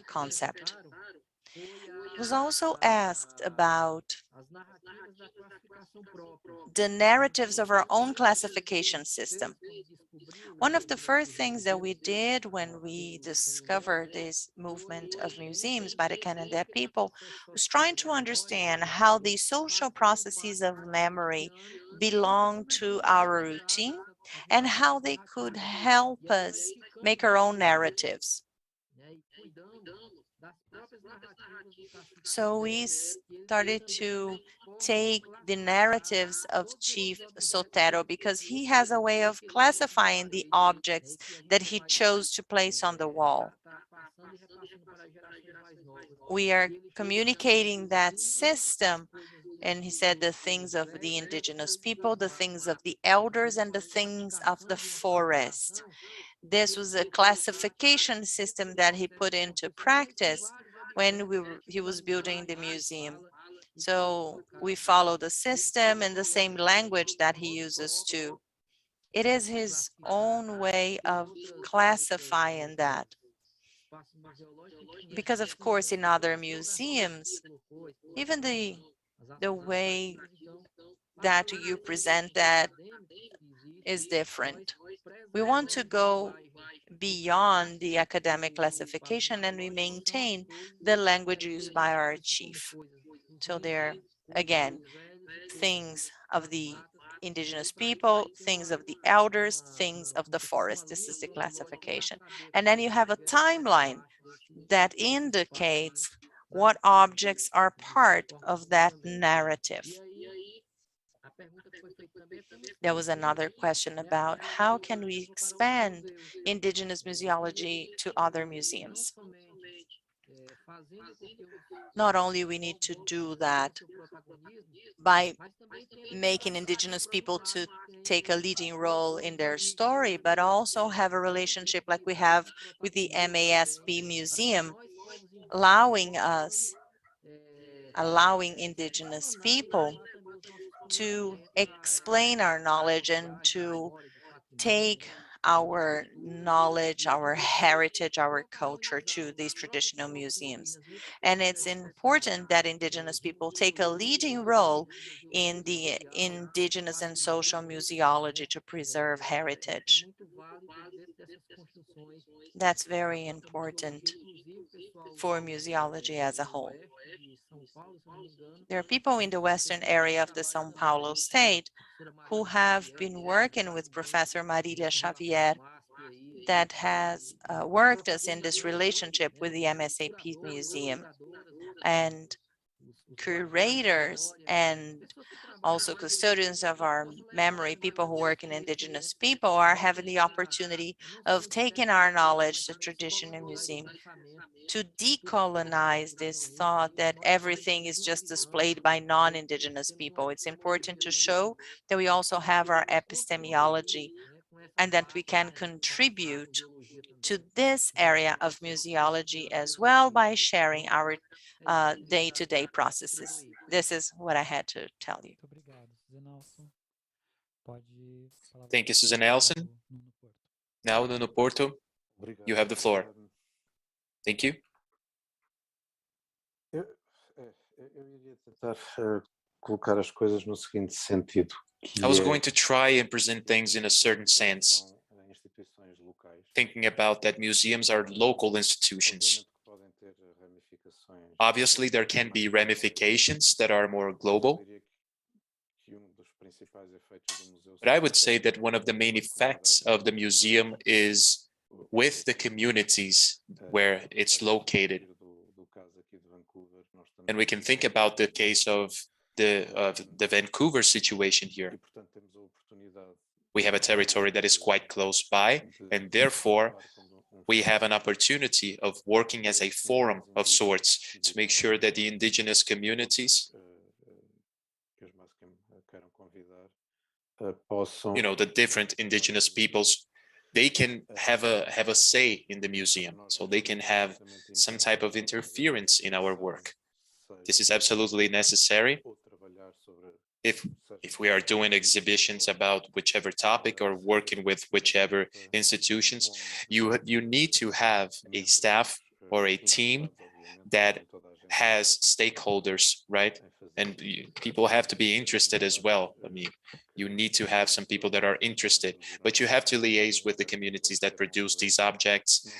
concept. It was also asked about the narratives of our own classification system. One of the first things that we did when we discovered this movement of museums by the Canada people was trying to understand how the social processes of memory belong to our routine and how they could help us make our own narratives. So we started to take the narratives of Chief Soltero because he has a way of classifying the objects that he chose to place on the wall. We are communicating that system, and he said the things of the indigenous people, the things of the elders, and the things of the forest. This was a classification system that he put into practice when he was building the museum. So we follow the system and the same language that he uses too. It is his own way of classifying that. Because of course, in other museums, even the way that you present that is different. We want to go beyond the academic classification, and we maintain the language used by our chief. So there, again, things of the indigenous people, things of the elders, things of the forest. This is the classification. And then you have a timeline that indicates what objects are part of that narrative. There was another question about how can we expand indigenous museology to other museums. Not only we need to do that by making indigenous people to take a leading role in their story, but also have a relationship like we have with the Masp Museum, allowing indigenous people to explain our knowledge and to take our knowledge, our heritage, our culture to these traditional museums. And it's important that indigenous people take a leading role in the indigenous and social museology to preserve heritage. That's very important for museology as a whole. There are people in the western area of the São Paulo state who have been working with Professor Marília Xavier that has worked us in this relationship with the MSAP Museum. And curators and also custodians of our memory, people who work in indigenous people, are having the opportunity of taking our knowledge, the tradition and museum, to decolonize this thought that everything is just displayed by non-indigenous people. It's important to show that we also have our epistemology and that we can contribute to this area of museology as well by sharing our day-to-day processes. This is what I had to tell you. Muito obrigado, Suzana Nelson. Pode falar. Thank you, Suzana Nelson. Now, Nuno Porto, you have the floor. Thank you. Eu iria tentar colocar as coisas no seguinte sentido. I was going to try and present things in a certain sense, thinking about that museums are local institutions. Obviously, there can be ramifications that are more global, but I would say that one of the main effects of the museum is with the communities where it's located. And we can think about the case of the Vancouver situation here. We have a territory that is quite close by, and therefore we have an opportunity of working as a forum of sorts to make sure that the indigenous communities, you know, the different indigenous peoples, they can have a say in the museum, so they can have some type of interference in our work. This is absolutely necessary. If we are doing exhibitions about whichever topic or working with whichever institutions, you need to have a staff or a team that has stakeholders, right? And people have to be interested as well. I mean, you need to have some people that are interested, but you have to liaise with the communities that produce these objects,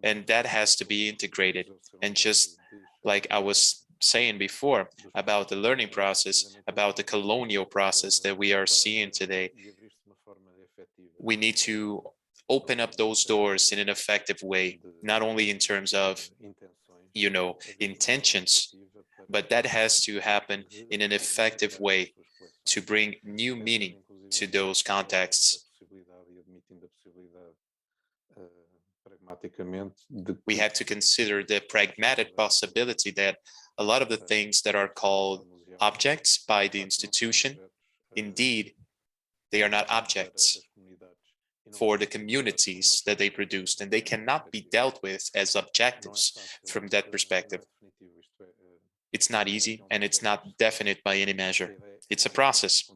and that has to be integrated. And just like I was saying before about the learning process, about the colonial process that we are seeing today, we need to open up those doors in an effective way, not only in terms of, you know, intentions, but that has to happen in an effective way to bring new meaning to those contexts. We have to consider the pragmatic possibility that a lot of the things that are called objects by the institution, indeed, they are not objects for the communities that they produced, and they cannot be dealt with as objectives from that perspective. It's not easy, and it's not definite by any measure. It's a process,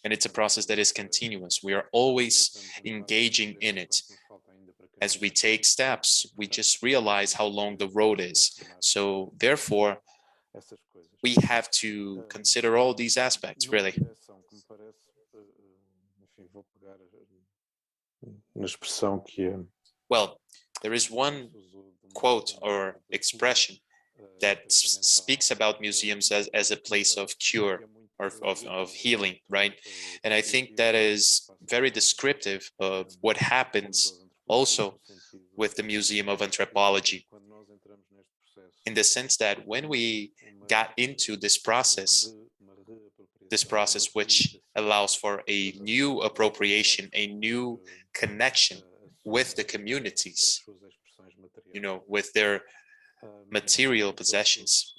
and it's a process that is continuous. We are always engaging in it. As we take steps, we just realize how long the road is. So therefore, we have to consider all these aspects, really. Well, there is one quote or expression that speaks about museums as a place of cure or of healing, right? And I think that is very descriptive of what happens also with the Museum of Anthropology, in the sense that when we got into this process which allows for a new appropriation, a new connection with the communities, you know, with their material possessions,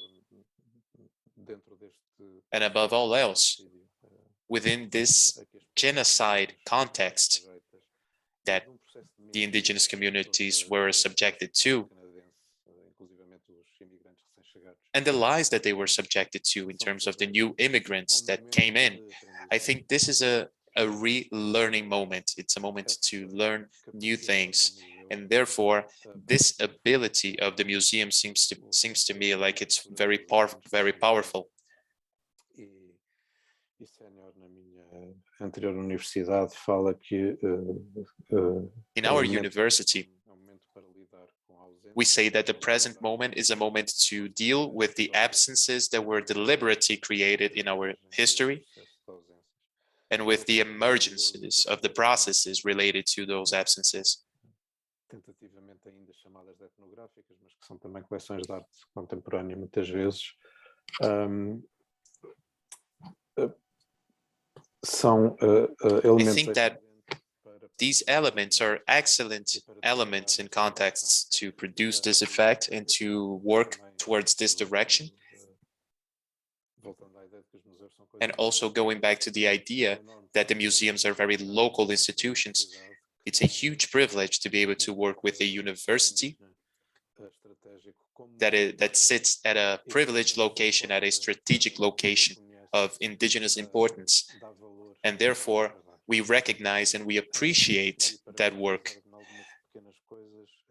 and above all else, within this genocide context that the indigenous communities were subjected to, and the lies that they were subjected to in terms of the new immigrants that came in. I think this is a relearning moment. It's a moment to learn new things. And therefore, this ability of the museum seems to me like it's very powerful. In our university, we say that the present moment is a moment to deal with the absences that were deliberately created in our history, and with the emergences of the processes related to those absences. etnográficas, mas que são também coleções de arte contemporânea, muitas vezes, são I elementos. think that these elements are excellent elements in contexts to produce this effect and to work towards this direction. And also going back to the idea that the museums are very local institutions, it's a huge privilege to be able to work with a university that sits at a privileged location, at a strategic location of indigenous importance. And therefore, we recognize and we appreciate that work.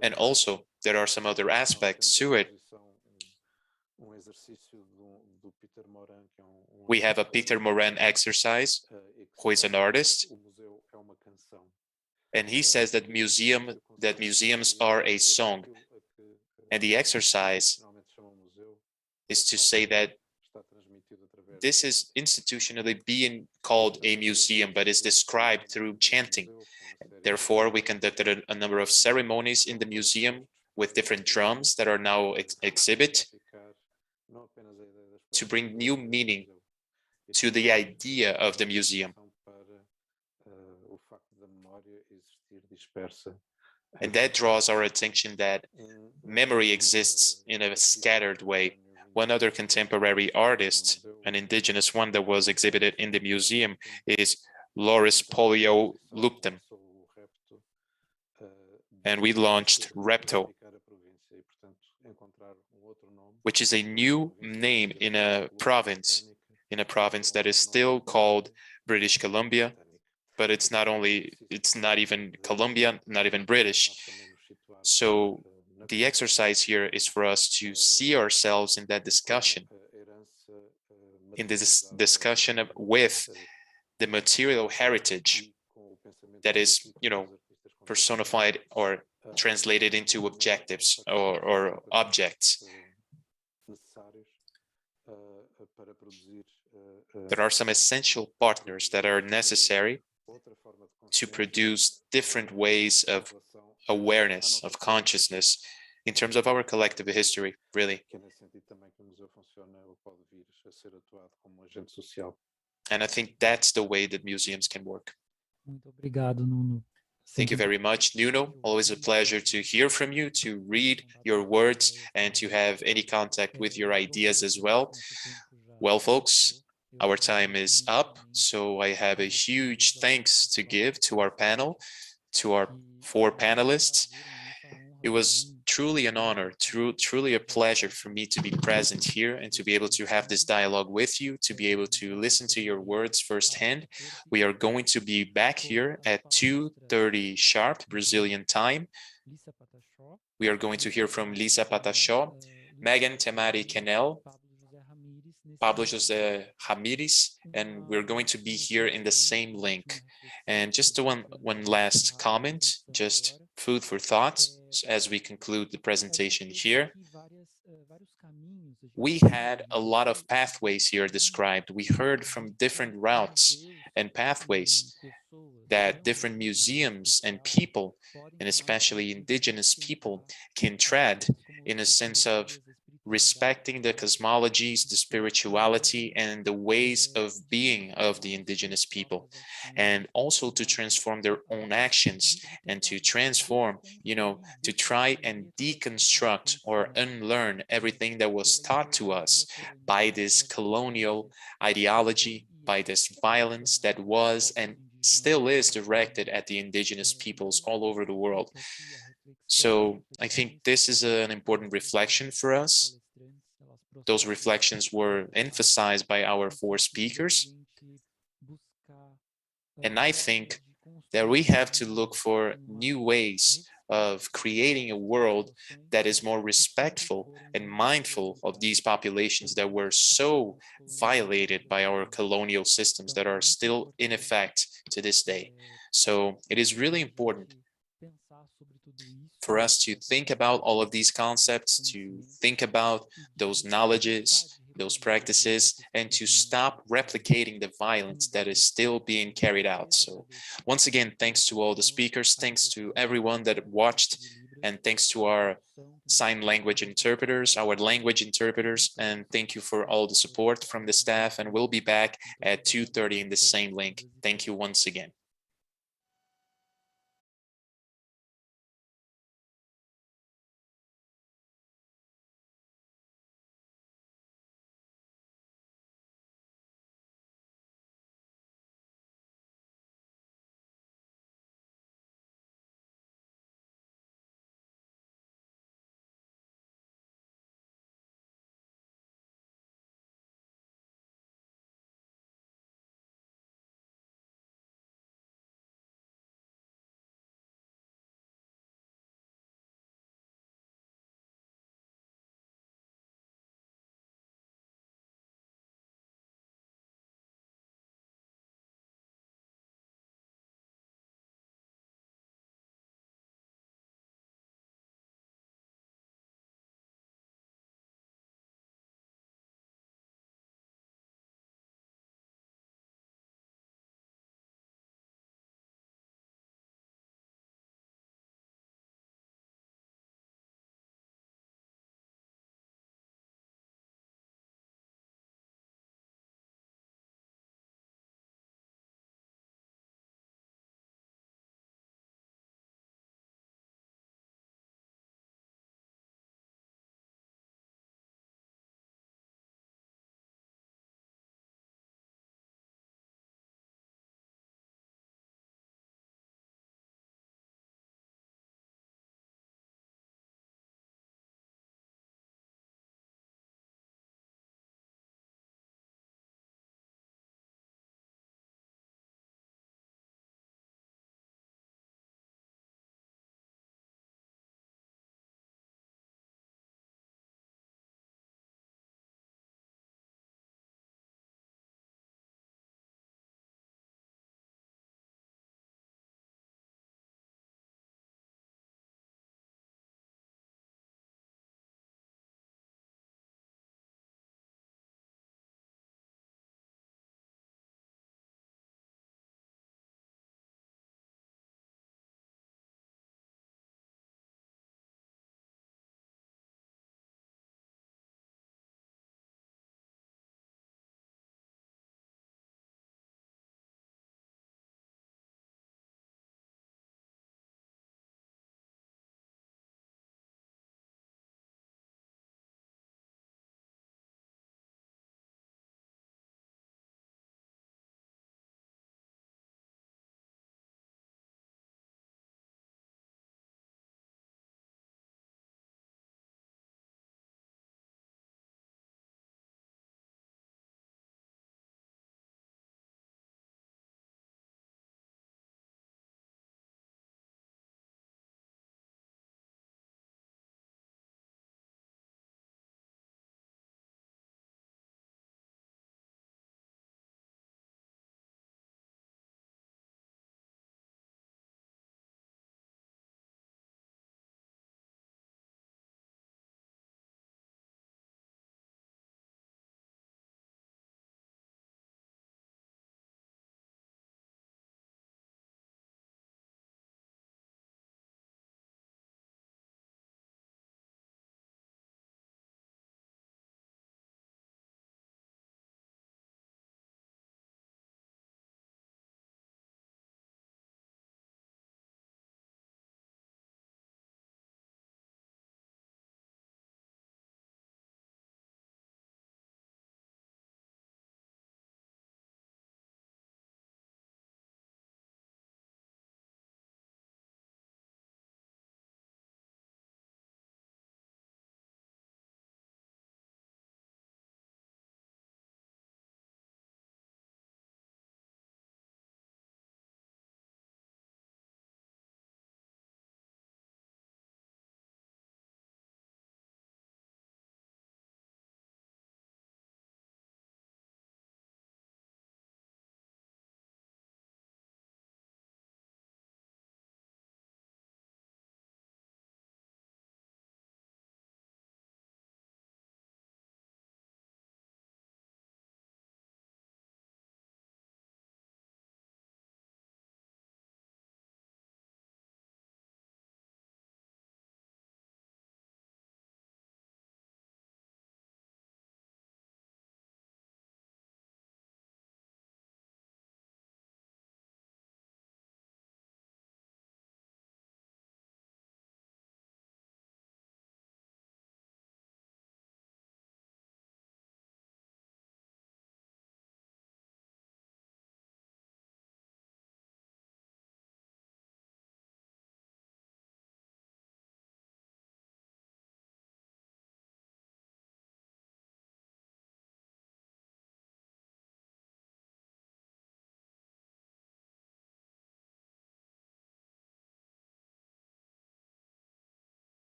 And also, there are some other aspects to it. We have a Peter Moran exercise, who is an artist, and he says that museums are a song. And the exercise is to say that this is institutionally being called a museum, but is described through chanting. Therefore, we conducted a number of ceremonies in the museum with different drums that are now exhibit to bring new meaning to the idea of the museum. And that draws our attention that memory exists in a scattered way. One other contemporary artist, an indigenous one that was exhibited in the museum, is Loris Polio Lupton. And we launched Repto, which is a new name in a province that is still called British Columbia, but it's not even Columbia, not even British. So the exercise here is for us to see ourselves in that discussion, in this discussion with the material heritage that is, personified or translated into objectives or objects. There are some essential partners that are necessary to produce different ways of awareness, of consciousness, in terms of our collective history, really. And I think that's the way that museums can work. Muito obrigado, Nuno. Thank you very much, Nuno. Always a pleasure to hear from you, to read your words, and to have any contact with your ideas as well. Well, folks, our time is up, so I have a huge thanks to give to our panel, to our 4 panelists. It was truly an honor, truly a pleasure for me to be present here and to be able to have this dialogue with you, to be able to listen to your words firsthand. We are going to be back here at 2:30 sharp Brazilian time. We are going to hear from Lisa Patachó, Megan Temari Kenel, Pablo José Ramírez, and we're going to be here in the same link. And just one last comment, just food for thought as we conclude the presentation here. We had a lot of pathways here described. We heard from different routes and pathways that different museums and people, and especially indigenous people, can tread in a sense of respecting the cosmologies, the spirituality, and the ways of being of the indigenous people, and also to transform their own actions and to transform, to try and deconstruct or unlearn everything that was taught to us by this colonial ideology, by this violence that was and still is directed at the indigenous peoples all over the world. So I think this is an important reflection for us. Those reflections were emphasized by our 4 speakers. And I think that we have to look for new ways of creating a world that is more respectful and mindful of these populations that were so violated by our colonial systems that are still in effect to this day. So it is really important for us to think about all of these concepts, to think about those knowledges, those practices, and to stop replicating the violence that is still being carried out. So once again, thanks to all the speakers, thanks to everyone that watched And thanks to our sign language interpreters, our language interpreters, and thank you for all the support from the staff. And we'll be back at 2:30 in the same link. Thank you once again.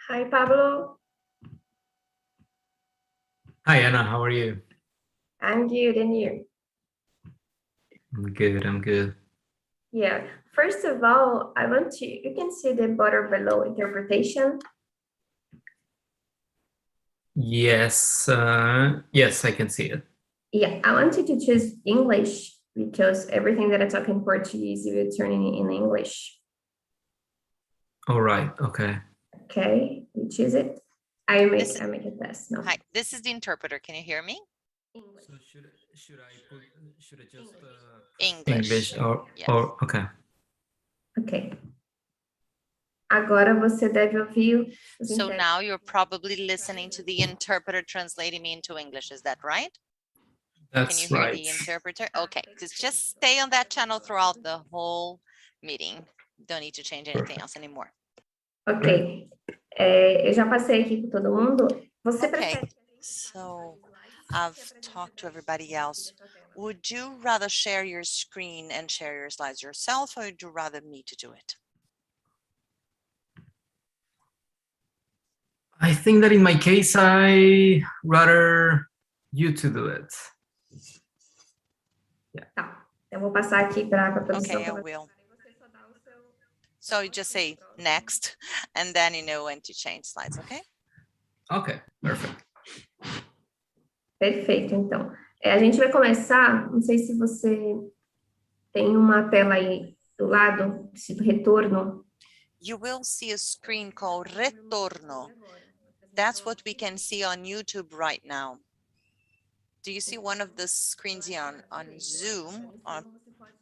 Hi, Pablo. Hi, Anna. How are you? I'm good, and you? I'm good. I'm good. Yeah. First of all, you can see the border below interpretation. Yes. Yes, I can see it. Yeah, I want you to choose English because everything that I talk in Portuguese, you will turn in English. All right. Okay. Okay, you choose it. I make a test. No. Hi, this is the interpreter. Can you hear me? English. So should I just English. Yes. or okay. Ok. Agora você deve ouvir os So intérpretes. now you're probably listening to the interpreter translating me into English. Is that right? Can you That's hear right. the interpreter? Okay, just stay on that channel throughout the whole meeting. Don't need to change anything else anymore. Ok. Eu já passei aqui com todo mundo. Você Okay, prefere? so I've talked to everybody else. Would you rather share your screen and share your slides yourself, or would you rather me to do it? I think that in my case, I rather you to do it. Tá. Eu vou passar aqui para a produção. Okay, I will. So you just say next, and then you know when to change slides, okay? Okay, perfect. Perfeito, então. A gente vai começar, não sei se você tem uma tela aí do lado, escrito retorno. You will see a screen called Retorno. That's what we can see on YouTube right now. Do you see one of the screens here on Zoom?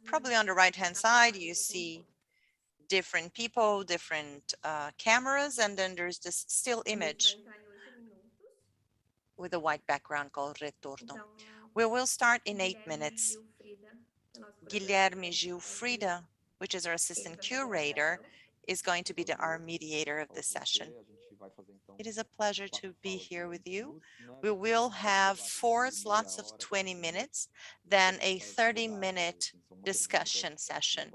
Probably on the right-hand side, you see different people, different cameras, and then there's this still image with a white background called Retorno. We will start in 8 minutes. Guilherme Gil Frida, which is our assistant curator, is going to be our mediator of this session. It is a pleasure to be here with you. We will have 4 slots of 20 minutes, then a 30-minute discussion session.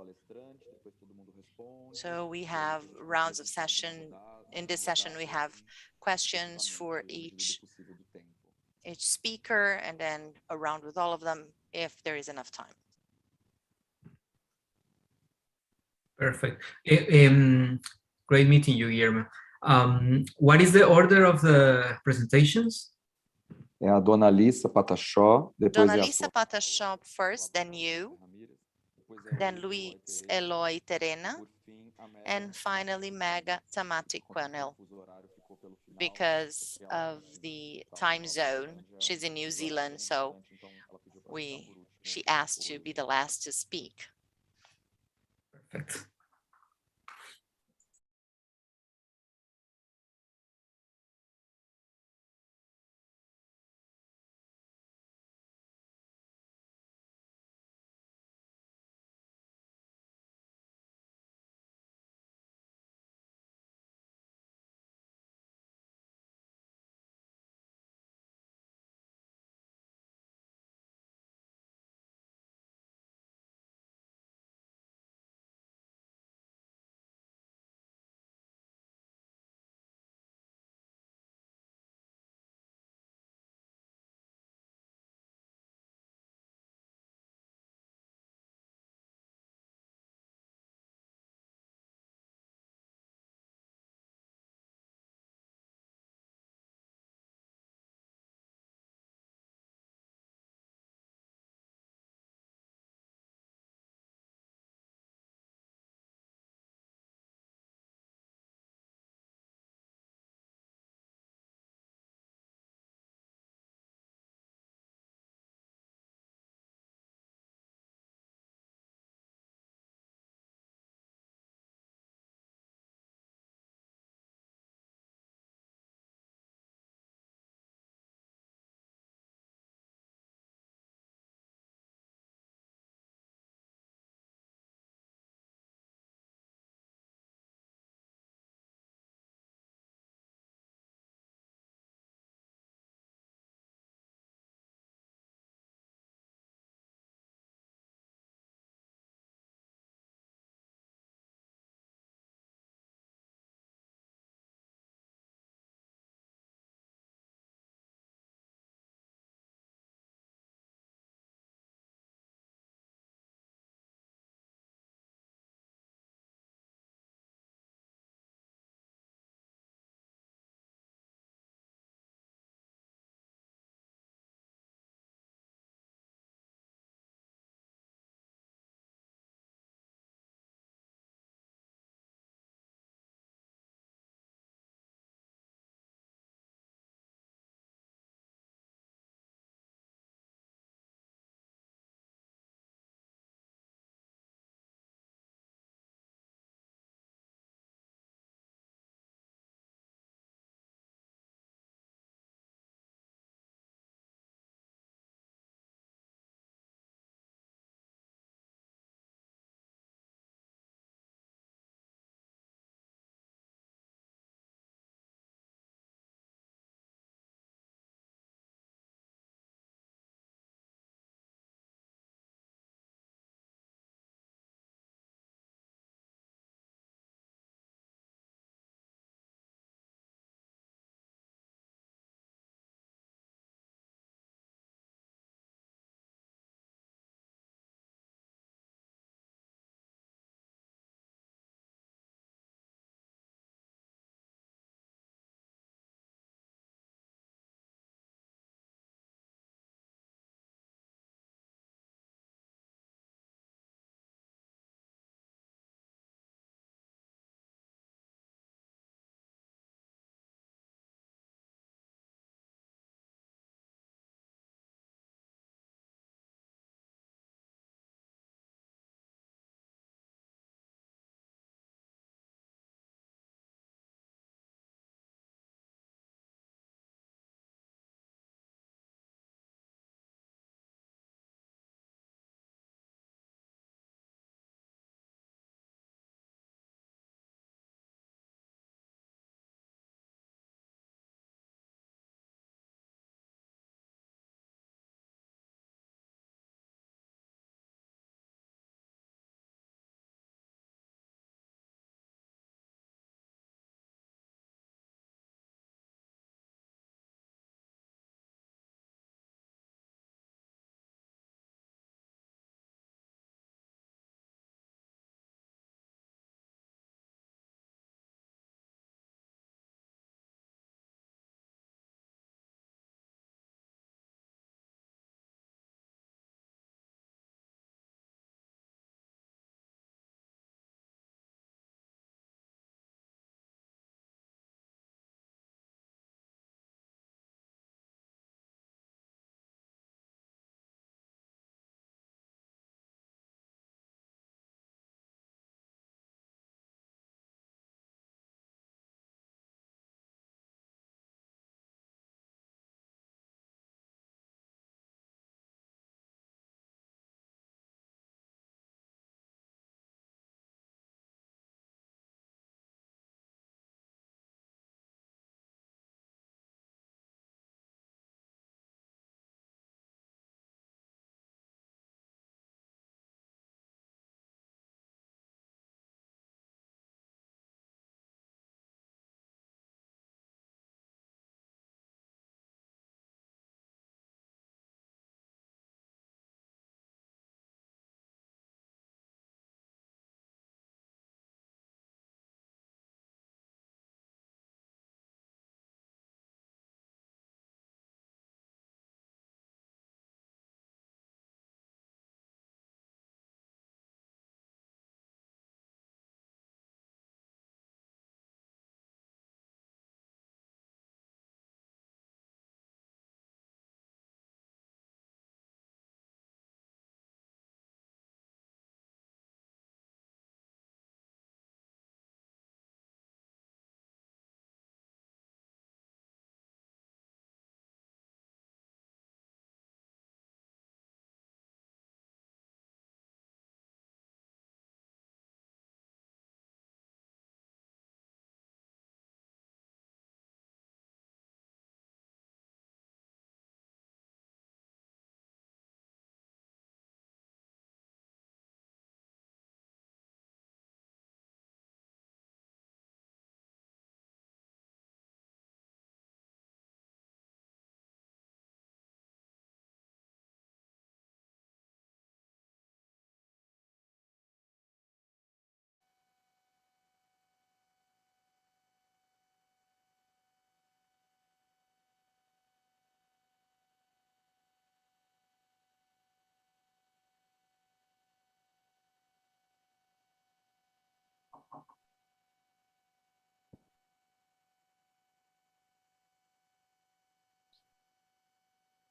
So we have rounds of session. In this session, we have questions for each speaker, and then a round with all of them if there is enough time. Perfect. Great meeting you, Guillermo. What is the order of the presentations? É a Dona Alissa Patachó, depois Dona é a Lisa Patachó first, then you, then Luis Eloy Terena, and finally Mega Tamati Quanel. Because of the time zone, she's in New Zealand, so she asked to be the last to speak. Perfect.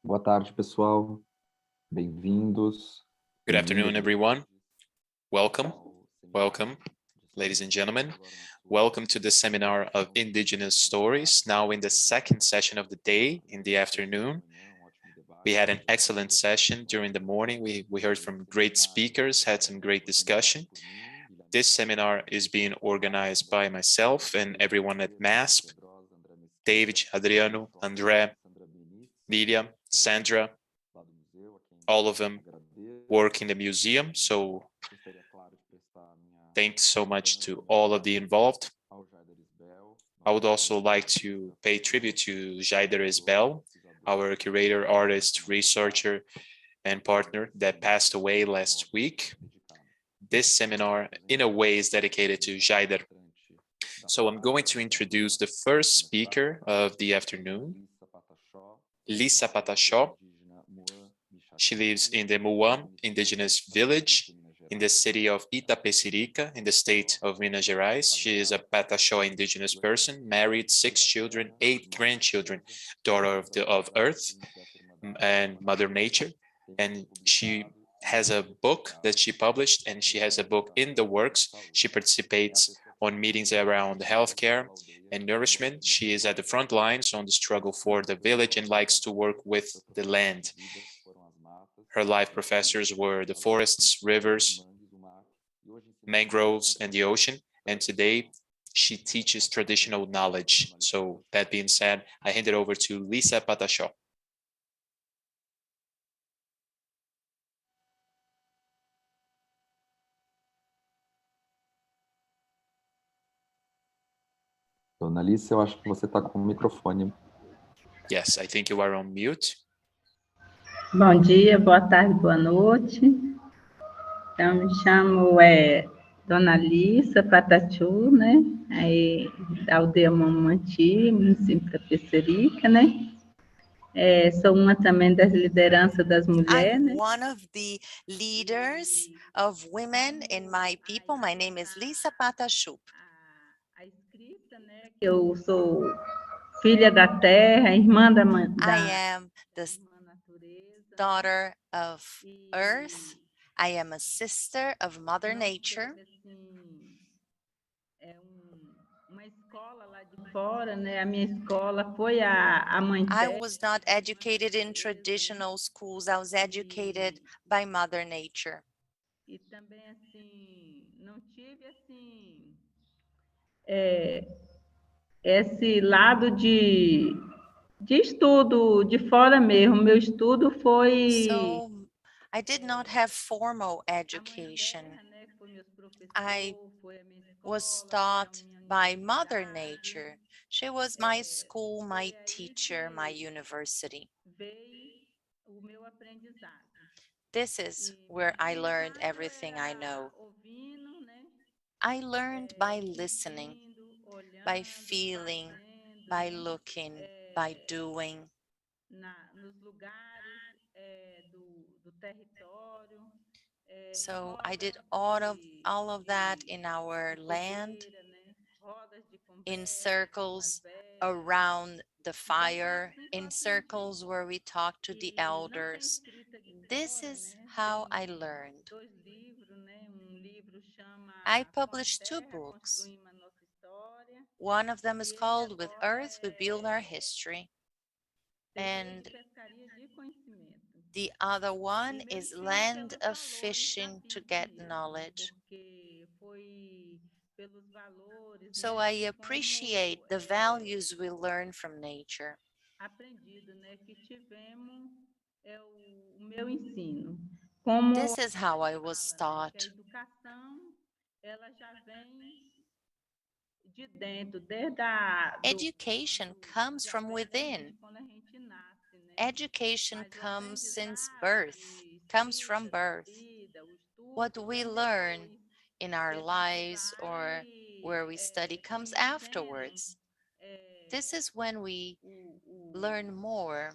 Boa tarde, pessoal. Bem-vindos. Good afternoon, everyone. Welcome, welcome, ladies and gentlemen. Welcome to the seminar of Indigenous Stories, now in the second session of the day, in the afternoon. We had an excellent session during the morning. We heard from great speakers, had some great discussion. This seminar is being organized by myself and everyone at Masp, David, Adriano, André, Miriam, Sandra, all of them work in the museum. So thanks so much to all of the involved. I would also like to pay tribute to Jaider Isbel, our curator, artist, researcher, and partner that passed away last week. This seminar, in a way, is dedicated to Jaider. So I'm going to introduce the first speaker of the afternoon, Lisa Patachó. She lives in the Muam Indigenous village in the city of Itapecerica in the state of Minas Gerais. She is a Patachó indigenous person, married, 6 children, 8 grandchildren, daughter of Earth and Mother Nature. And she has a book that she published, and she has a book in the works. She participates on meetings around healthcare and nourishment. She is at the front lines on the struggle for the village and likes to work with the land. Her life professors were the forests, rivers, mangroves, and the ocean. And today she teaches traditional knowledge. So that being said, I hand it over to Lisa Patachó. Dona Alice, eu acho que você está com o microfone. Yes, I think you are on mute. Bom dia, boa tarde, boa noite. Então, me chamo Dona Alissa Patachu, né? Aí, da aldeia Mamanti, município da Pecerica, né? Sou uma também das lideranças das mulheres, I'm né? one of the leaders of women in my people. My name is Lisa Patachou. A escrita, né? Eu sou filha da terra, irmã da I am the daughter of Earth. I am a sister of Mother Nature. Uma escola lá de fora, né? A minha escola foi a Mãe I Terra. was not educated in traditional schools. I was educated by Mother Nature. E também, assim, não tive, assim, esse lado de estudo de fora mesmo. Meu estudo foi... So I did not have formal education. I was taught by Mother Nature. She was my school, my teacher, my university. O meu aprendizado. This is where I learned everything I know. Ouvindo, né? I learned by listening, by feeling, by looking, by doing. Nos lugares do território. So I did all of that in our land, in circles around the fire, in circles where we talk to the elders. This is how I learned. I published 2 books. One of them is called With Earth We Build Our History. And the other one is Land of Fishing to Get Knowledge. So I appreciate the values we learn from nature. This is how I was taught. Education comes from within. Education comes since birth, comes from birth. What we learn in our lives or where we study comes afterwards. This is when we learn more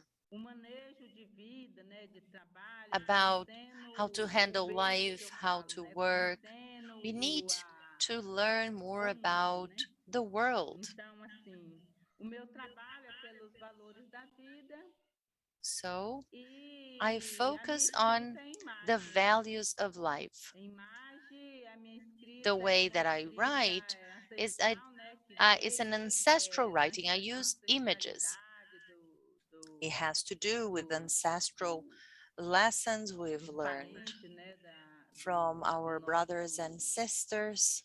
about how to handle life, how to work. We need to learn more about the world. So I focus on the values of life. The way that I write is it's an ancestral writing. I use images. It has to do with ancestral lessons we've learned from our brothers and sisters,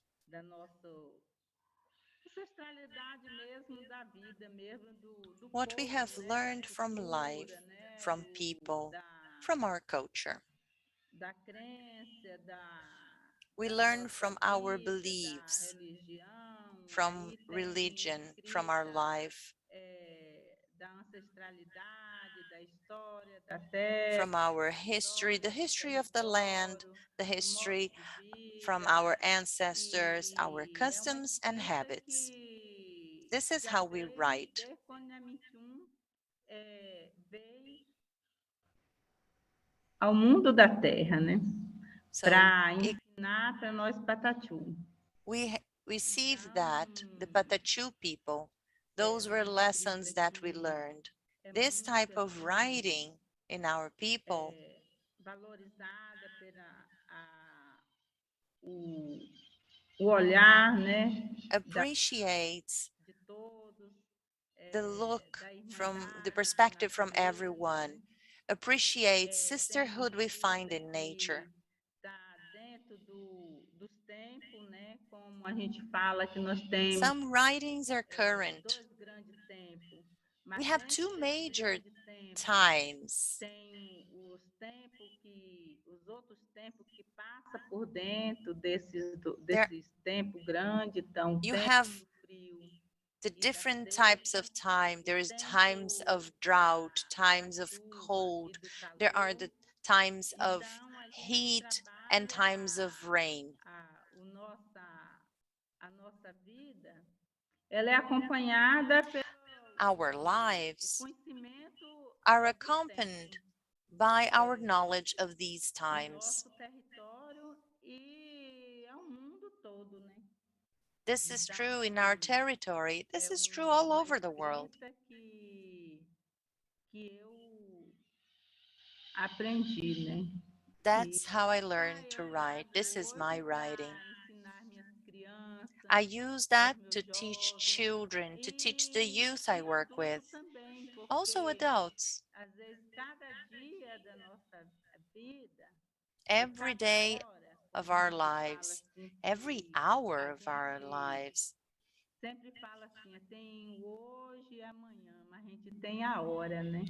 what we have learned from life, from people, from our culture. We learn from our beliefs, from religion, from our life, from our history, the history of the land, the history from our ancestors, our customs and habits. This is how we write. Ao mundo da terra, né? So Para ensinar para nós Patatu. we received that, the Patachu people, those were lessons that we learned. This type of writing in our people Valorizada o olhar, né? Appreciates the look from the perspective from everyone, appreciates sisterhood we find in nature. Some writings are current. We have two major times. You have the different types of time. There is times of drought, times of cold. There are the times of heat and times of rain. Our lives are accompanied by our knowledge of these times. This is true in our territory. This is true all over the world. That's how I learned to write. This is my writing. I use that to teach children, to teach the youth I work with, also adults. Every day of our lives, every hour of our lives. Sempre fala assim, tem hoje e amanhã, mas a gente tem a hora, né?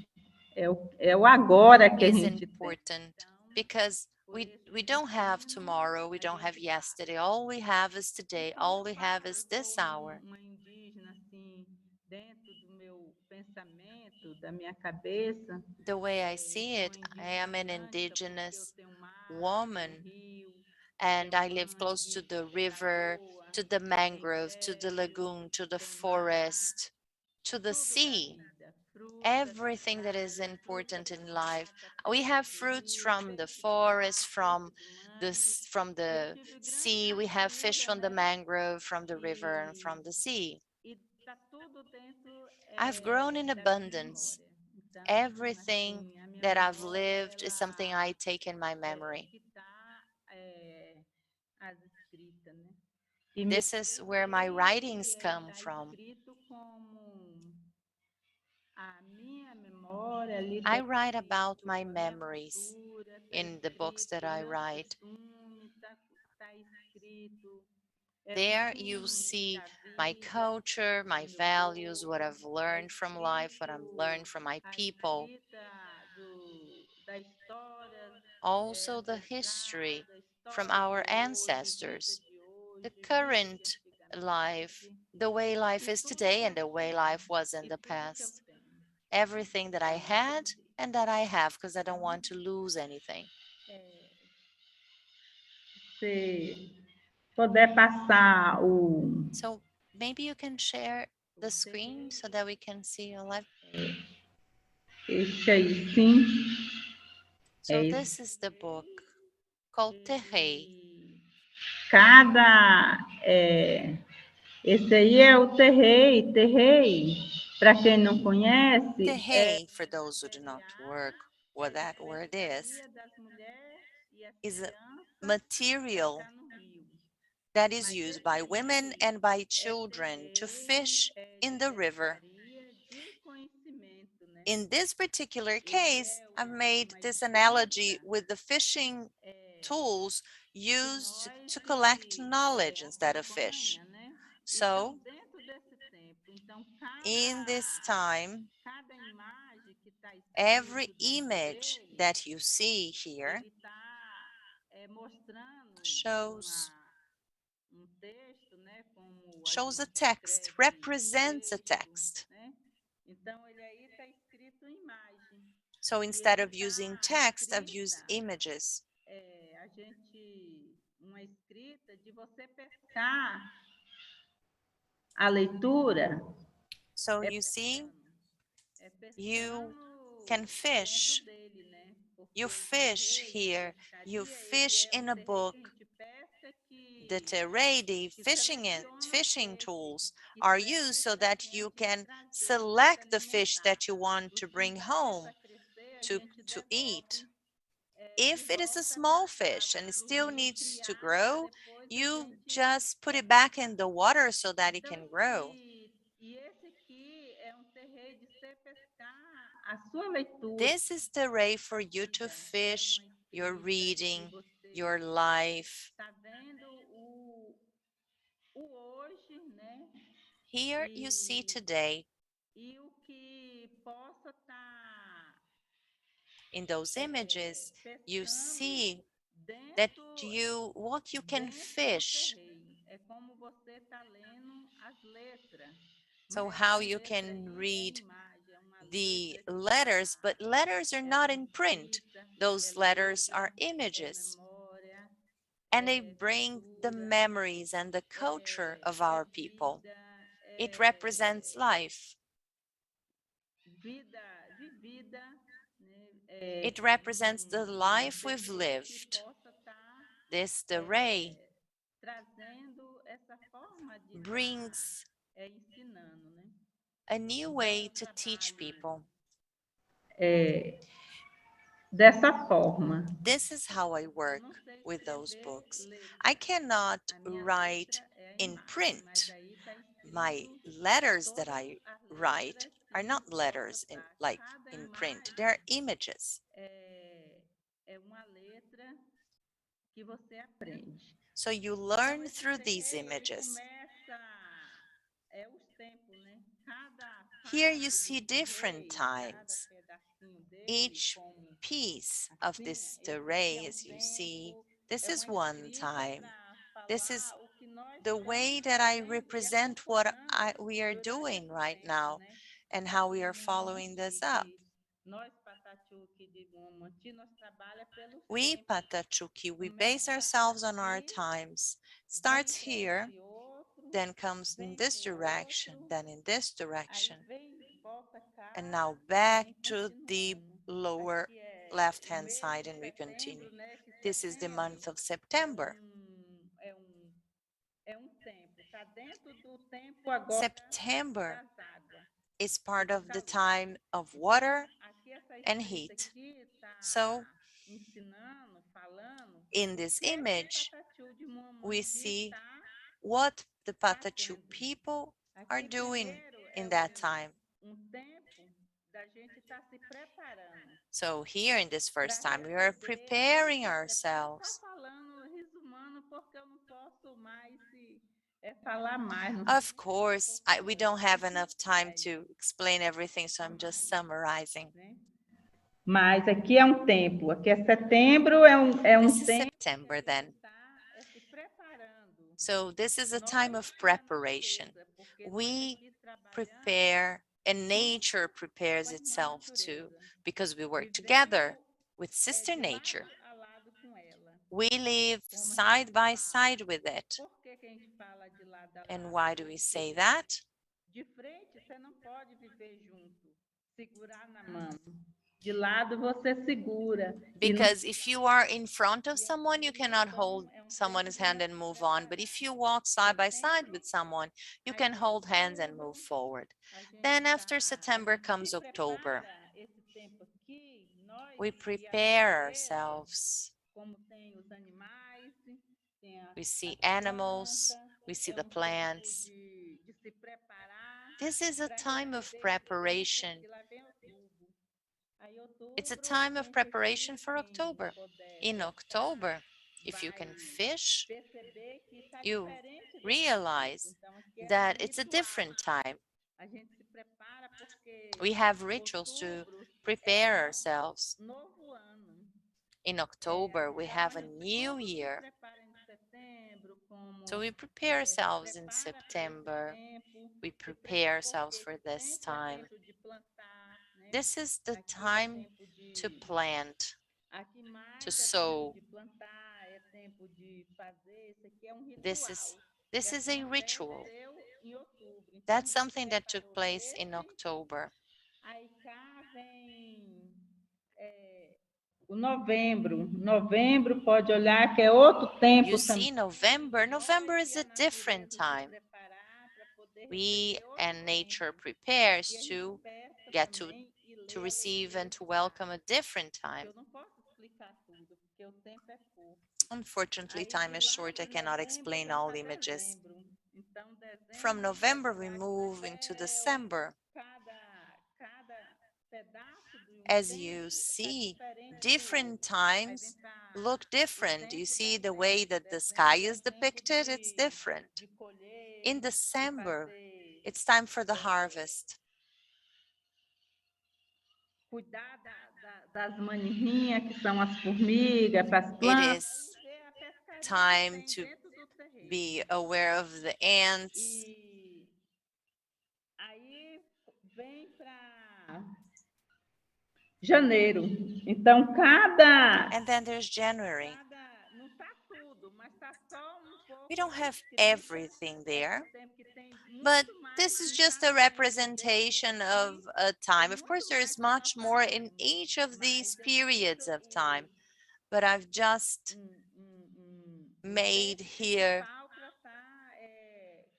É o agora que a gente important because we don't have tomorrow, we don't have yesterday. All we have is today. All we have is this hour. Uma indígena assim, dentro do meu pensamento, da minha cabeça. The way I see it, I am an indigenous woman, and I live close to the river, to the mangrove, to the lagoon, to the forest, to the sea. Everything that is important in life. We have fruits from the forest, from the sea. We have fish from the mangrove, from the river, and from the sea. I've grown in abundance. Everything that I've lived is something I take in my memory. This is where my writings come from. I write about my memories in the books that I write. There you see my culture, my values, what I've learned from life, what I've learned from my people. Also the history from our ancestors, the current life, the way life is today and the way life was in the past. Everything that I had and that I have, because I don't want to lose anything. Poder passar o... So maybe you can share the screen so that we can see your life. Este aí, sim. So this is the book called Terrei. Cada... esse aí é o terrei. Para quem não conhece, Terrei, for those who do not work, what that word is a material that is used by women and by children to fish in the river. In this particular case, I've made this analogy with the fishing tools used to collect knowledge instead of fish. So, in this time, every image that you see here shows a text, represents a text. So instead of using text, I've used images. So you see, you can fish. You fish here. You fish in a book. The terrain, the fishing tools are used so that you can select the fish that you want to bring home to eat. If it is a small fish and it still needs to grow, you just put it back in the water so that it can grow. This is the way for you to fish your reading, your life. Here you see today. In those images, you see that what you can fish. So how you can read the letters, but letters are not in print. Those letters are images. And they bring the memories and the culture of our people. It represents life. It represents the life we've lived. This terrain brings a new way to teach people. Dessa forma. This is how I work with those books. I cannot write in print. My letters that I write are not letters in print. They're images. So you learn through these images. Here you see different times. Each piece of this terrain, as you see, this is one time. This is the way that I represent what we are doing right now and how we are following this up. We Patachuki, we base ourselves on our times. Starts here, then comes in this direction, then in this direction, and now back to the lower left-hand side, and we continue. This is the month of September. September is part of the time of water and heat. So, in this image, we see what the Patachu people are doing in that time. So here in this first time, we are preparing ourselves. Of course, we don't have enough time to explain everything, so I'm just summarizing. Mas aqui é tempo, aqui é setembro, This is September then. So this is a time of preparation. We prepare and nature prepares itself too, because we work together with sister nature. We live side by side with it. And why do we say that? de lado você segura. Because if you are in front of someone, you cannot hold someone's hand and move on. But if you walk side by side with someone, you can hold hands and move forward. Then after September comes October. Esse tempo aqui, nós We e a prepare natureza, ourselves. como tem os animais, tem We see as animals, plantas, we see é the tempo plants. de se preparar This is a para time of receber preparation. e lá vem outubro. Aí It's a outubro, time of gente preparation aqui, for quem October. puder In pescar, October, if you vai can fish, perceber que está you diferente desse tempo. realize Então aqui é um that it's a ritual. different time. A gente se prepara porque We have rituals to outubro prepare é ourselves. novo ano. In October, we have a Então, new todos se year. preparam em setembro, como So we prepare se ourselves in prepara para esse September. tempo, We se prepare ourselves porque for this sempre é time. tempo de plantar, né? This is the Aqui é time tempo to de plant, aqui mais to é tempo sow. de plantar, é tempo de fazer. Isso aqui é um This ritual is que a ritual. aconteceu em outubro. Então a That's gente something that took preparou place in esse, October. aí cá vem o novembro. Novembro pode olhar que é outro tempo You também. see, November Nós is e a a different natureza se time. preparar para poder We receber outro and nature tempo. prepares E a gente to peça get também e to lê a receive leitura and to do chá. welcome a different time. Eu não posso explicar tudo, porque o tempo é pouco. Unfortunately, Aí time de is lá short. I de cannot novembro explain vem all para images. dezembro. Então, From dezembro vai November, we chegar move into céu, December. cada pedaço do As tempo you está see, diferente do different outro. Aí vem times look para o different. You tempo see the way dezembro. that the sky Dezembro é is tempo depicted, it's different. de colher, In de December, fazer, it's time for the harvest. cuidar das maninhas, que são as formigas, para as It plantas. is Aí vê a pescaria time que to tem dentro do terreiro. be aware of the ants. E aí vem para janeiro. Então, And then there's January. não está tudo, mas está só pouco. We don't have Que tem everything there, tempo que tem but muito mais this is em just a cada representation of a time. Of course, there is much more in each of these periods of time, but I've just made here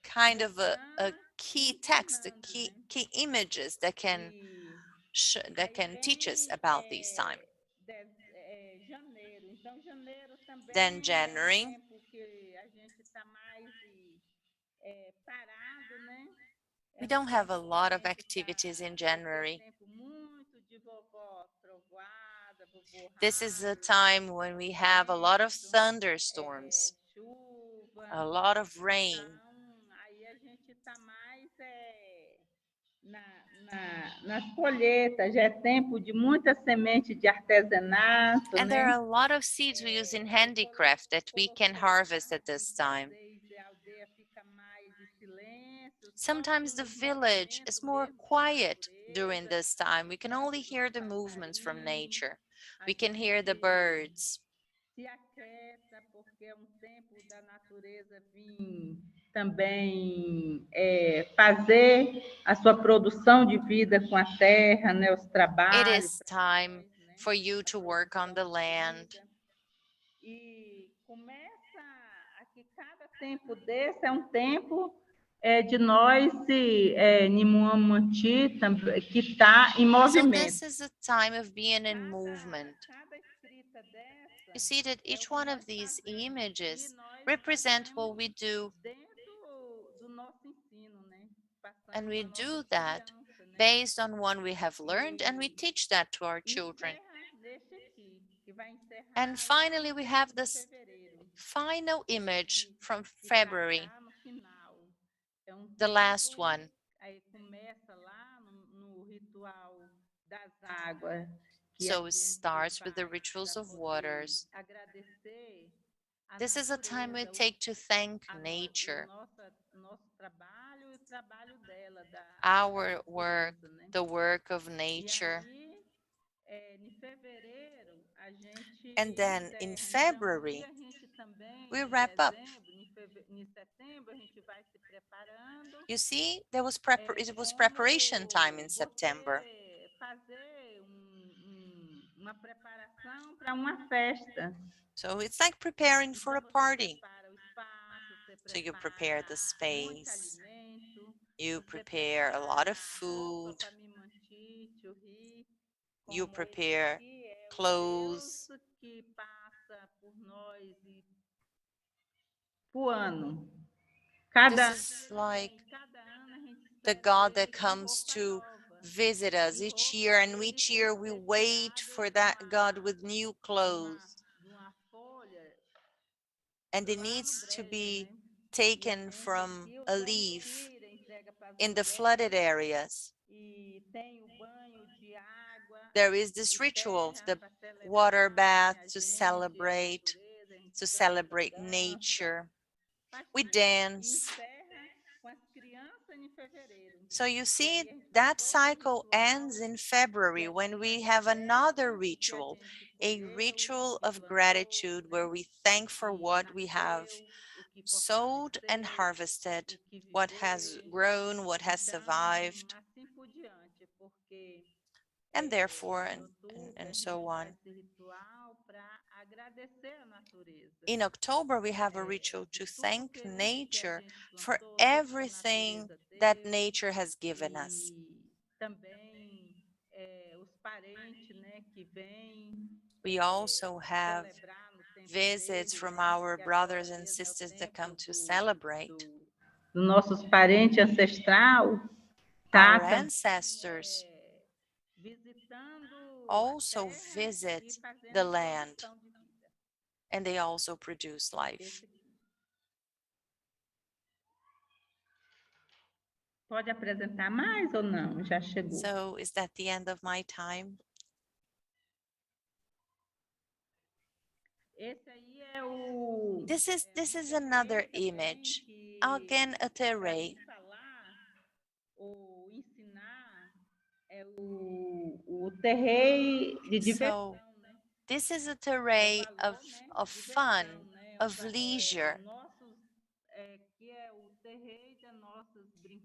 kind of a key text, a key images that can teach us about this time. Janeiro. Então, janeiro também Then January, tempo que a gente está mais parado, né? we don't have a lot of activities in January. Tempo muito de vovó trovoada, vovô This is a time when we have a lot of thunderstorms, chuva. a lot of rain. Então, aí a gente está mais nas colheitas, já é tempo de muita semente de artesanato, And né? there are a lot of seeds we use in handicraft that we can harvest at this time. A aldeia fica mais de silêncio. Sometimes the village is more quiet during this time. We can only hear the movements from nature. We can hear the birds. Se aquieta, porque é um tempo da natureza vir também fazer a sua produção de vida com a terra, né, os It trabalhos. is time for you to work on the land. E começa aqui, cada tempo desse é um tempo de nós se Nimuamanti que está em So movimento. this is a time of being in movement. Cada escrita dessa You see that each one of these images represent what we do, dentro do nosso ensino, né? and we do that based on what we have learned, and we teach that to our children. Nesse aqui, que vai encerrar And finally, we have this fevereiro. final image from February, Tá no final. É the last one. Aí começa lá no ritual das águas. So it starts with the rituals of waters. Agradecer This is a time we take to thank nature, nosso trabalho e o trabalho dela, our work, the work of nature. Em fevereiro, a gente And then in February, a gente também, we wrap up. Em setembro, a gente vai se preparando. You see, it was preparation time in September. Fazer So it's like preparing for a party. So you prepare the space, you prepare a lot of food, you prepare clothes. This is like the God that comes to visit us each year, and each year we wait for that God with new clothes. And it needs to be taken from a leaf in the flooded areas. There is this ritual, the water bath to celebrate nature. We dance. So you see, that cycle ends in February when we have another ritual, a ritual of gratitude where we thank for what we have sowed and harvested, what has grown, what has survived, and therefore, and so on. In October, we have a ritual to thank nature for everything that nature has given us. We also have visits from our brothers and sisters that come to celebrate. Our ancestors also visit the land, and they also produce life. Pode apresentar mais ou não? Já chegou. So is that the end of my time? This is another image. Again, a terrain. So this is a terrain of fun, of leisure.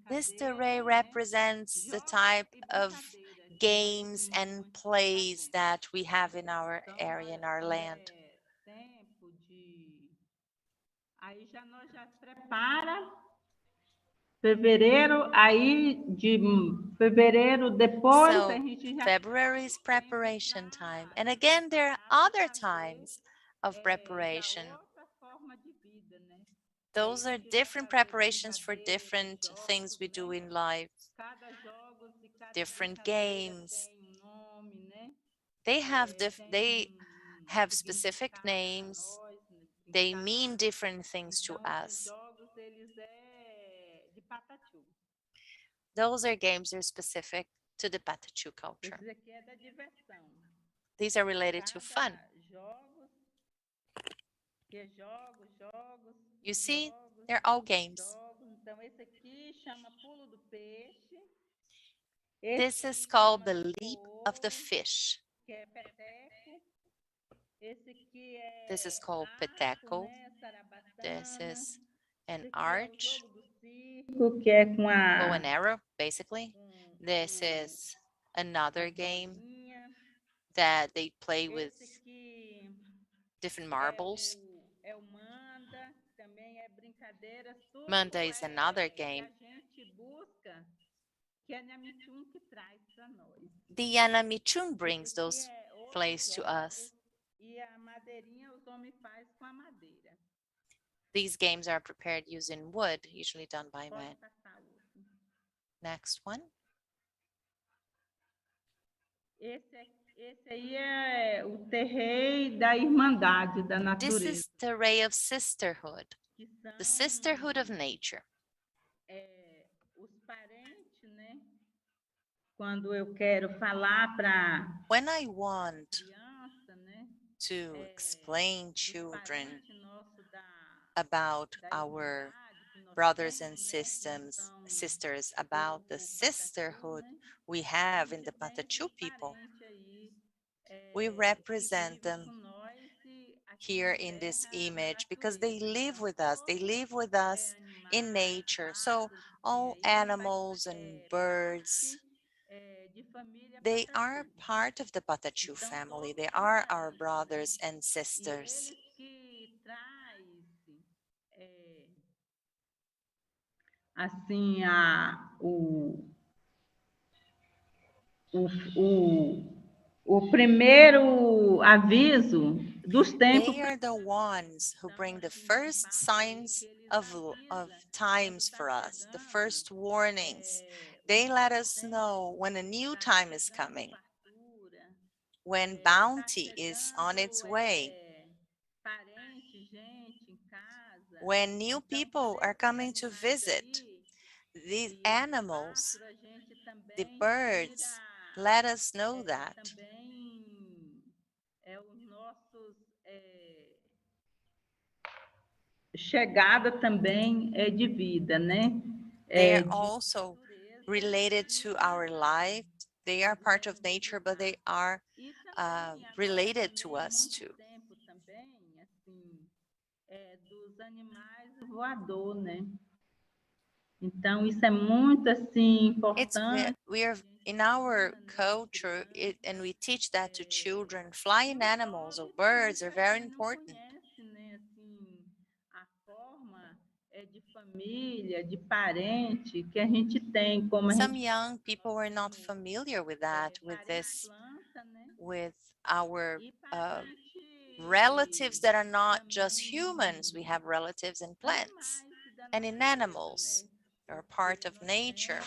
This terrain represents the type of games and plays that we have in our area, in our land. Aí já nós já prepara fevereiro, aí de fevereiro depois So a gente já February is preparation time, and again there are other times of preparation. Those are different preparations for different things we do in life, different games. They have specific names. They mean different things to us. Those are games that are specific to the Patachu culture. These are related to fun. You see, they're all games. This is called the leap of the fish. This is called peteco. This is an arch, bow and arrow, basically. This is another game that they play with different marbles. Manda is another game. The Yanamichun brings those plays to us. These games are prepared using wood, usually done by men. Next one. This is the ray of sisterhood, the sisterhood of nature. When I want to explain children about our brothers and sisters, about the sisterhood we have in the Patachu people, we represent them here in this image because they live with us. They live with us in nature. So all animals and birds They are part of the Patachu family. They are our brothers and sisters. Assim, o primeiro aviso dos tempos. They are the ones who bring the first signs of times for us, the first warnings. They let us know when a new time is coming, when bounty is on its way, when new people are coming to visit. These animals, the birds, let us know that. Chegada também é de vida, né? They are also related to our life. They are part of nature, but they are related to us too. Dos animais voador, né? Então isso é muito assim importante. We are in our culture, and we teach that to children. Flying animals or birds are very important. De família, de parente que a gente tem, como Some young people are not familiar with that, with our relatives that are not just humans. We have relatives in plants and in animals. They're part of nature.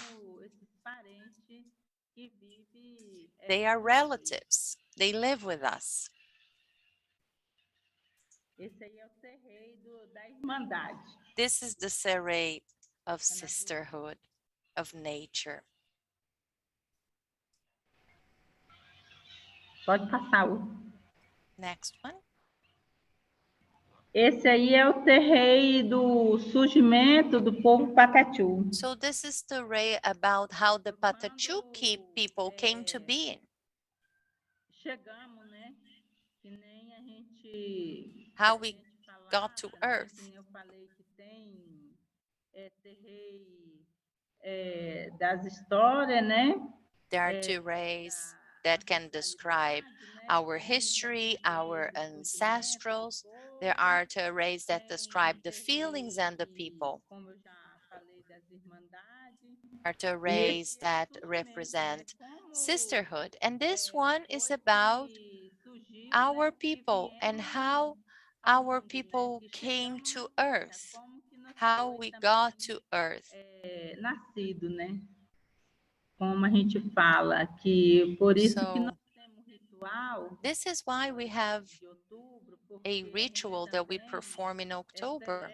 They are relatives. They live with us. Esse aí é o terreiro da Irmandade. This is the serray of sisterhood, of nature. Pode passar o. Next one. Esse aí é o terreiro do surgimento do povo Patachu. So this is the ray about how the Patachu people came to be. Chegamos, né? Que nem a gente. How we got to earth. Eu falei que tem terreiro das histórias, né? There are two rays that can describe our history, our ancestrals. There are two rays that describe the feelings and the people. There are two rays that represent sisterhood. And this one is about our people and how our people came to earth, how we got to earth. Nascido, né? Como a gente fala, que por isso que nós temos ritual. This is why we have a ritual that we perform in October.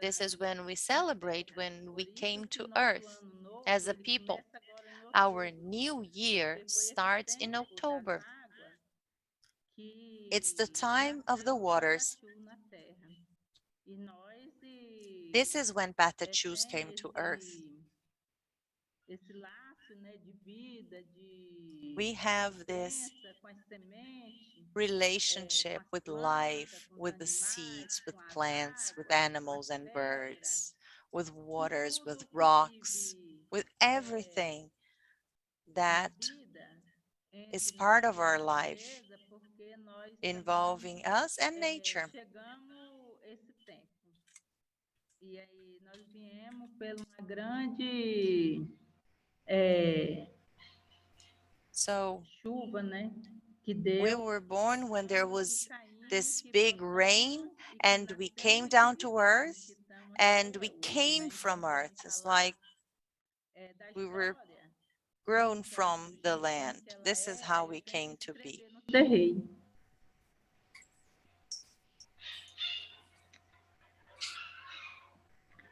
This is when we celebrate when we came to earth as a people. Our new year starts in October. It's the time of the waters. This is when Patachus came to earth. We have this relationship with life, with the seeds, with plants, with animals and birds, with waters, with rocks, with everything that is part of our life, involving us and nature. E aí nós viemos por uma grande chuva, né? Que deu. We were born when there was this big rain, and we came down to earth, and we came from earth. It's like we were grown from the land. This is how we came to be.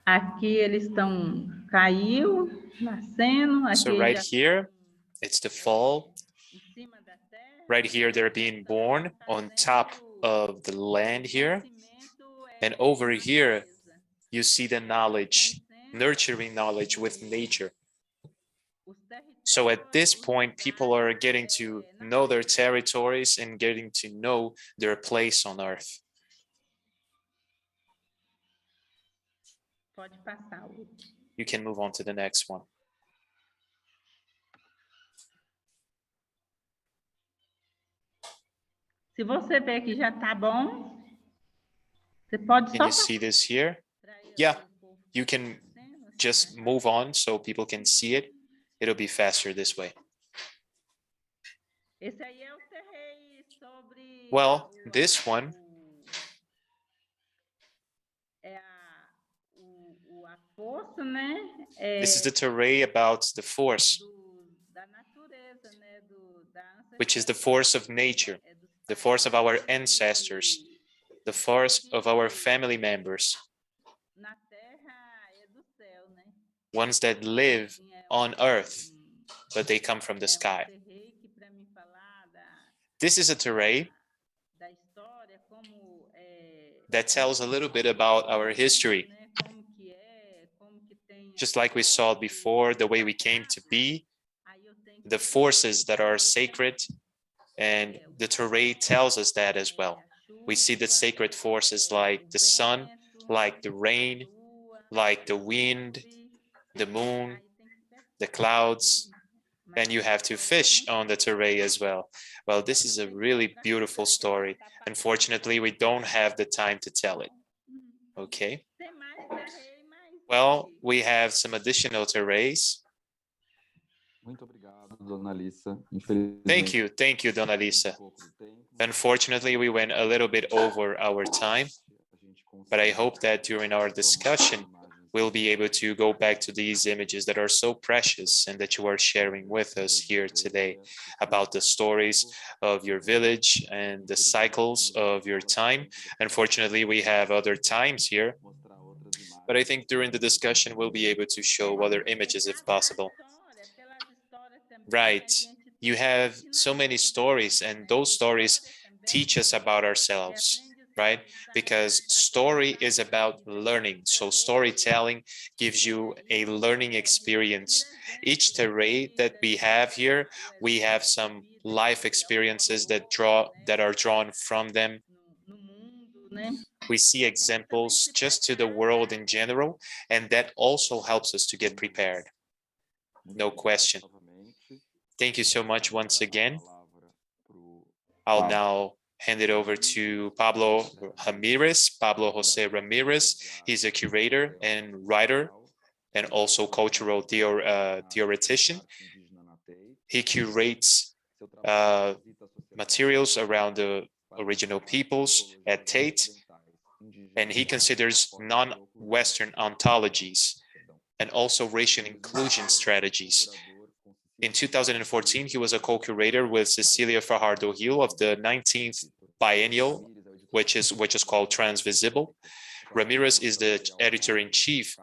Aqui eles estão nascendo. Aqui So right here, it's the fall. Right here, they're being born on top of the land here. And over here, you see the knowledge, nurturing knowledge with nature. So at this point, people are getting to know their territories and getting to know their place on earth. Pode passar. You can move on to the next one. Se você vê que já tá bom, você pode Can só you see this here? Yeah, you can just move on so people can see it. It'll be faster this way. Esse aí eu cerrei sobre Well, this one a força, né? this is the terrain about the force, Da natureza, né? which is the force of nature, the force of our ancestors, the force of our family members, Na terra e do céu, né? ones that live on earth, but they come from the sky. Cerrei que para mim falar This is a terrain da história, como that tells a little bit about our history. como que tem Just like we saw before, the way we came to be, the forces that are sacred, and the terrain tells us that as well. We see the sacred forces like the sun, like the rain, like the wind, the moon, the clouds, and you have to fish on the terrain as well. Well, this is a really beautiful story. Unfortunately, we don't have the time to tell it. Okay. Well, we have some additional terrains. Muito obrigado, Dona Alissa. Thank you, Dona Alissa. Unfortunately, we went a little bit over our time, but I hope that during our discussion, we'll be able to go back to these images that are so precious and that you are sharing with us here today about the stories of your village and the cycles of your time. Unfortunately, we have other times here, but I think during the discussion, we'll be able to show other images if possible. Right. You have so many stories, and those stories teach us about ourselves, right? Because story is about learning. So storytelling gives you a learning experience. Each terrain that we have here, we have some life experiences that are drawn from them. We see examples just to the world in general, and that also helps us to get prepared. No question. Thank you so much once again. I'll now hand it over to Pablo Jose Ramirez. He's a curator and writer and also cultural theoretician. He curates materials around the original peoples at Tate, and he considers non-Western ontologies and also racial inclusion strategies. In 2014, he was a co-curator with Cecilia Fajardo-Gil of the 19th biennial, which is called Transvisible. Ramirez is the editor-in-chief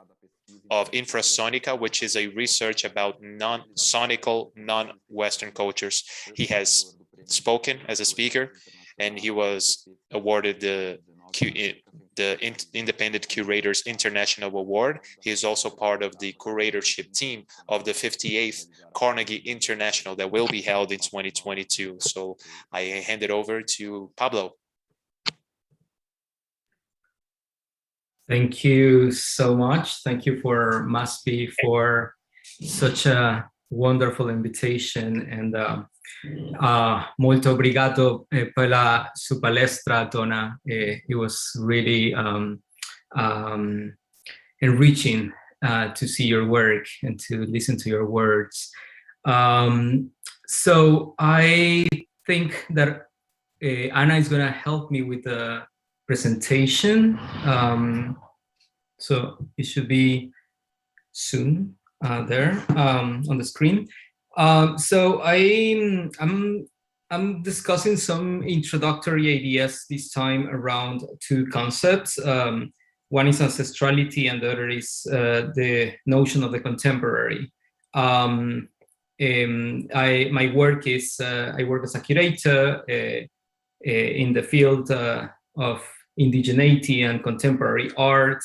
of Infrasonica, which is a research about non-sonical, non-Western cultures. He has spoken as a speaker, and he was awarded the Independent Curators International Award. He is also part of the curatorship team of the 58th Carnegie International that will be held in 2022. So I hand it over to Pablo. Thank you so much. Thank you for Masp for such a wonderful invitation, and molto obrigado pela sua palestra, Donna. It was really enriching to see your work and to listen to your words. So I think that Anna is going to help me with the presentation. So it should be soon there on the screen. So I'm discussing some introductory ideas this time around two concepts. One is ancestrality, and the other is the notion of the contemporary. My work is I work as a curator in the field of indigeneity and contemporary art,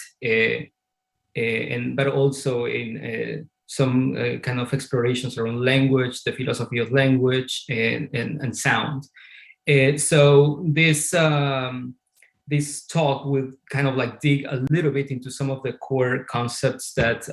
but also in some kind of explorations around language, the philosophy of language, and sound. So this this talk will kind of like dig a little bit into some of the core concepts that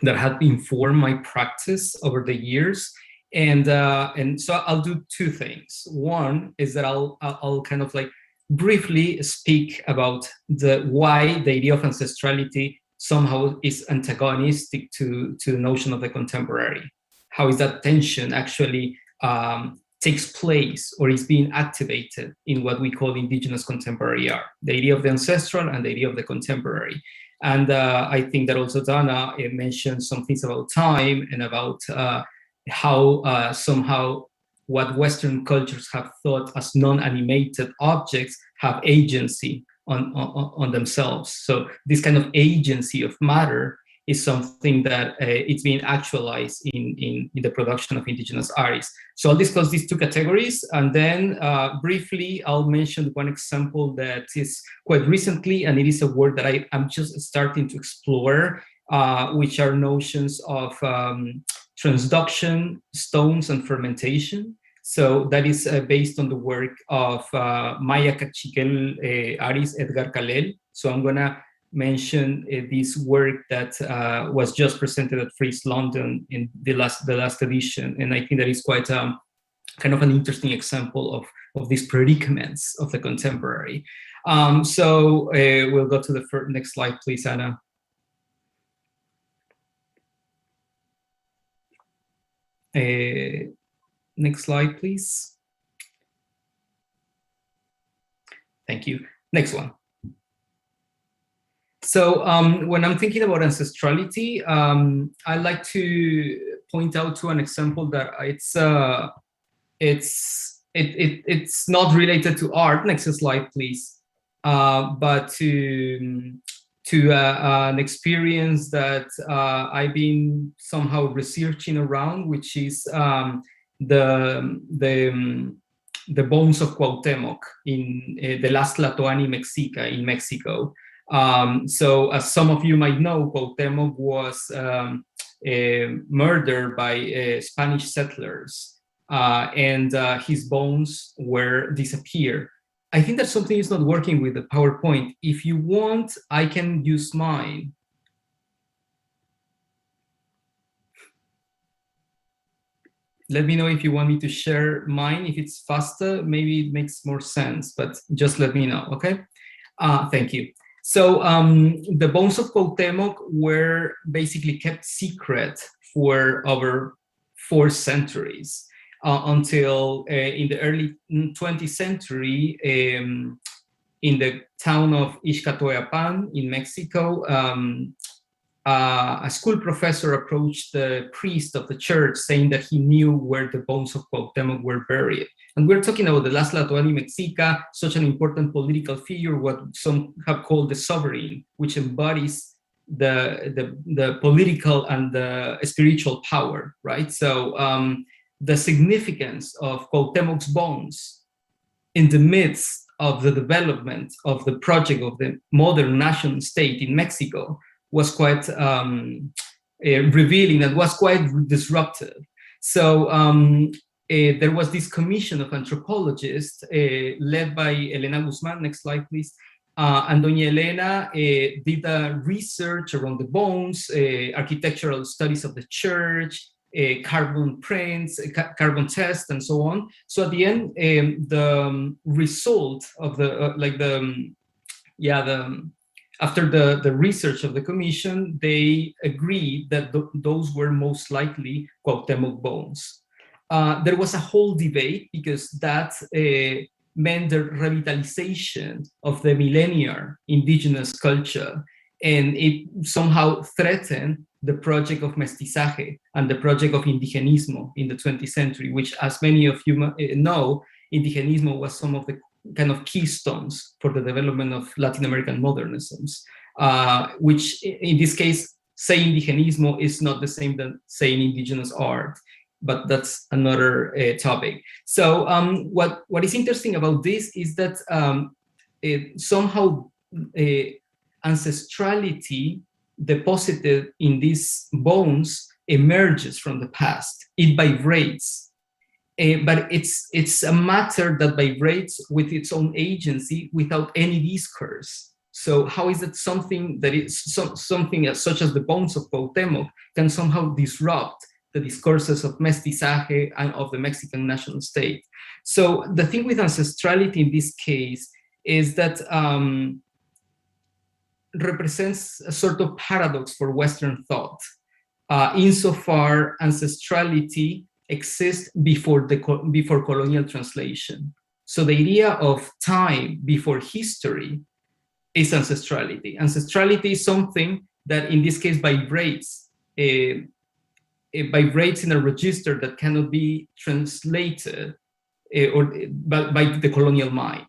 that have informed my practice over the years, And so I'll do two things. One is that I'll kind of like briefly speak about why the idea of ancestrality somehow is antagonistic to the notion of the contemporary. How is that tension actually takes place or is being activated in what we call indigenous contemporary art, the idea of the ancestral and the idea of the contemporary. And I think that also Dana mentioned some things about time and about how somehow what Western cultures have thought as non-animated objects have agency on themselves. So this kind of agency of matter is something that it's being actualized in the production of indigenous artists. So I'll discuss these two categories, and then briefly I'll mention one example that is quite recently, and it is a word that I'm just starting to explore, which are notions of transduction, stones, and fermentation. So that is based on the work of Maya Cachiquel artist Edgar Calel. So I'm gonna mention this work that was just presented at Frieze London in the last edition, and I think that is quite kind of an interesting example of these predicaments of the contemporary. So we'll go to the next slide, please, Anna. Next slide, please. Thank you. Next one. So when I'm thinking about ancestrality, I like to point out to an example that it's not related to art. Next slide, please. But to an experience that I've been somehow researching around, which is the bones of Cuauhtémoc in the last Tlatoani Mexica in Mexico. So as some of you might know, Cuauhtémoc was murdered by Spanish settlers, and his bones were disappeared. I think that something is not working with the PowerPoint. If you want, I can use mine. Let me know if you want me to share mine. If it's faster, maybe it makes more sense, but just let me know, okay? Thank you. So the bones of Cuauhtémoc were basically kept secret for over 4 centuries until in the early 20th century, in the town of Ixcatoyapan in Mexico, a school professor approached the priest of the church saying that he knew where the bones of Cuauhtémoc were buried. And we're talking about the last Tlatoani Mexica, such an important political figure, what some have called the sovereign, which embodies the political and the spiritual power, right? So the significance of Cuauhtémoc's bones in the midst of the development of the project of the modern nation state in Mexico was quite revealing and was quite disruptive. So there was this commission of anthropologists led by Elena Guzman, next slide please, and Doña Elena did a research around the bones, architectural studies of the church, carbon prints, carbon tests, and so on. So at the end, the result of after the research of the commission, they agreed that those were most likely Cuauhtémoc bones. There was a whole debate because that meant the revitalization of the millennial indigenous culture, and it somehow threatened the project of mestizaje and the project of indigenismo in the 20th century, which, as many of you know, indigenismo was some of the kind of keystones for the development of Latin American modernisms, which in this case, saying indigenismo is not the same as saying indigenous art, but that's another topic. So what is interesting about this is that somehow ancestrality deposited in these bones emerges from the past. It vibrates, but it's a matter that vibrates with its own agency without any discourse. So how is it something that is something such as the bones of Cuauhtémoc can somehow disrupt the discourses of mestizaje and of the Mexican national state. So the thing with ancestrality in this case is that represents a sort of paradox for Western thought. Insofar ancestrality exists before colonial translation. So the idea of time before history is ancestrality. Ancestrality is something that in this case vibrates. It vibrates in a register that cannot be translated by the colonial mind.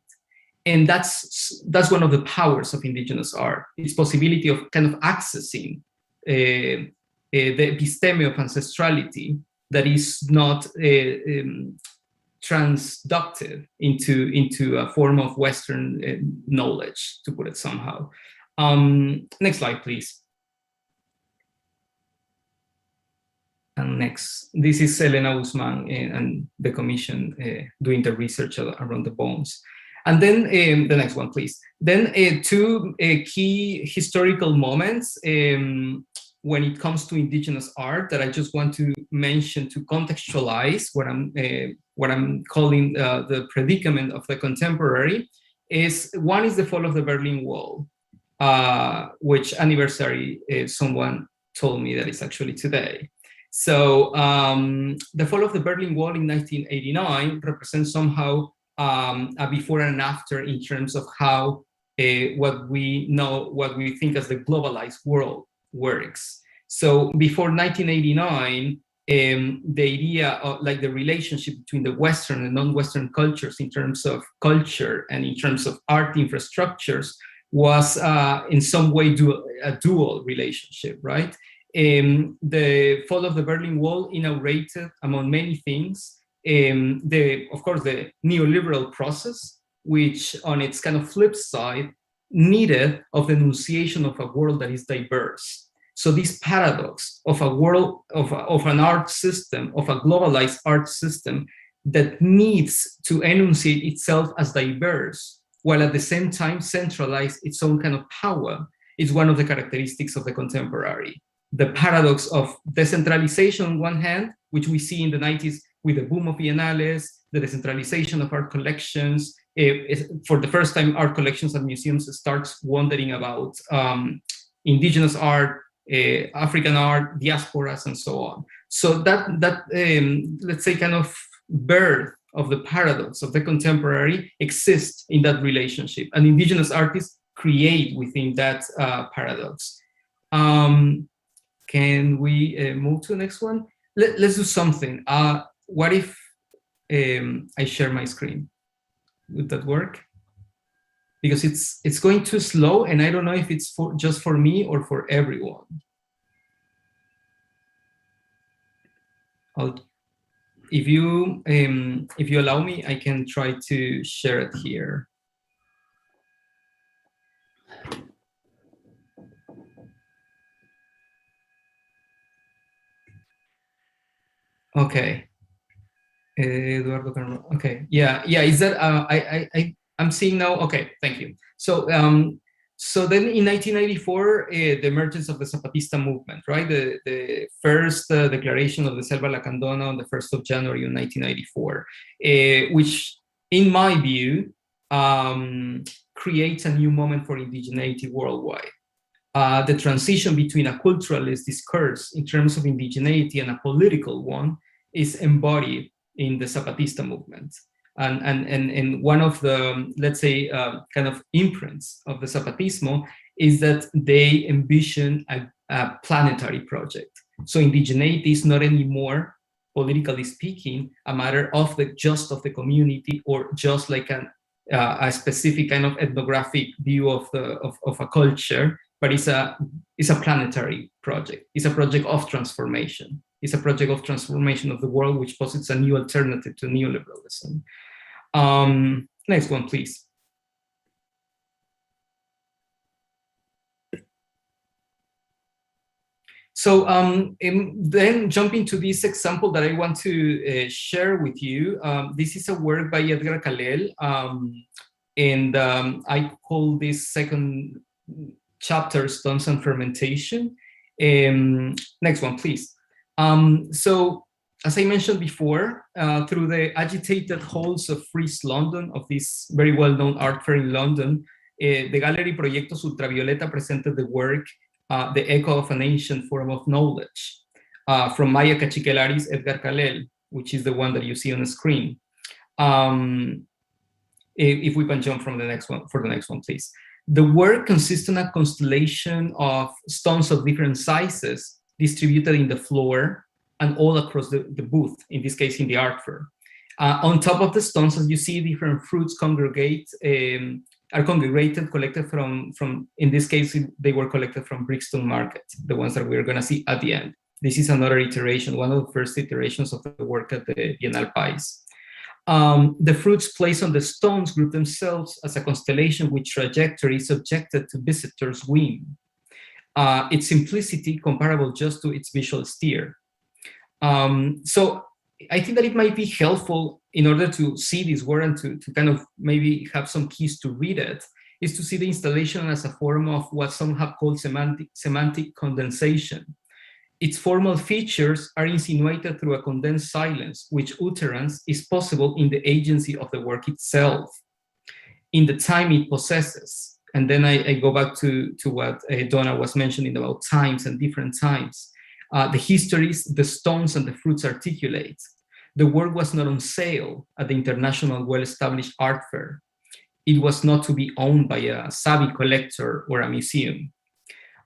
And that's one of the powers of indigenous art, its possibility of kind of accessing the episteme of ancestrality that is not transductive into a form of Western knowledge, to put it somehow. Next slide, please. And next, this is Elena Guzman and the commission doing the research around the bones. And then the next one, please. Then two key historical moments when it comes to indigenous art that I just want to mention to contextualize what I'm calling the predicament of the contemporary. One is the fall of the Berlin Wall, which anniversary someone told me that it's actually today. So the fall of the Berlin Wall in 1989 represents somehow a before and after in terms of how what we think as the globalized world works. So before 1989, the idea of like the relationship between the Western and non-Western cultures in terms of culture and in terms of art infrastructures was in some way a dual relationship, right? The fall of the Berlin Wall inaugurated, among many things, of course, the neoliberal process, which on its kind of flip side, needed of the enunciation of a world that is diverse. So this paradox of a world, of an art system, of a globalized art system that needs to enunciate itself as diverse, while at the same time centralize its own kind of power, is one of the characteristics of the contemporary. The paradox of decentralization on one hand, which we see in the 90s with the boom of biennales, the decentralization of art collections. For the first time, art collections and museums starts wondering about indigenous art, African art, diasporas, and so on. So that let's say kind of birth of the paradox of the contemporary exists in that relationship, and indigenous artists create within that paradox. Can we move to the next one? Let's do something. What if I share my screen? Would that work? Because it's going too slow, and I don't know if it's just for me or for everyone. If you allow me, I can try to share it here. Okay. Eduardo Carmo. Okay. Yeah. Is that I'm seeing now. Okay. Thank you. So so then in 1994, the emergence of the Zapatista movement, right? The first declaration of the Selva Lacandona on the 1st of January in 1994, which, in my view, creates a new moment for indigeneity worldwide. The transition between a culturalist discourse in terms of indigeneity and a political one is embodied in the Zapatista movement. And one of the, let's say, kind of imprints of the Zapatismo is that they envision a planetary project. So indigeneity is not anymore, politically speaking, a matter of just of the community or just like a specific kind of ethnographic view of a culture, but it's a planetary project. It's a project of transformation. It's a project of transformation of the world, which posits a new alternative to neoliberalism. Next one, please. So then jumping to this example that I want to share with you, this is a work by Edgar Kalel, and I call this second chapter Stones and Fermentation. Next one, please. So as I mentioned before, through the agitated halls of Frieze London, of this very well-known art fair in London, the gallery Proyectos Ultravioleta presented the work, The Echo of an Ancient Form of Knowledge, from Maya Cachiquelari's Edgar Calel, which is the one that you see on the screen. If we can jump from the next one, for the next one, please. The work consists of a constellation of stones of different sizes distributed in the floor and all across the booth, in this case in the art fair. On top of the stones, as you see, different fruits are congregated, collected from, in this case, they were collected from Brixton Market, the ones that we're gonna see at the end. This is another iteration, one of the first iterations of the work at the Bienal Pais. The fruits placed on the stones group themselves as a constellation with trajectory subjected to visitors' whim. Its simplicity comparable just to its visual steer. So I think that it might be helpful in order to see this work and to kind of maybe have some keys to read it, is to see the installation as a form of what some have called semantic condensation. Its formal features are insinuated through a condensed silence, which utterance is possible in the agency of the work itself, in the time it possesses. And then I go back to what Donna was mentioning about times and different times. The histories, the stones and the fruits articulate. The work was not on sale at the international well-established art fair. It was not to be owned by a savvy collector or a museum.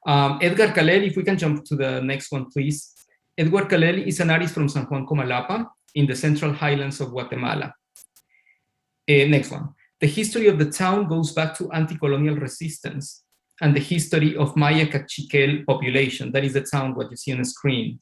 Edgar Calel, if we can jump to the next one, please. Edgar Calel is an artist from San Juan Comalapa in the central highlands of Guatemala. Next one. The history of the town goes back to anti-colonial resistance and the history of Maya Cachiquel population. That is the town, what you see on the screen.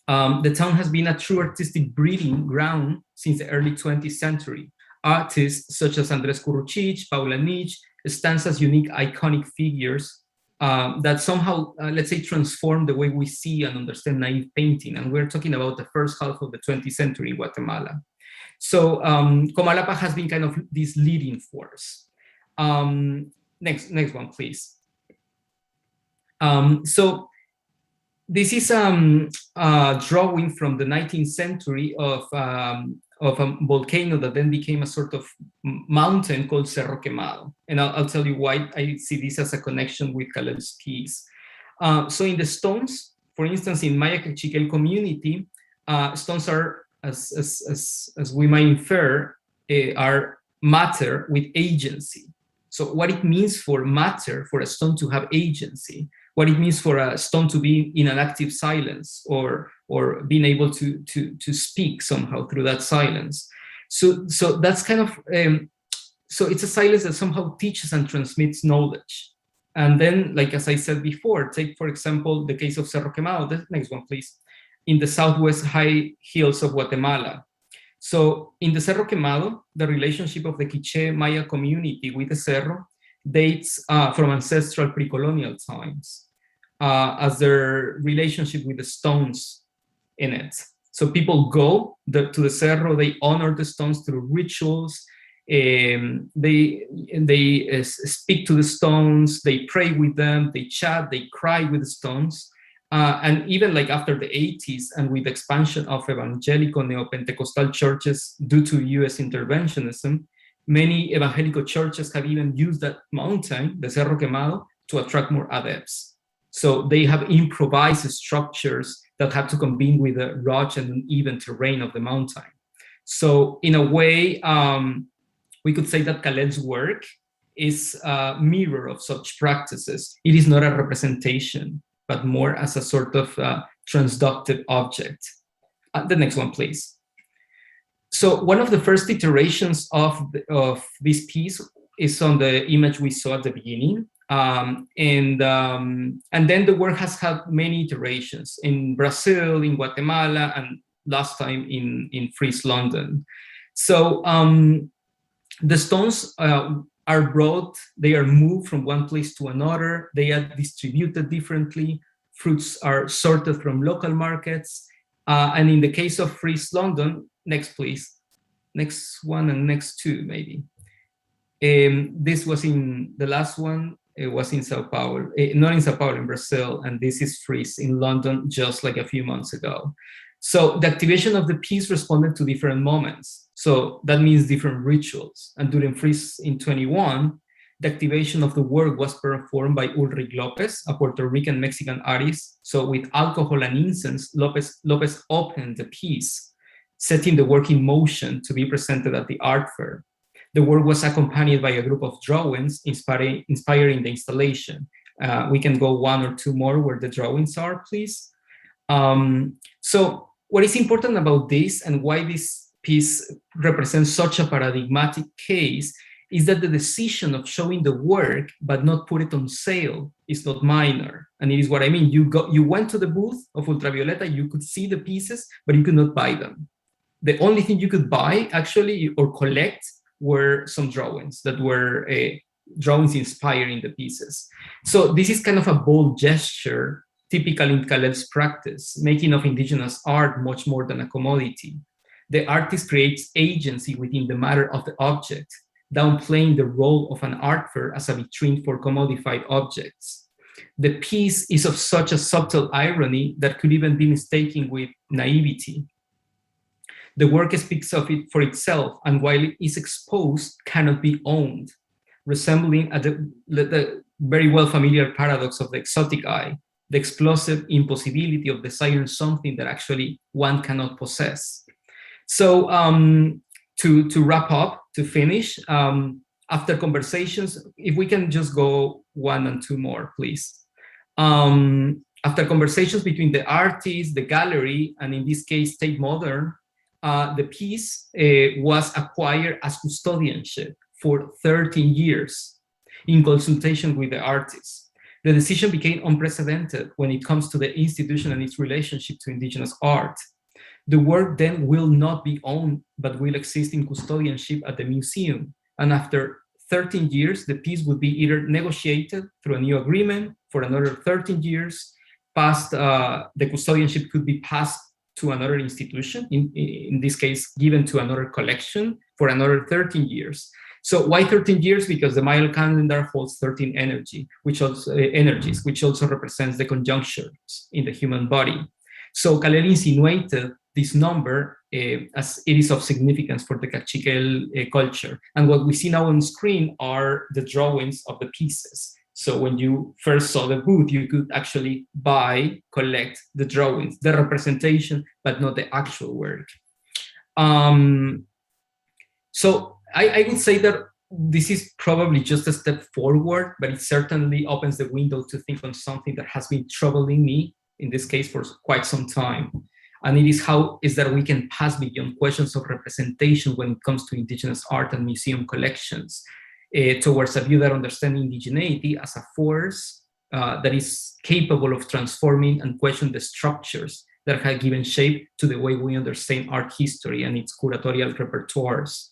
The town has been a true artistic breeding ground since the early 20th century. Artists such as Andres Curruchich, Paula Nich, stand as unique iconic figures that somehow, let's say, transform the way we see and understand naive painting. And we're talking about the first half of the 20th century in Guatemala. So Comalapa has been kind of this leading force. Next one, please. So this is a drawing from the 19th century of a volcano that then became a sort of mountain called Cerro Quemado. And I'll tell you why I see this as a connection with Calel's piece. So in the stones, for instance, in Maya Cachiquel community, stones are, as we might infer, are matter with agency. So what it means for matter, for a stone to have agency, what it means for a stone to be in an active silence or being able to speak somehow through that silence. So that's kind of, so it's a silence that somehow teaches and transmits knowledge. And then, like as I said before, take for example, the case of Cerro Quemado, the next one please, in the southwest high hills of Guatemala. So in the Cerro Quemado, the relationship of the Quiché Maya community with the Cerro dates from ancestral pre-colonial times as their relationship with the stones in it. So people go to the Cerro, they honor the stones through rituals, they speak to the stones, they pray with them, they chat, they cry with the stones. And even like after the 80s and with the expansion of evangelical neo-Pentecostal churches due to US interventionism, many evangelical churches have even used that mountain, the Cerro Quemado, to attract more adepts. So they have improvised structures that have to combine with the rugged and uneven terrain of the mountain. So in a way, we could say that Calel's work is a mirror of such practices. It is not a representation, but more as a sort of transductive object. The next one, please. So one of the first iterations of this piece is on the image we saw at the beginning. And then the work has had many iterations in Brazil, in Guatemala, and last time in Frieze London. So the stones are brought, they are moved from one place to another, they are distributed differently, fruits are sorted from local markets, and in the case of Frieze London, next please, next one and next two maybe. This was in the last one, it was in Sao Paulo, not in Sao Paulo, in Brazil, and this is Freeze in London just like a few months ago. So the activation of the piece responded to different moments. So that means different rituals. And during Freeze in 21, the activation of the work was performed by Ulrich Lopez, a Puerto Rican Mexican artist. So with alcohol and incense, Lopez opened the piece, setting the work in motion to be presented at the art fair. The work was accompanied by a group of drawings inspiring the installation. We can go one or two more where the drawings are, please. So what is important about this and why this piece represents such a paradigmatic case is that the decision of showing the work but not put it on sale is not minor. And it is what I mean. You went to the booth of Ultravioleta, you could see the pieces, but you could not buy them. The only thing you could buy actually or collect were some drawings that were drawings inspiring the pieces. So this is kind of a bold gesture, typical in Khaled's practice, making of indigenous art much more than a commodity. The artist creates agency within the matter of the object, downplaying the role of an art fair as a vitrine for commodified objects. The piece is of such a subtle irony that could even be mistaken with naivety. The work speaks of it for itself, and while it is exposed, cannot be owned, resembling the very well familiar paradox of the exotic eye, the explosive impossibility of desiring something that actually one cannot possess. So to wrap up, to finish, after conversations, if we can just go one and two more, please. After conversations between the artist, the gallery, and in this case, Tate Modern, the piece was acquired as custodianship for 13 years in consultation with the artist. The decision became unprecedented when it comes to the institution and its relationship to indigenous art. The work then will not be owned, but will exist in custodianship at the museum. And after 13 years, the piece would be either negotiated through a new agreement for another 13 years, past the custodianship could be passed to another institution, in this case, given to another collection for another 13 years. So why 13 years? Because the Mayan calendar holds 13 energies, which also represents the conjunctions in the human body. So Khaled insinuated this number as it is of significance for the Cachiquel culture. And what we see now on screen are the drawings of the pieces. So when you first saw the booth, you could actually collect the drawings, the representation, but not the actual work. So I would say that this is probably just a step forward, but it certainly opens the window to think on something that has been troubling me, in this case, for quite some time. And it is how is that we can pass beyond questions of representation when it comes to indigenous art and museum collections, towards a view that understands indigeneity as a force that is capable of transforming and question the structures that have given shape to the way we understand art history and its curatorial repertoires.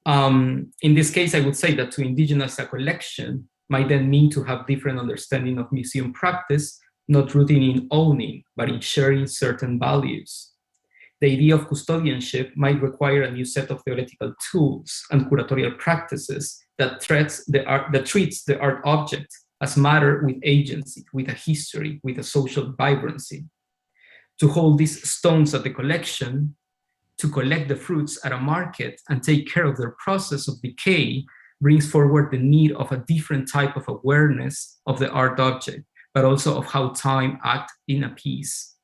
In this case, I would say that to indigenous a collection might then mean to have different understanding of museum practice, not rooted in owning, but in sharing certain values. The idea of custodianship might require a new set of theoretical tools and curatorial practices that treats the art object as matter with agency, with a history, with a social vibrancy. To hold these stones at the collection, to collect the fruits at a market and take care of their process of decay brings forward the need of a different type of awareness of the art object, but also of how time acts in a piece.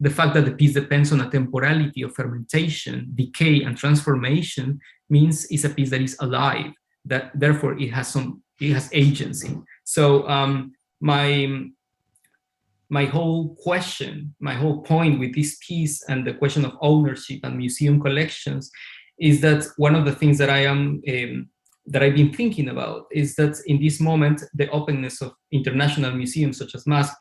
The fact that the piece depends on a temporality of fermentation, decay, and transformation means it's a piece that is alive, that therefore it has agency. So my whole point with this piece and the question of ownership and museum collections is that one of the things that I've been thinking about is that in this moment, the openness of international museums such as Masp,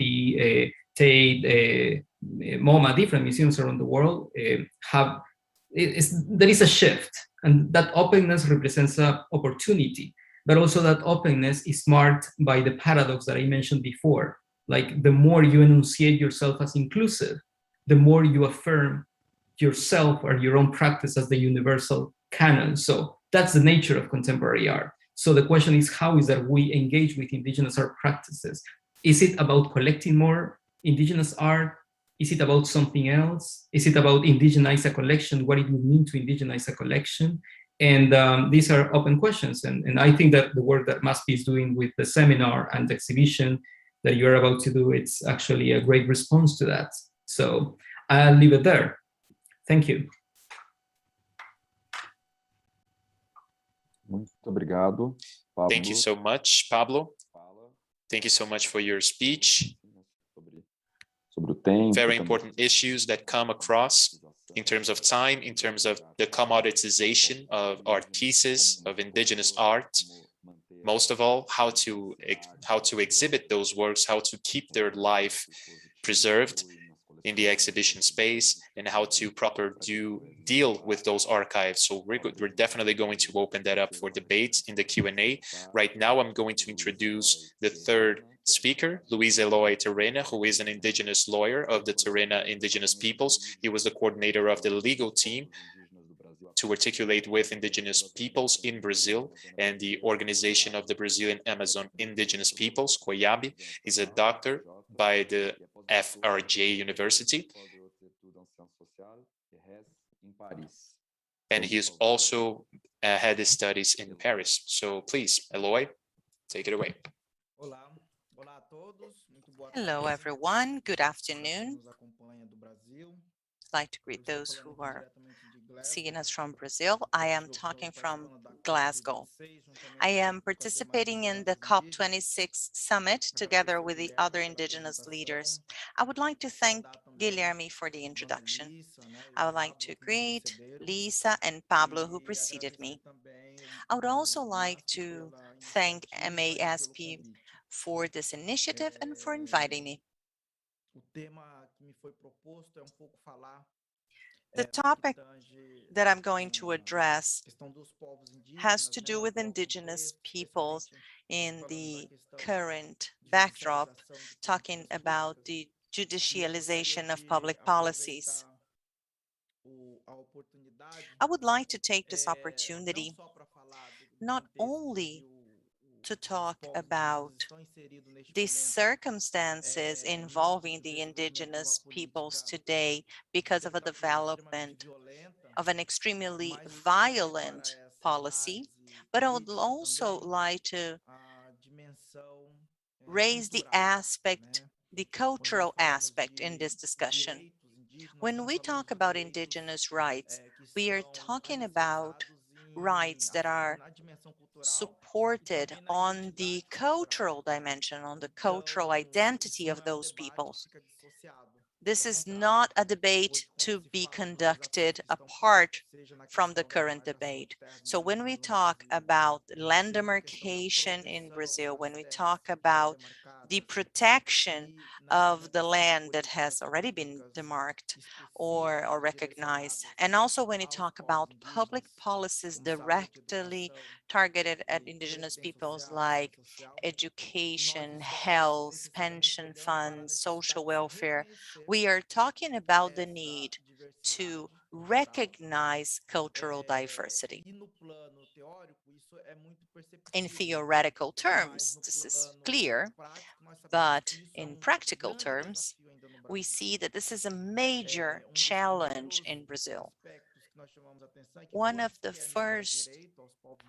Tate, MoMA, different museums around the world there is a shift, and that openness represents an opportunity, but also that openness is marked by the paradox that I mentioned before. Like the more you enunciate yourself as inclusive, the more you affirm yourself or your own practice as the universal canon. So that's the nature of contemporary art. So the question is, how is that we engage with indigenous art practices? Is it about collecting more indigenous art? Is it about something else? Is it about indigenize a collection? What it would mean to indigenize a collection? And these are open questions. And I think that the work that Masp is doing with the seminar and the exhibition that you're about to do, it's actually a great response to that. So I'll leave it there. Thank you. Muito obrigado, Pablo. Thank you so much, Pablo. Thank you so much for your speech. Sobre o tempo, Very também. important issues that come across in terms of time, in terms of the commoditization of art pieces, of indigenous art. Most of all, how to exhibit those works, how to keep their life preserved in the exhibition space, and how to deal with those archives. So we're definitely going to open that up for debate in the Q&A. Right now, I'm going to introduce the third speaker, Luis Eloy Terena, who is an indigenous lawyer of the Terena indigenous peoples. He was the coordinator of the legal team to articulate with indigenous peoples in Brazil and the organization of the Brazilian Amazon indigenous peoples, COIAB. He's a doctor by the FRJ University. And he's also had his studies in Paris. So please, Eloy, take it away. Hello, everyone. Good afternoon. I'd like to greet those who are seeing us from Brazil. I am talking from Glasgow. I am participating in the COP26 summit together with the other indigenous leaders. I would like to thank Guilherme for the introduction. I would like to greet Lisa and Pablo who preceded me. I would also like to thank MASP for this initiative and for inviting me. The topic that I'm going to address has to do with indigenous peoples in the current backdrop, talking about the judicialization of public policies. I would like to take this opportunity not only to talk about the circumstances involving the indigenous peoples today because of a development of an extremely violent policy, but I would also like to raise the aspect, the cultural aspect in this discussion. When we talk about indigenous rights, we are talking about rights that are supported on the cultural dimension, on the cultural identity of those peoples. This is not a debate to be conducted apart from the current debate. So when we talk about land demarcation in Brazil, when we talk about the protection of the land that has already been demarked or recognized, and also when we talk about public policies directly targeted at indigenous peoples like education, health, pension funds, social welfare, we are talking about the need to recognize cultural diversity. In theoretical terms, this is clear, but in practical terms, we see that this is a major challenge in Brazil. One of the first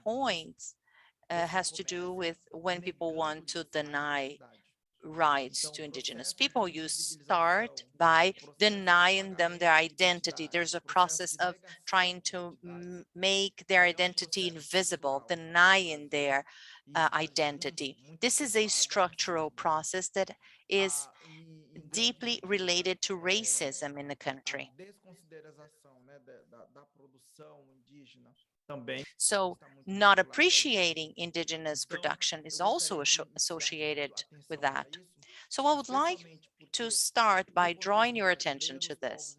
points has to do with when people want to deny rights to indigenous people. You start by denying them their identity. There's a process of trying to make their identity invisible, denying their identity. This is a structural process that is deeply related to racism in the country. So not appreciating indigenous production is also associated with that. So I would like to start by drawing your attention to this.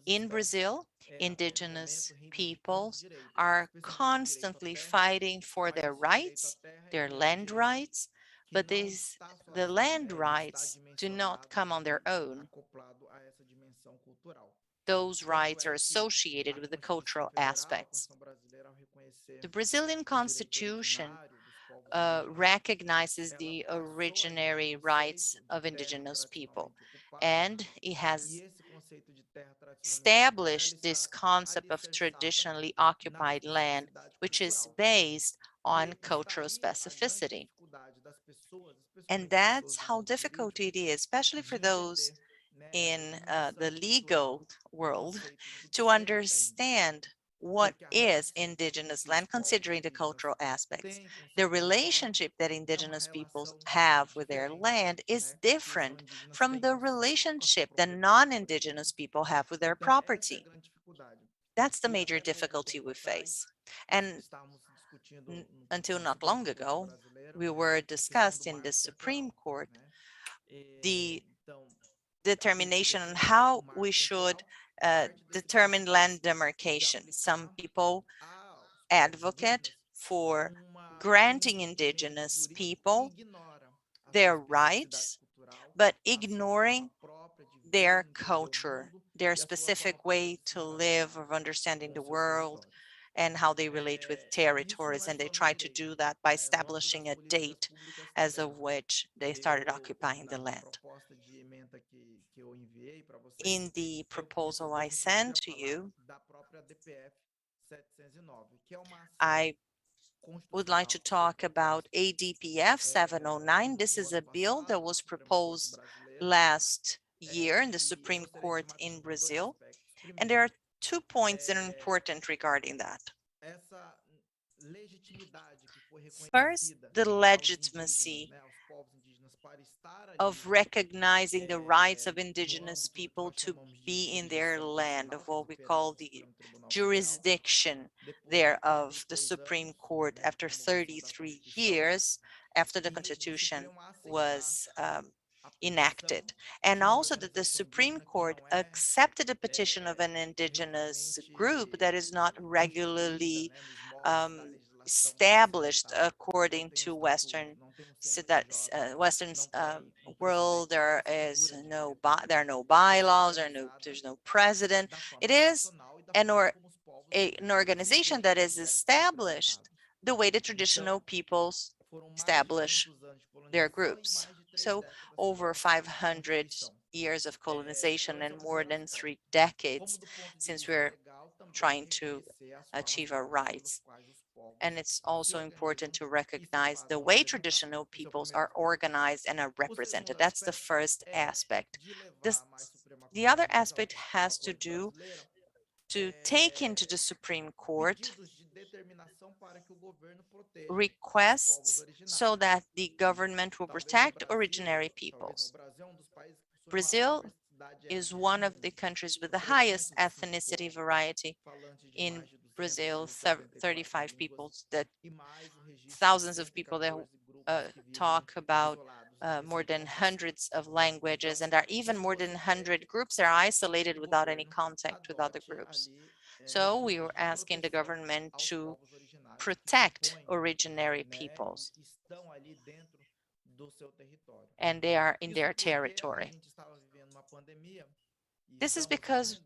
In Brazil, indigenous peoples are constantly fighting for their rights, their land rights, but the land rights do not come on their own. Those rights are associated with the cultural aspects. The Brazilian Constitution recognizes the originary rights of indigenous people. And it has established this concept of traditionally occupied land, which is based on cultural specificity. And that's how difficult it is, especially for those in the legal world, to understand what is indigenous land, considering the cultural aspects. The relationship that indigenous peoples have with their land is different from the relationship that non-indigenous people have with their property. That's the major difficulty we face. And until not long ago, we were discussed in the Supreme Court the determination on how we should determine land demarcation. Some people advocate for granting indigenous people their rights, but ignoring their culture, their specific way to live, of understanding the world, and how they relate with territories. And they try to do that by establishing a date as of which they started occupying the land. In the proposal I sent to you, I would like to talk about ADPF 709. This is a bill that was proposed last year in the Supreme Court in Brazil. And there are 2 points that are important regarding that. First, the legitimacy of recognizing the rights of indigenous people to be in their land, of what we call the jurisdiction thereof, the Supreme Court, after 33 years after the Constitution was enacted. And also that the Supreme Court accepted a petition of an indigenous group that is not regularly established according to Western world. There are no bylaws, there's no president. It is an organization that is established the way the traditional peoples establish their groups. So over 500 years of colonization and more than 3 decades since we're trying to achieve our rights. And it's also important to recognize the way traditional peoples are organized and are represented. That's the first aspect. The other aspect has to do to take into the Supreme Court requests so that the government will protect originary peoples. Brazil is one of the countries with the highest ethnicity variety. In Brazil, 35 people, that thousands of people that talk about more than hundreds of languages, and there are even more than 100 groups that are isolated without any contact with other groups. So we were asking the government to protect originary peoples, and they are in their territory. This is because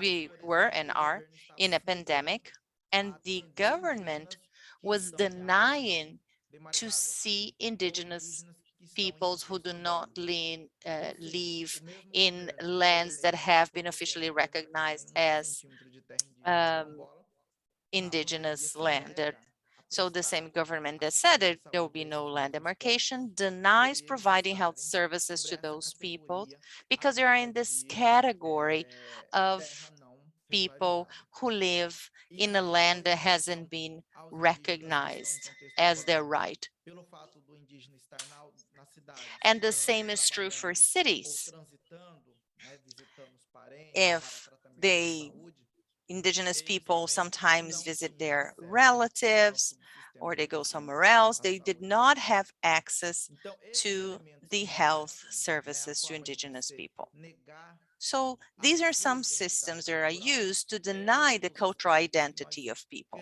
we were and are in a pandemic, and the government was denying to see indigenous peoples who do not live in lands that have been officially recognized as indigenous land. So the same government that said that there will be no land demarcation denies providing health services to those people because they are in this category of people who live in a land that hasn't been recognized as their right. And the same is true for cities. If indigenous people sometimes visit their relatives or they go somewhere else, they did not have access to the health services to indigenous people. So these are some systems that are used to deny the cultural identity of people.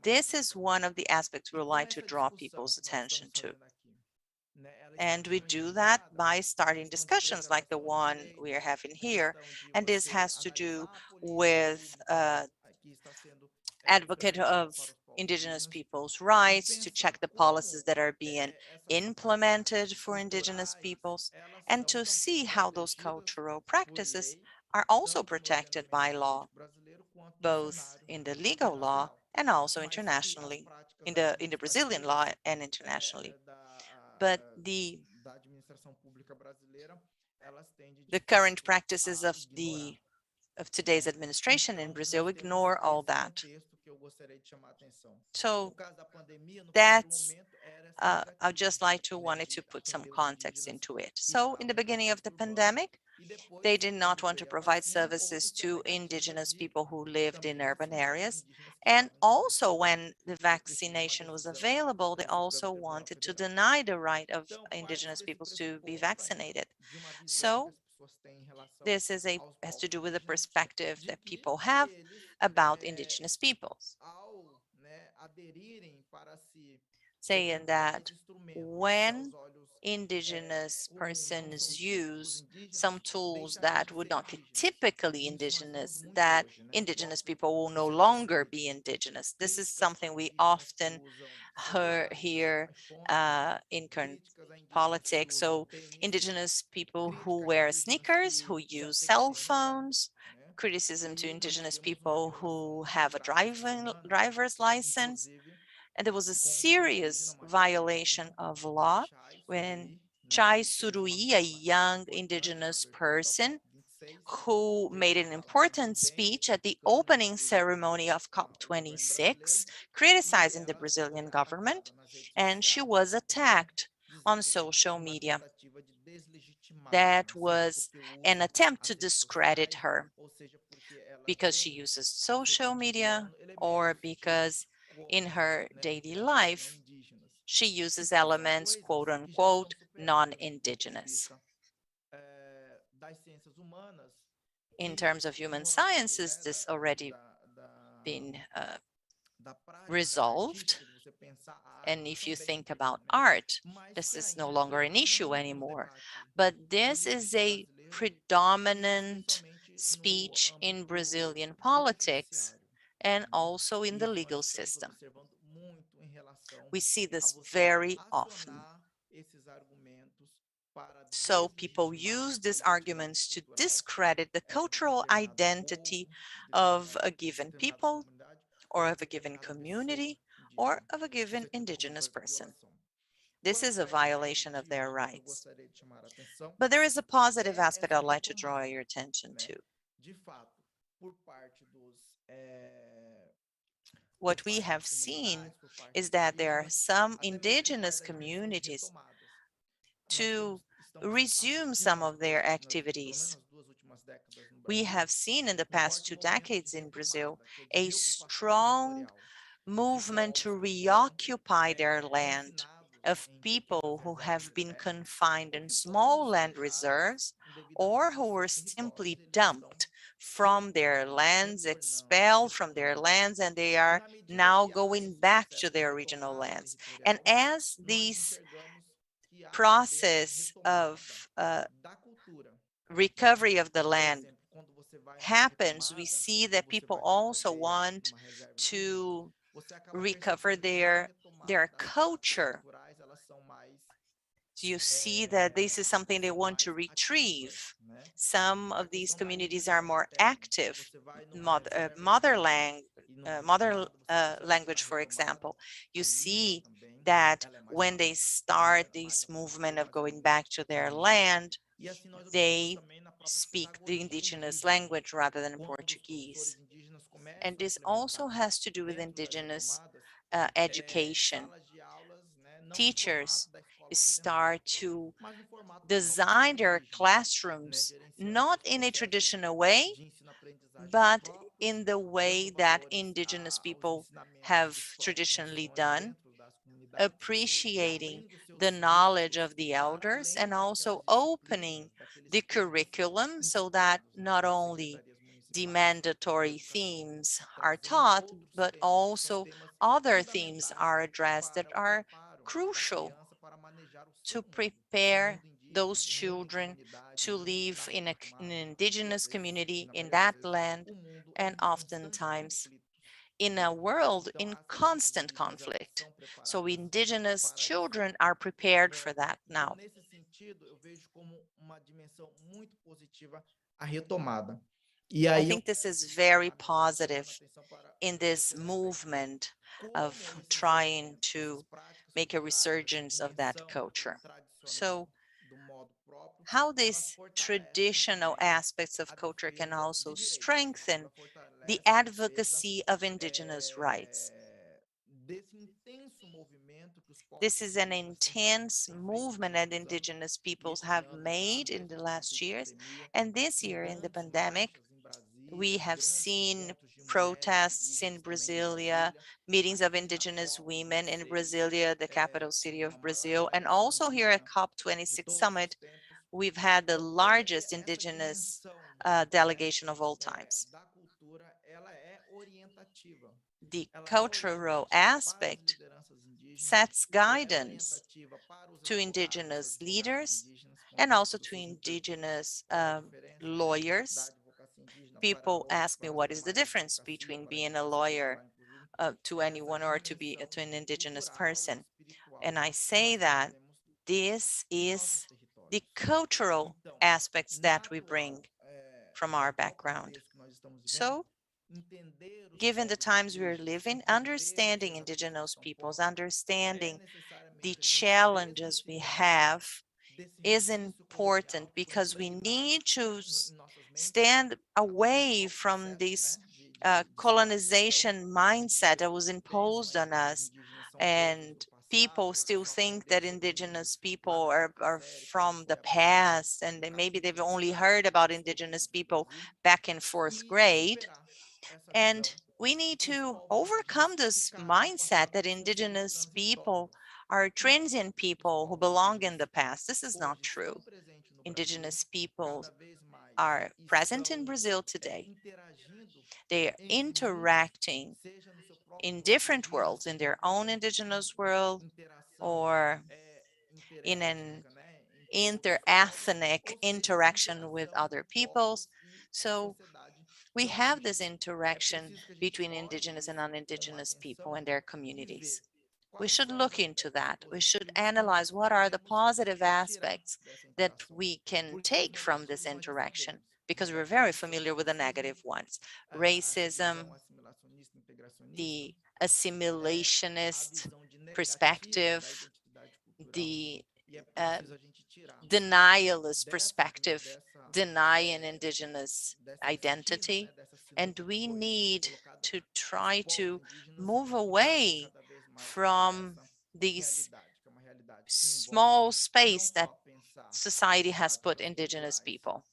This is one of the aspects we would like to draw people's attention to. And we do that by starting discussions like the one we are having here. And this has to do with advocate of Indigenous peoples' rights, to check the policies that are being implemented for Indigenous peoples, and to see how those cultural practices are also protected by law, both in the legal law and also internationally, in the Brazilian law and internationally. But the current practices of today's administration in Brazil ignore all that. So that's I'd just like to wanted to put some context into it. So in the beginning of the pandemic, they did not want to provide services to Indigenous people who lived in urban areas. And also when the vaccination was available, they also wanted to deny the right of Indigenous peoples to be vaccinated. So this has to do with the perspective that people have about Indigenous peoples, saying that when Indigenous persons use some tools that would not be typically Indigenous, that Indigenous people will no longer be Indigenous. This is something we often hear in current politics. So Indigenous people who wear sneakers, who use cell phones, criticism to Indigenous people who have a driver's license. And there was a serious violation of law when Chai Surui, a young Indigenous person who made an important speech at the opening ceremony of COP26, criticizing the Brazilian government, and she was attacked on social media. That was an attempt to discredit her because she uses social media or because in her daily life, she uses elements, quote unquote, non-Indigenous. In terms of human sciences, this already been resolved. And if you think about art, this is no longer an issue anymore. But this is a predominant speech in Brazilian politics and also in the legal system. We see this very often. So people use these arguments to discredit the cultural identity of a given people or of a given community or of a given Indigenous person. This is a violation of their rights. But there is a positive aspect I'd like to draw your attention to. What we have seen is that there are some Indigenous communities to resume some of their activities. We have seen in the past 2 decades in Brazil a strong movement to reoccupy their land of people who have been confined in small land reserves or who were simply dumped from their lands, expelled from their lands, and they are now going back to their original lands. And as these process of recovery of the land happens, we see that people also want to recover their culture. You see that this is something they want to retrieve. Some of these communities are more active. Mother language, for example, you see that when they start this movement of going back to their land, they speak the Indigenous language rather than Portuguese. And this also has to do with Indigenous education. Teachers start to design their classrooms not in a traditional way, but in the way that Indigenous people have traditionally done, appreciating the knowledge of the elders and also opening the curriculum so that not only the mandatory themes are taught, but also other themes are addressed that are crucial to prepare those children to live in an Indigenous community in that land and oftentimes in a world in constant conflict. So indigenous children are prepared for that now. I think this is very positive in this movement of trying to make a resurgence of that culture. So how these traditional aspects of culture can also strengthen the advocacy of indigenous rights. This is an intense movement that indigenous peoples have made in the last years. And this year in the pandemic, we have seen protests in Brasilia, meetings of indigenous women in Brasilia, the capital city of Brazil, and also here at COP26 summit, we've had the largest indigenous delegation of all times. The cultural aspect sets guidance to indigenous leaders and also to indigenous lawyers. People ask me, what is the difference between being a lawyer to anyone or to an indigenous person? And I say that this is the cultural aspects that we bring from our background. So, given the times we're living, understanding indigenous peoples, understanding the challenges we have is important because we need to stand away from this colonization mindset that was imposed on us. And people still think that indigenous people are from the past, and maybe they've only heard about indigenous people back in 4th grade. And we need to overcome this mindset that indigenous people are transient people who belong in the past. This is not true. Indigenous peoples are present in Brazil today. They are interacting in different worlds, in their own indigenous world or in an inter-ethnic interaction with other peoples. So we have this interaction between indigenous and non-indigenous people and their communities. We should look into that. We should analyze what are the positive aspects that we can take from this interaction, because we're very familiar with the negative ones. Racism, the assimilationist perspective, the denialist perspective, denying indigenous identity. And we need to try to move away from these small space that society has put indigenous people.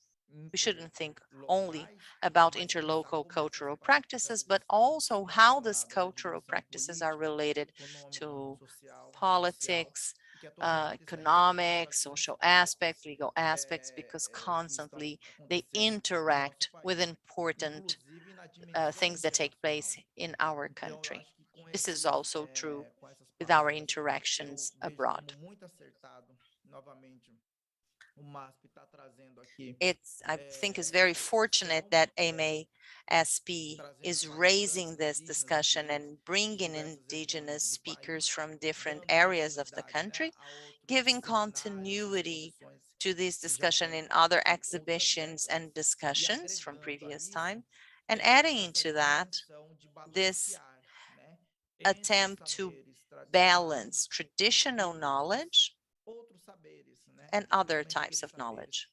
We shouldn't think only about interlocal cultural practices, but also how these cultural practices are related to politics, economic, social aspects, legal aspects, because constantly they interact with important things that take place in our country. This is also true with our interactions abroad. I think it's very fortunate that MASP is raising this discussion and bringing indigenous speakers from different areas of the country, giving continuity to this discussion in other exhibitions and discussions from previous time, and adding into that this attempt to balance traditional knowledge and other types of knowledge,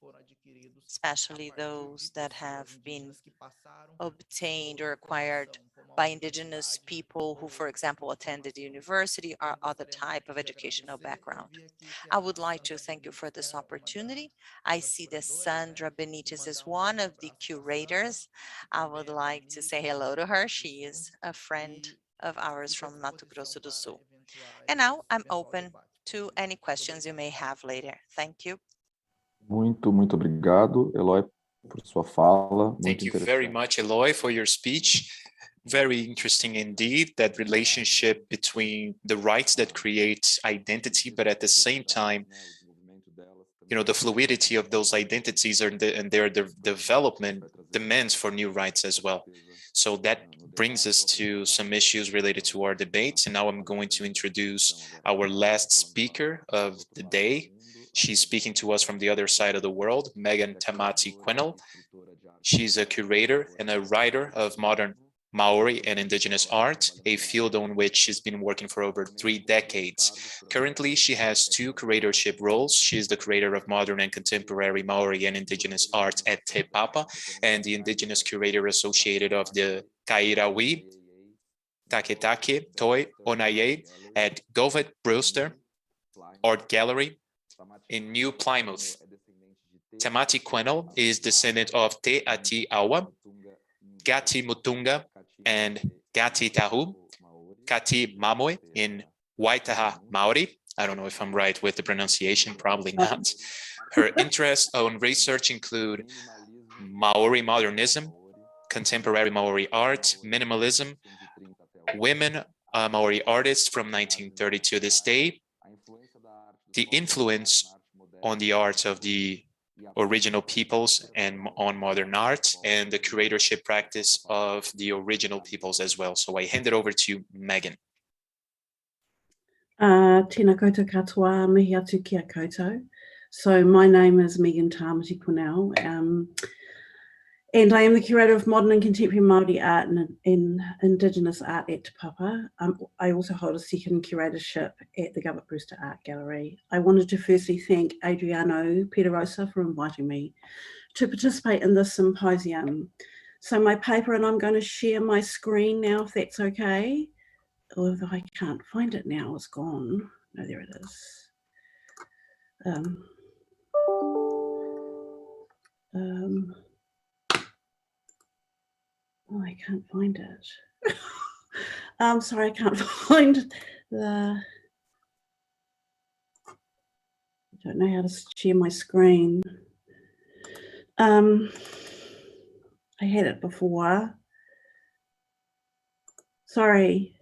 especially those that have been obtained or acquired by indigenous people who, for example, attended the university or other type of educational background. I would like to thank you for this opportunity. I see that Sandra Benitez is one of the curators. I would like to say hello to her. She is a friend of ours from Mato Grosso do Sul. And now I'm open to any questions you may have later. Thank you. Muito obrigado, Eloy, por sua fala. Thank you very much, Eloy, for your speech. Very interesting indeed, that relationship between the rights that create identity, but at the same time, the fluidity of those identities and their development demands for new rights as well. So that brings us to some issues related to our debate. And now I'm going to introduce our last speaker of the day. She's speaking to us from the other side of the world, Megan Tamati Quinnell. She's a curator and a writer of modern Maori and Indigenous art, a field on which she's been working for over 3 decades. Currently, she has 2 curatorship roles. She's the curator of modern and contemporary Maori and Indigenous art at Te Papa, and the Indigenous curator associated of the Kairawi, Taketake, Toi, Onaye at Govet Brewster Art Gallery in New Plymouth. Tamati Quinnell is descendant of Te Ati Awa, Gati Mutunga, and Gati Tahu, Kati Mamoe in Waitaha Maori. I don't know if I'm right with the pronunciation, probably not. Her interests on research include Maori modernism, contemporary Maori art, minimalism, women Maori artists from 1930 to this day, the influence on the art of the original peoples and on modern art, and the curatorship practice of the original peoples as well. So I hand it over to Megan. Tēnā koutou katoa, mihi atu kia koutou. So my name is Megan Tamati Quinnell, and I am the curator of modern and contemporary Māori art and Indigenous art at Te Papa. I also hold a second curatorship at the Govet Brewster Art Gallery. I wanted to firstly thank Adriano Pedrosa for inviting me to participate in this symposium. So my paper, and I'm going to share my screen now, if that's okay. Although I can't find it now, it's gone. No, there it is. Oh, I can't find it. I'm sorry, I can't find the... I don't know how to share my screen. I had it before. Sorry.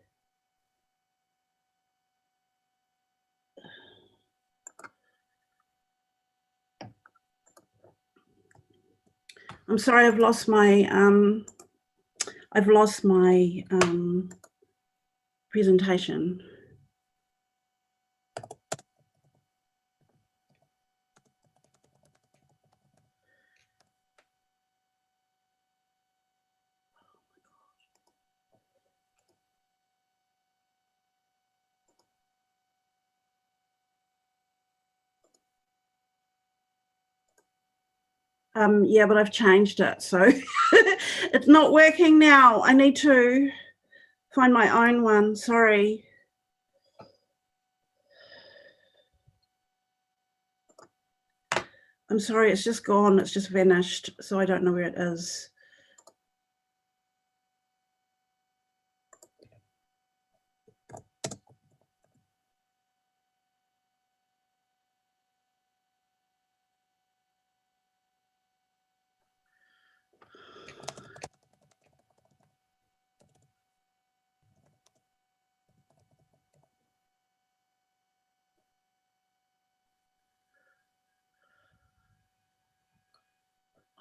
I'm sorry, I've lost my presentation. Yeah, but I've changed it, so it's not working now. I need to find my own one, sorry. I'm sorry, it's just gone, it's just vanished, so I don't know where it is.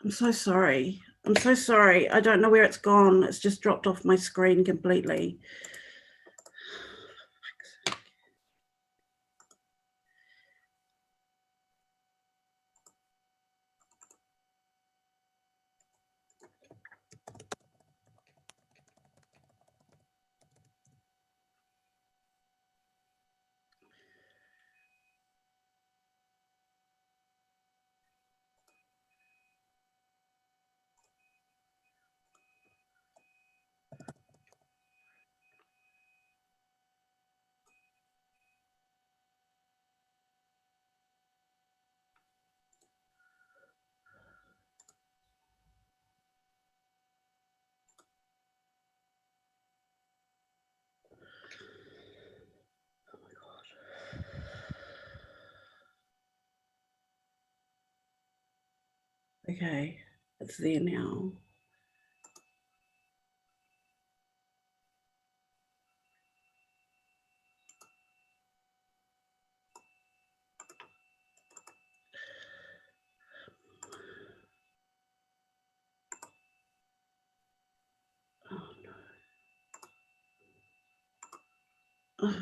I'm so sorry. I'm so sorry. I don't know where it's gone. It's just dropped off my screen completely. Okay, it's there now. I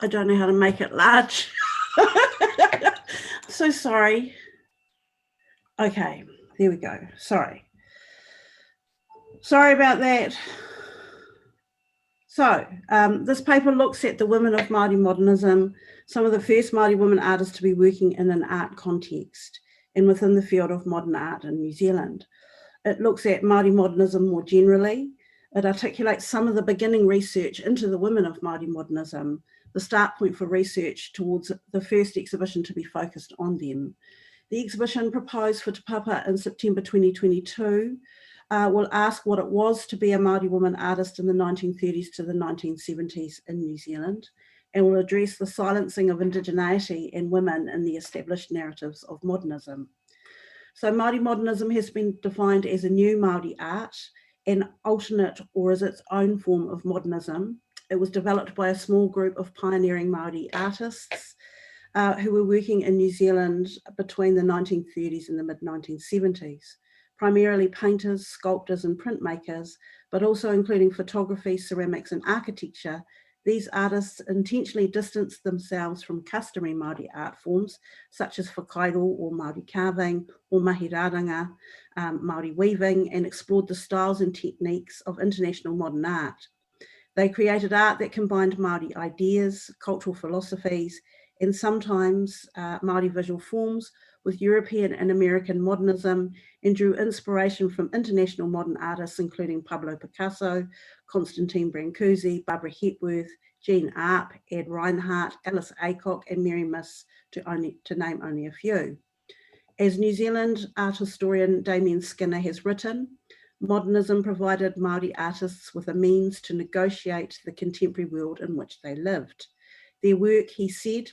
don't know how to make it large. So sorry. Okay, there we go. Sorry. Sorry about that. So this paper looks at the women of Māori modernism, some of the first Māori women artists to be working in an art context and within the field of modern art in New Zealand. It looks at Māori modernism more generally. It articulates some of the beginning research into the women of Māori modernism, the start point for research towards the first exhibition to be focused on them. The exhibition proposed for Te Papa in September 2022 will ask what it was to be a Māori woman artist in the 1930s to the 1970s in New Zealand, and will address the silencing of indigeneity and women in the established narratives of modernism. So Māori modernism has been defined as a new Māori art, an alternate or as its own form of modernism. It was developed by a small group of pioneering Māori artists who were working in New Zealand between the 1930s and the mid-1970s. Primarily painters, sculptors and printmakers, but also including photography, ceramics and architecture. These artists intentionally distanced themselves from customary Māori art forms, such as whakairo or Māori carving or mahiraranga, Māori weaving, and explored the styles and techniques of international modern art. They created art that combined Māori ideas, cultural philosophies, and sometimes Māori visual forms with European and American modernism, and drew inspiration from international modern artists including Pablo Picasso, Constantine Brancusi, Barbara Hepworth, Jean Arp, Ed Reinhardt, Alice Aycock and Mary Miss, to name only a few. As New Zealand art historian Damien Skinner has written, modernism provided Māori artists with a means to negotiate the contemporary world in which they lived. Their work, he said,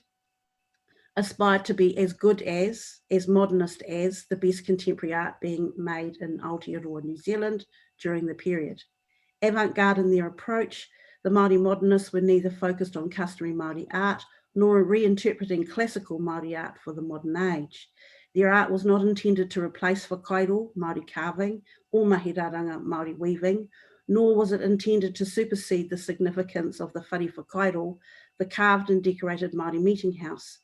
aspired to be as good as modernist as the best contemporary art being made in Aotearoa, New Zealand during the period. Avant-garde in their approach, the Māori modernists were neither focused on customary Māori art nor reinterpreting classical Māori art for the modern age. Their art was not intended to replace whakairo, Māori carving, or mahiraranga, Māori weaving, nor was it intended to supersede the significance of the whare whakairo, the carved and decorated Māori meeting house.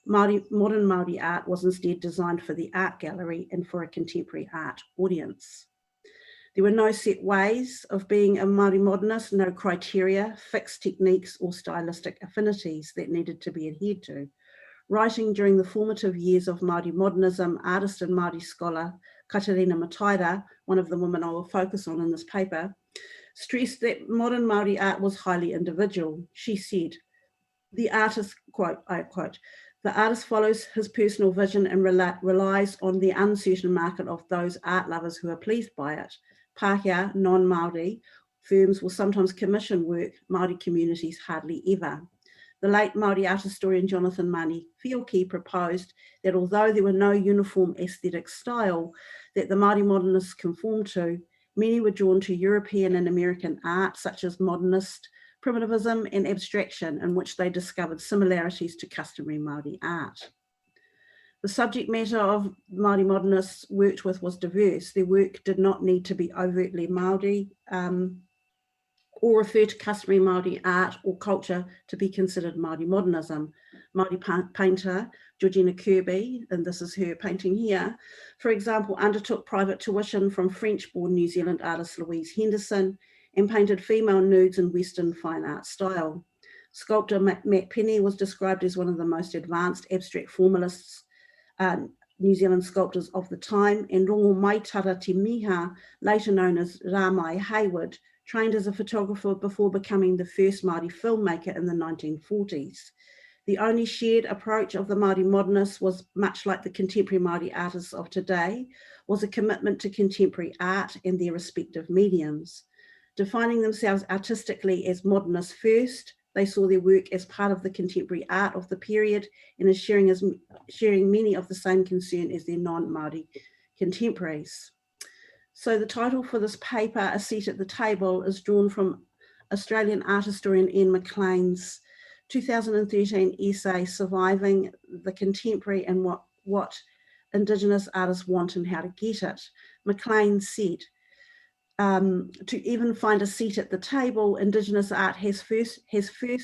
Modern Māori art was instead designed for the art gallery and for a contemporary art audience. There were no set ways of being a Māori modernist, no criteria, fixed techniques or stylistic affinities that needed to be adhered to. Writing during the formative years of Māori modernism, artist and Māori scholar Katerina Mataira, one of the women I will focus on in this paper, stressed that modern Māori art was highly individual. She said, the artist, quote, I quote, the artist follows his personal vision and relies on the uncertain market of those art lovers who are pleased by it. Pākehā, non-Māori firms will sometimes commission work, Māori communities hardly ever. The late Māori art historian Jonathan Mani Fioki proposed that although there were no uniform aesthetic style that the Māori modernists conformed to, many were drawn to European and American art such as modernist, primitivism and abstraction, in which they discovered similarities to customary Māori art. The subject matter of Māori modernists worked with was diverse. Their work did not need to be overtly Māori or refer to customary Māori art or culture to be considered Māori modernism. Māori painter Georgina Kirby, and this is her painting here, for example, undertook private tuition from French-born New Zealand artist Louise Henderson and painted female nudes in Western fine art style. Sculptor Matt Penny was described as one of the most advanced abstract formalists, New Zealand sculptors of the time, and Rongo Maitara Te Miha, later known as Ramai Hayward, trained as a photographer before becoming the first Māori filmmaker in the 1940s. The only shared approach of the Māori modernists was, much like the contemporary Māori artists of today, was a commitment to contemporary art and their respective mediums. Defining themselves artistically as modernists first, they saw their work as part of the contemporary art of the period and as sharing many of the same concern as their non-Māori contemporaries. So the title for this paper, A Seat at the Table, is drawn from Australian art historian Ian McLean's 2013 essay, Surviving the Contemporary and What Indigenous artists want and how to get it. McLean said, to even find a seat at the table, Indigenous art has first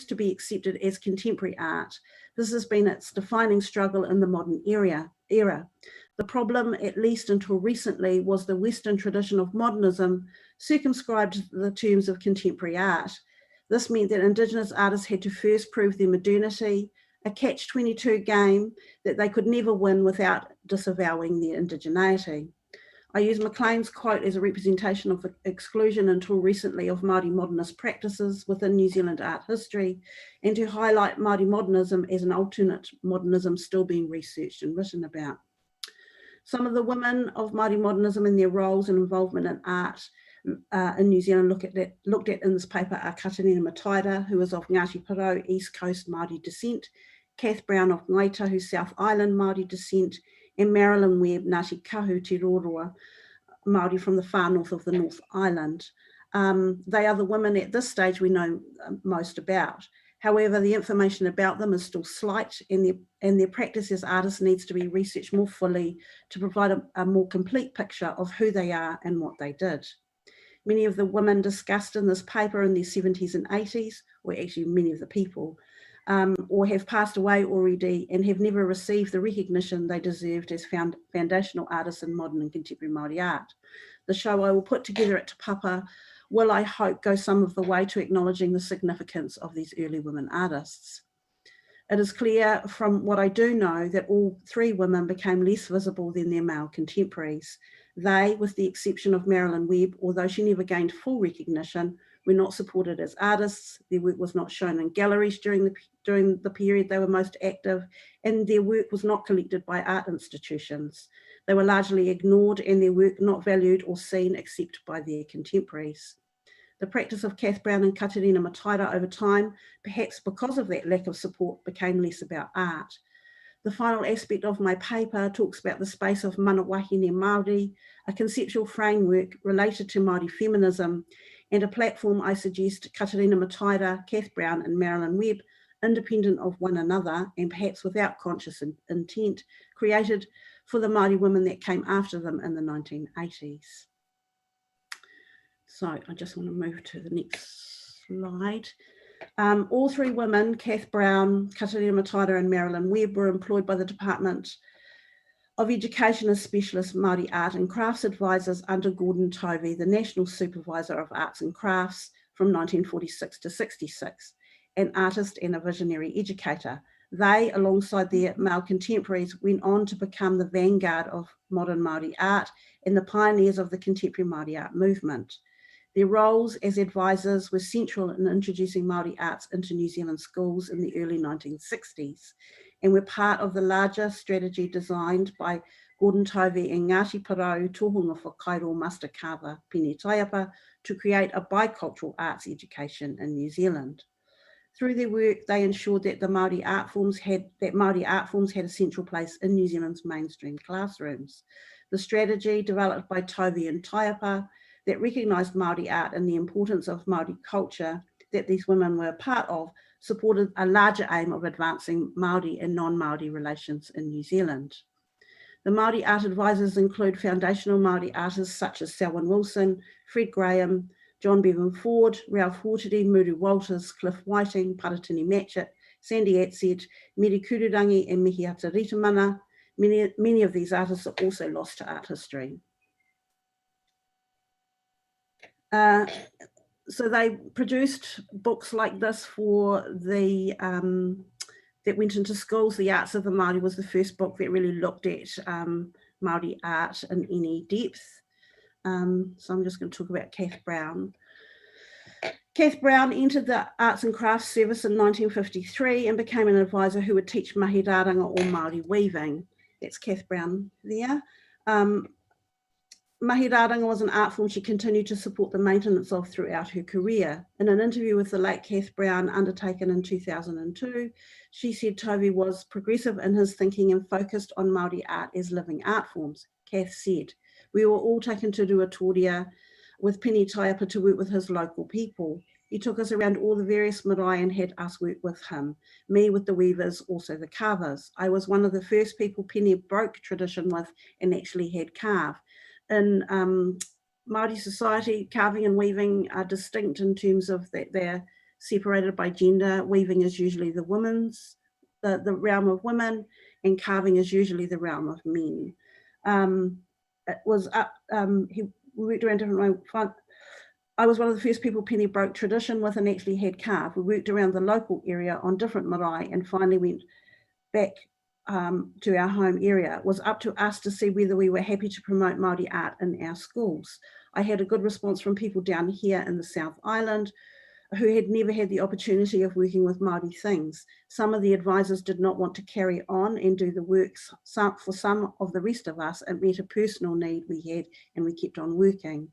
to be accepted as contemporary art. This has been its defining struggle in the modern era. The problem, at least until recently, was the Western tradition of modernism circumscribed the terms of contemporary art. This meant that Indigenous artists had to first prove their modernity, a catch-22 game that they could never win without disavowing their indigeneity. I use McLean's quote as a representation of the exclusion until recently of Māori modernist practices within New Zealand art history, and to highlight Māori modernism as an alternate modernism still being researched and written about. Some of the women of Māori modernism and their roles and involvement in art in New Zealand looked at in this paper are Katarina Mataira, who is of Ngāti Porou, East Coast Māori descent, Kath Brown of Ngaita, who's South Island Māori descent, and Marilyn Webb, Ngāti Kahu Te Roroa, Māori from the far north of the North Island. They are the women at this stage we know most about. However, the information about them is still slight, and their practice as artists needs to be researched more fully to provide a more complete picture of who they are and what they did. Many of the women discussed in this paper in their 70s and 80s, or actually many of the people, or have passed away already and have never received the recognition they deserved as foundational artists in modern and contemporary Māori art. The show I will put together at Te Papa will, I hope, go some of the way to acknowledging the significance of these early women artists. It is clear from what I do know that all three women became less visible than their male contemporaries. They, with the exception of Marilyn Webb, although she never gained full recognition, were not supported as artists. Their work was not shown in galleries during the period they were most active, and their work was not collected by art institutions. They were largely ignored and their work not valued or seen except by their contemporaries. The practice of Kath Brown and Katarina Mataira over time, perhaps because of that lack of support, became less about art. The final aspect of my paper talks about the space of mana wahine Māori, a conceptual framework related to Māori feminism, and a platform I suggest Katarina Mataira, Kath Brown and Marilyn Webb, independent of one another and perhaps without conscious intent, created for the Māori women that came after them in the 1980s. So I just want to move to the next slide. All three women, Kath Brown, Katarina Mataira and Marilyn Webb, were employed by the Department of Education as specialist Māori art and crafts advisors under Gordon Tovey, the National Supervisor of Arts and Crafts from 1946 to 66, an artist and a visionary educator. They, alongside their male contemporaries, went on to become the vanguard of modern Māori art and the pioneers of the contemporary Māori art movement. Their roles as advisors were central in introducing Māori arts into New Zealand schools in the early 1960s, and were part of the larger strategy designed by Gordon Tovey and Ngāti Porou Tohunga Whakairo Master Carver Pene Taiapa to create a bicultural arts education in New Zealand. Through their work, they ensured that Māori art forms had a central place in New Zealand's mainstream classrooms. The strategy developed by Tovey and Taiapa that recognised Māori art and the importance of Māori culture that these women were a part of supported a larger aim of advancing Māori and non-Māori relations in New Zealand. The Māori art advisors include foundational Māori artists such as Selwyn Wilson, Fred Graham, John Bevan Ford, Ralph Hortedy, Muru Walters, Cliff Whiting, Paratini Matchett, Sandy Atsett, Miri Kururangi and Mihiata Ritamana. Many of these artists are also lost to art history. So they produced books like this for the, that went into schools. The Arts of the Māori was the first book that really looked at Māori art in any depth. So I'm just going to talk about Kath Brown. Kath Brown entered the Arts and Crafts Service in 1953 and became an advisor who would teach mahi rāranga or Māori weaving. That's Kath Brown there. Mahi rāranga was an art form she continued to support the maintenance of throughout her career. In an interview with the late Kath Brown undertaken in 2002, she said Tovey was progressive in his thinking and focused on Māori art as living art forms. Kath said, "We were all taken to do a tōria with Pene Taiapa to work with his local people. He took us around all the various marae and had us work with him, me with the weavers, also the carvers. I was one of the first people Penny broke tradition with and actually had carve. In Māori society, carving and weaving are distinct in terms of that they're separated by gender. Weaving is usually the the realm of women, and carving is usually the realm of men. It was he worked around different ways. I was one of the first people Penny broke tradition with and actually had carve. We worked around the local area on different marae and finally went back to our home area. It was up to us to see whether we were happy to promote Māori art in our schools. I had a good response from people down here in the South Island who had never had the opportunity of working with Māori things. Some of the advisors did not want to carry on and do the works. For some of the rest of us, it met a personal need we had and we kept on working.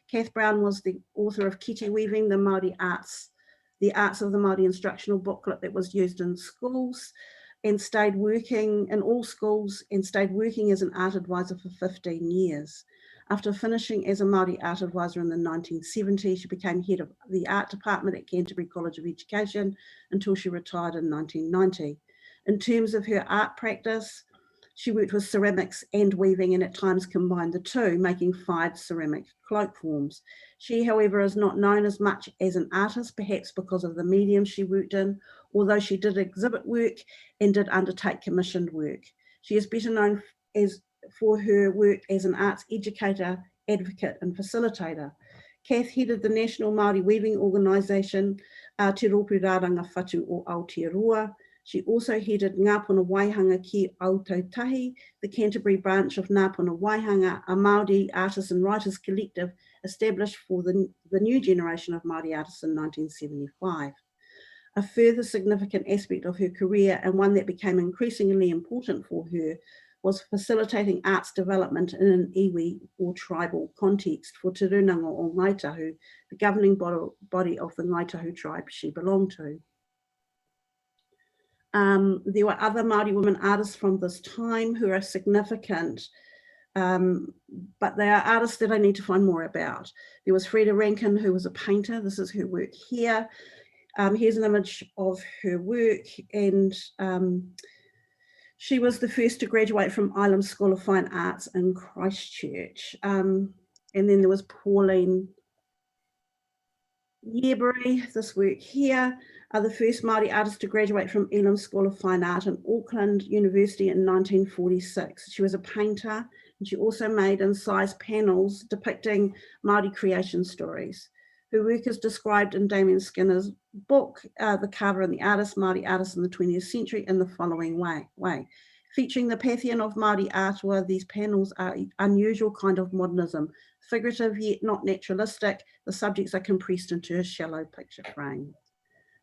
Kath Brown was the author of Kete Weaving, the Māori Arts, the Arts of the Māori instructional booklet that was used in schools, and stayed working in all schools and stayed working as an art advisor for 15 years. After finishing as a Māori art advisor in the 1970s, she became head of the art department at Canterbury College of Education until she retired in 1990. In terms of her art practice, she worked with ceramics and weaving and at times combined the two, making 5 ceramic cloak forms. She, however, is not known as much as an artist, perhaps because of the medium she worked in, although she did exhibit work and did undertake commissioned work. She is better known for her work as an arts educator, advocate and facilitator. Kath headed the National Māori Weaving Organisation, Te Rōpū Rāranga Whatu o Aotearoa. She also headed Ngāpuna Waihanga ki Aotautahi, the Canterbury branch of Ngāpuna Waihanga, a Māori artists and writers collective established for the new generation of Māori artists in 1975. A further significant aspect of her career, and one that became increasingly important for her, was facilitating arts development in an iwi or tribal context for Te Runanga o Ngaitahu, the governing body of the Ngaitahu tribe she belonged to. There were other Māori women artists from this time who are significant, but they are artists that I need to find more about. There was Freda Rankin, who was a painter. This is her work here. Here's an image of her work, and she was the first to graduate from Ilam School of Fine Arts in Christchurch. And then there was Pauline Yeabury, this work here, the first Māori artist to graduate from Elam School of Fine Art in Auckland University in 1946. She was a painter, and she also made incised panels depicting Māori creation stories. Her work is described in Damien Skinner's book, The Carver and the Artist, Māori Artists in the 20th Century, in the following way. Featuring the pantheon of Māori Atua, these panels are an unusual kind of modernism, figurative yet not naturalistic. The subjects are compressed into a shallow picture frame.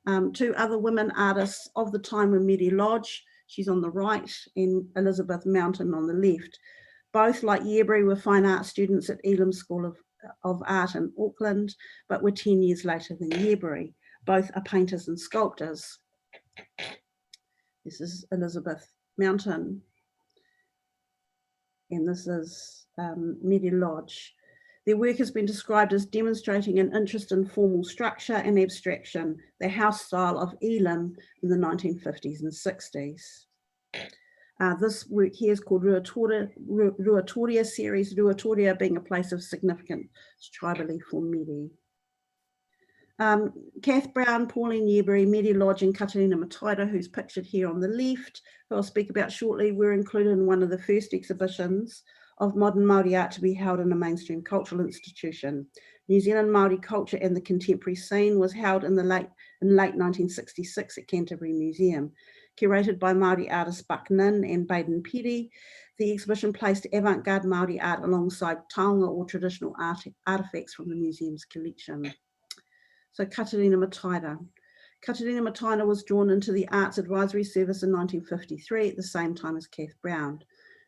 2 other women artists of the time were Mary Lodge, she's on the right, and Elizabeth Mountain on the left. Both, like Yeabury, were fine art students at Elam School of Art in Auckland, but were 10 years later than Yeabury. Both are painters and sculptors. This is Elizabeth Mountain, and this is Mary Lodge. Their work has been described as demonstrating an interest in formal structure and abstraction, the house style of Elam in the 1950s and 60s. This work here is called Ruatoria series, Ruatoria being a place of significance tribally for Meri. Kath Brown, Pauline Yeabury, Meri Lodge and Katarina Mataira, who's pictured here on the left, who I'll speak about shortly, were included in one of the first exhibitions of modern Māori art to be held in a mainstream cultural institution. New Zealand Māori culture and the contemporary scene was held in late 1966 at Canterbury Museum. Curated by Māori artists Buck Nin and Baden Piri, the exhibition placed avant-garde Māori art alongside taonga or traditional artifacts from the museum's collection. So Katarina Mataira. Katarina Mataira was drawn into the Arts Advisory Service in 1953 at the same time as Kath Brown.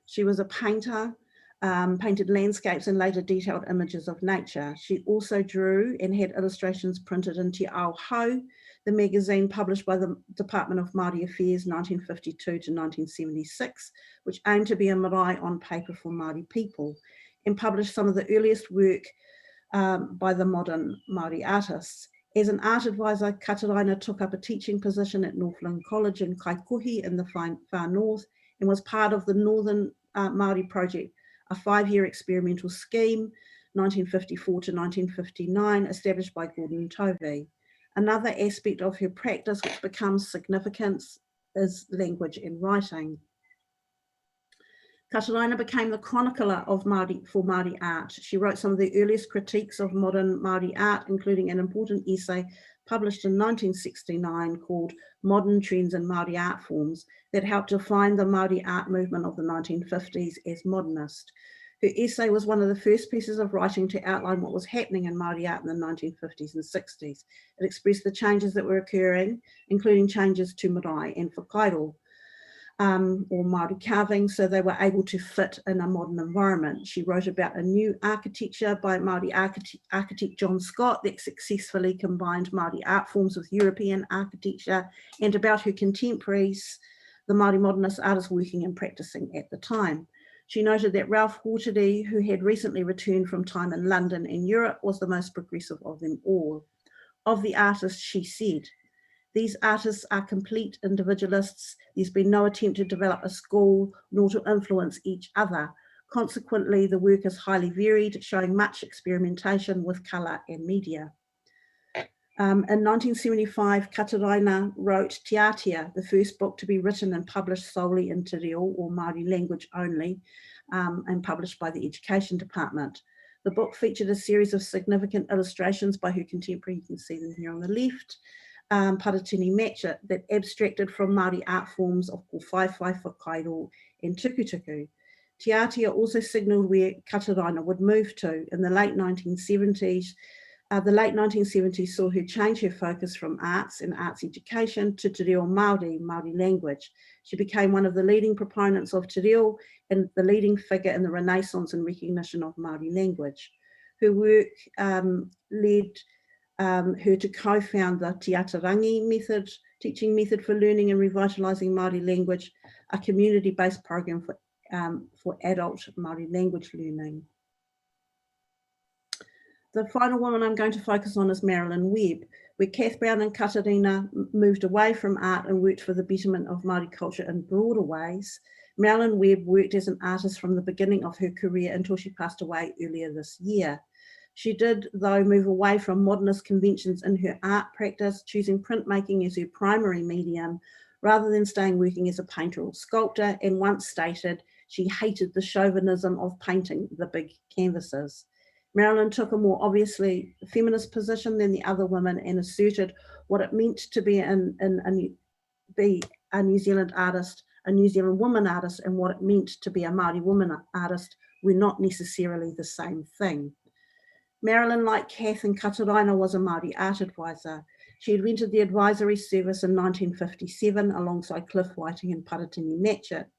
She was a painter, painted landscapes and later detailed images of nature. She also drew and had illustrations printed in Te Ao Hau, the magazine published by the Department of Māori Affairs 1952 to 1976, which aimed to be a marae on paper for Māori people, and published some of the earliest work by the modern Māori artists. As an art advisor, Kataraina took up a teaching position at Northland College in Kaikohi in the far north and was part of the Northern Māori Project, a 5-year experimental scheme, 1954 to 1959, established by Gordon Tovey. Another aspect of her practice which becomes significant is language and writing. Kataraina became the chronicler of for Māori art. She wrote some of the earliest critiques of modern Māori art, including an important essay published in 1969 called Modern Trends in Māori Art Forms that helped define the Māori art movement of the 1950s as modernist. Her essay was one of the first pieces of writing to outline what was happening in Māori art in the 1950s and 60s. It expressed the changes that were occurring, including changes to marae and whakairo, or Māori carving, so they were able to fit in a modern environment. She wrote about a new architecture by Māori architect John Scott that successfully combined Māori art forms with European architecture, and about her contemporaries, the Māori modernist artists working and practicing at the time. She noted that Ralph Hortedy, who had recently returned from time in London and Europe, was the most progressive of them all. Of the artists, she said, "These artists are complete individualists. There's been no attempt to develop a school nor to influence each other. Consequently, the work is highly varied, showing much experimentation with colour and media." In 1975, Kataraina wrote Te Atia, the first book to be written and published solely in Te Reo, or Māori language only, and published by the Education Department. The book featured a series of significant illustrations by her contemporary, you can see them here on the left, Paratini Matchet, that abstracted from Māori art forms of kōwhaiwhai, whakairo, and tukutuku. Te Atia also signalled where Kataraina would move to in the late 1970s. The late 1970s saw her change her focus from arts and arts education to Te Reo Māori, Māori language. She became one of the leading proponents of Te Reo and the leading figure in the Renaissance and recognition of Māori language. Her work led her to co-found the Te Atarangi method, teaching method for learning and revitalising Māori language, a community-based program for adult Māori language learning. The final woman I'm going to focus on is Marilyn Webb, where Kath Brown and Kataraina moved away from art and worked for the betterment of Māori culture in broader ways. Marilyn Webb worked as an artist from the beginning of her career until she passed away earlier this year. She did, though, move away from modernist conventions in her art practice, choosing printmaking as her primary medium, rather than staying working as a painter or sculptor, and once stated she hated the chauvinism of painting the big canvases. Marilyn took a more obviously feminist position than the other women and asserted what it meant to be a New Zealand artist, a New Zealand woman artist, and what it meant to be a Māori woman artist were not necessarily the same thing. Marilyn, like Kath and Kataraina, was a Māori art advisor. She had entered the advisory service in 1957 alongside Cliff Whiting and Paratini Matchet.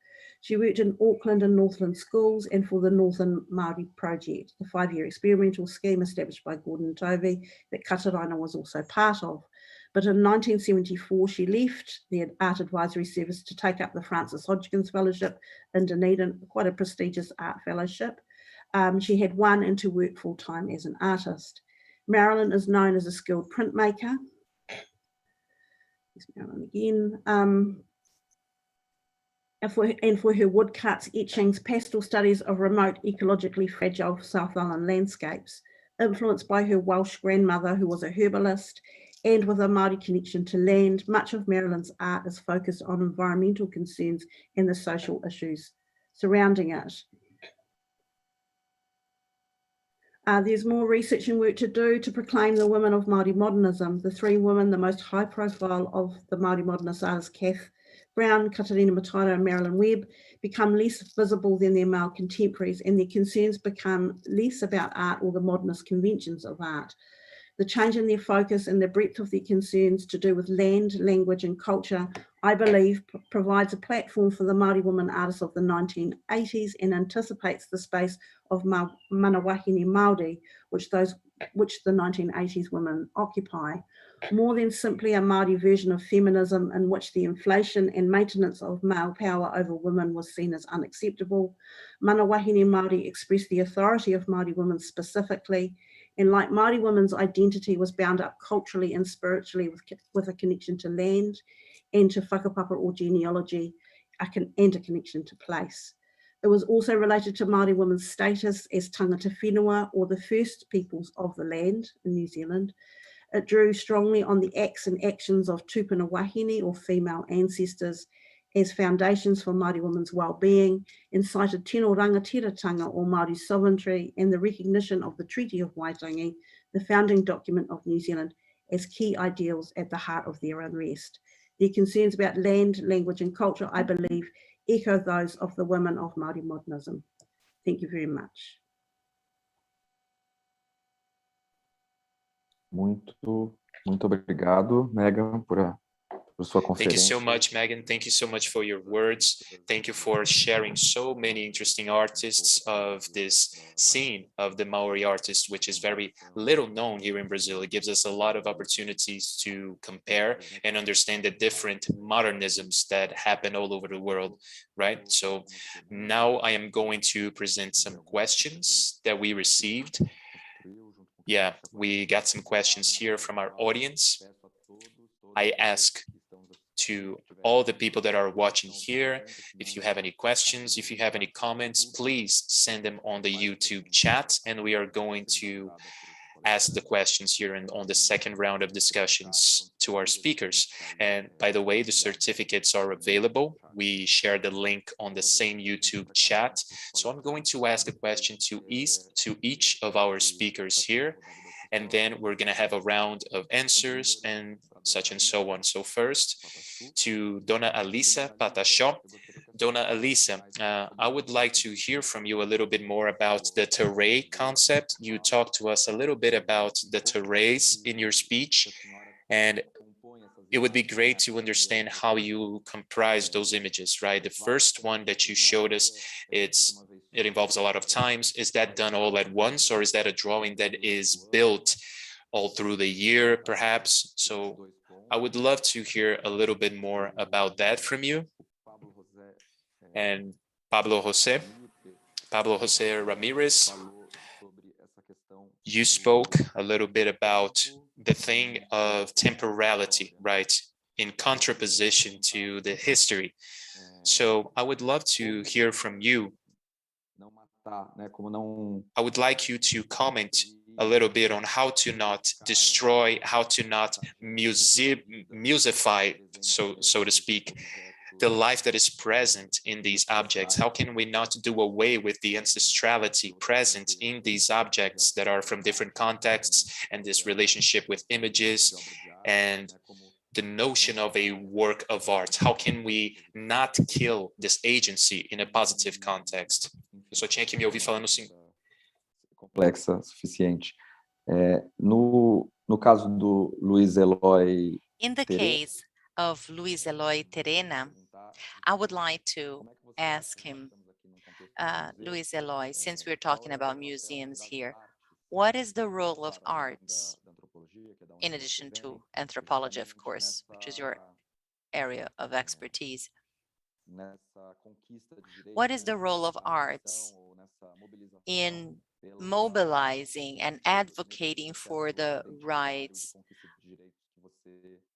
She worked in Auckland and Northland schools and for the Northern Māori Project, the 5-year experimental scheme established by Gordon Tovey that Kataraina was also part of. But in 1974, she left the art advisory service to take up the Francis Hodgkins Fellowship in Dunedin, quite a prestigious art fellowship. She had won and to work full-time as an artist. Marilyn is known as a skilled printmaker. Here's Marilyn again. And for her woodcuts, etchings, pastel studies of remote, ecologically fragile South Island landscapes, influenced by her Welsh grandmother, who was a herbalist, and with a Māori connection to land. Much of Marilyn's art is focused on environmental concerns and the social issues surrounding it. There's more research and work to do to proclaim the women of Māori modernism. The 3 women, the most high profile of the Māori modernist artists, Kath Brown, Kataraina Mataira and Marilyn Webb, become less visible than their male contemporaries, and their concerns become less about art or the modernist conventions of art. The change in their focus and the breadth of their concerns to do with land, language and culture, I believe, provides a platform for the Māori woman artists of the 1980s and anticipates the space of manawahine Māori, which the 1980s women occupy. More than simply a Māori version of feminism in which the inflation and maintenance of male power over women was seen as unacceptable, manawahine Māori expressed the authority of Māori women specifically And like Māori women's identity was bound up culturally and spiritually with a connection to land and to whakapapa or genealogy, and a connection to place. It was also related to Māori women's status as tangata whenua, or the first peoples of the land in New Zealand. It drew strongly on the acts and actions of tupuna wahine, or female ancestors, as foundations for Māori women's well-being, and cited tino rangatiratanga, or Māori sovereignty, and the recognition of the Treaty of Waitangi, the founding document of New Zealand, as key ideals at the heart of their unrest. Their concerns about land, language, and culture, I believe, echo those of the women of Māori modernism. Thank you very much. Muito obrigado, Megan, por sua conferência. Thank you so much, Megan. Thank you so much for your words. Thank you for sharing so many interesting artists of this scene of the Maori artists, which is very little known here in Brazil. It gives us a lot of opportunities to compare and understand the different modernisms that happen all over the world, right? So now I am going to present some questions that we received. Yeah, we got some questions here from our audience. I ask to all the people that are watching here, if you have any questions, if you have any comments, please send them on the YouTube chat, and we are going to ask the questions here and on the second round of discussions to our speakers. And by the way, the certificates are available. We share the link on the same YouTube chat. So I'm going to ask a question to each of our speakers here, and then we're going to have a round of answers and such and so on. So first, to Dona Alisa Patachó. Dona Alisa, I would like to hear from you a little bit more about the terrei concept. You talked to us a little bit about the terreis in your speech, and it would be great to understand how you comprise those images, right? The first one that you showed us, it involves a lot of times. Is that done all at once, or is that a drawing that is built all through the year, perhaps? So I would love to hear a little bit more about that from you. And Pablo Jose Ramirez, you spoke a little bit about the thing of temporality, right? In contraposition to the history. So I would love to hear from you. I would like you to comment a little bit on how to not destroy, how to not musify, so to speak, the life that is present in these objects. How can we not do away with the ancestrality present in these objects that are from different contexts, and this relationship with images and the notion of a work of art? How can we not kill this agency in a positive context? Eu só tinha que me ouvir falando assim. Complexa, suficiente. No caso do Luiz Eloy. In the case of Luiz Eloy Terena, I would like to ask him, Luiz Eloy, since we're talking about museums here, what is the role of arts, in addition to anthropology, of course, which is your area of expertise? What is the role of arts in mobilizing and advocating for the rights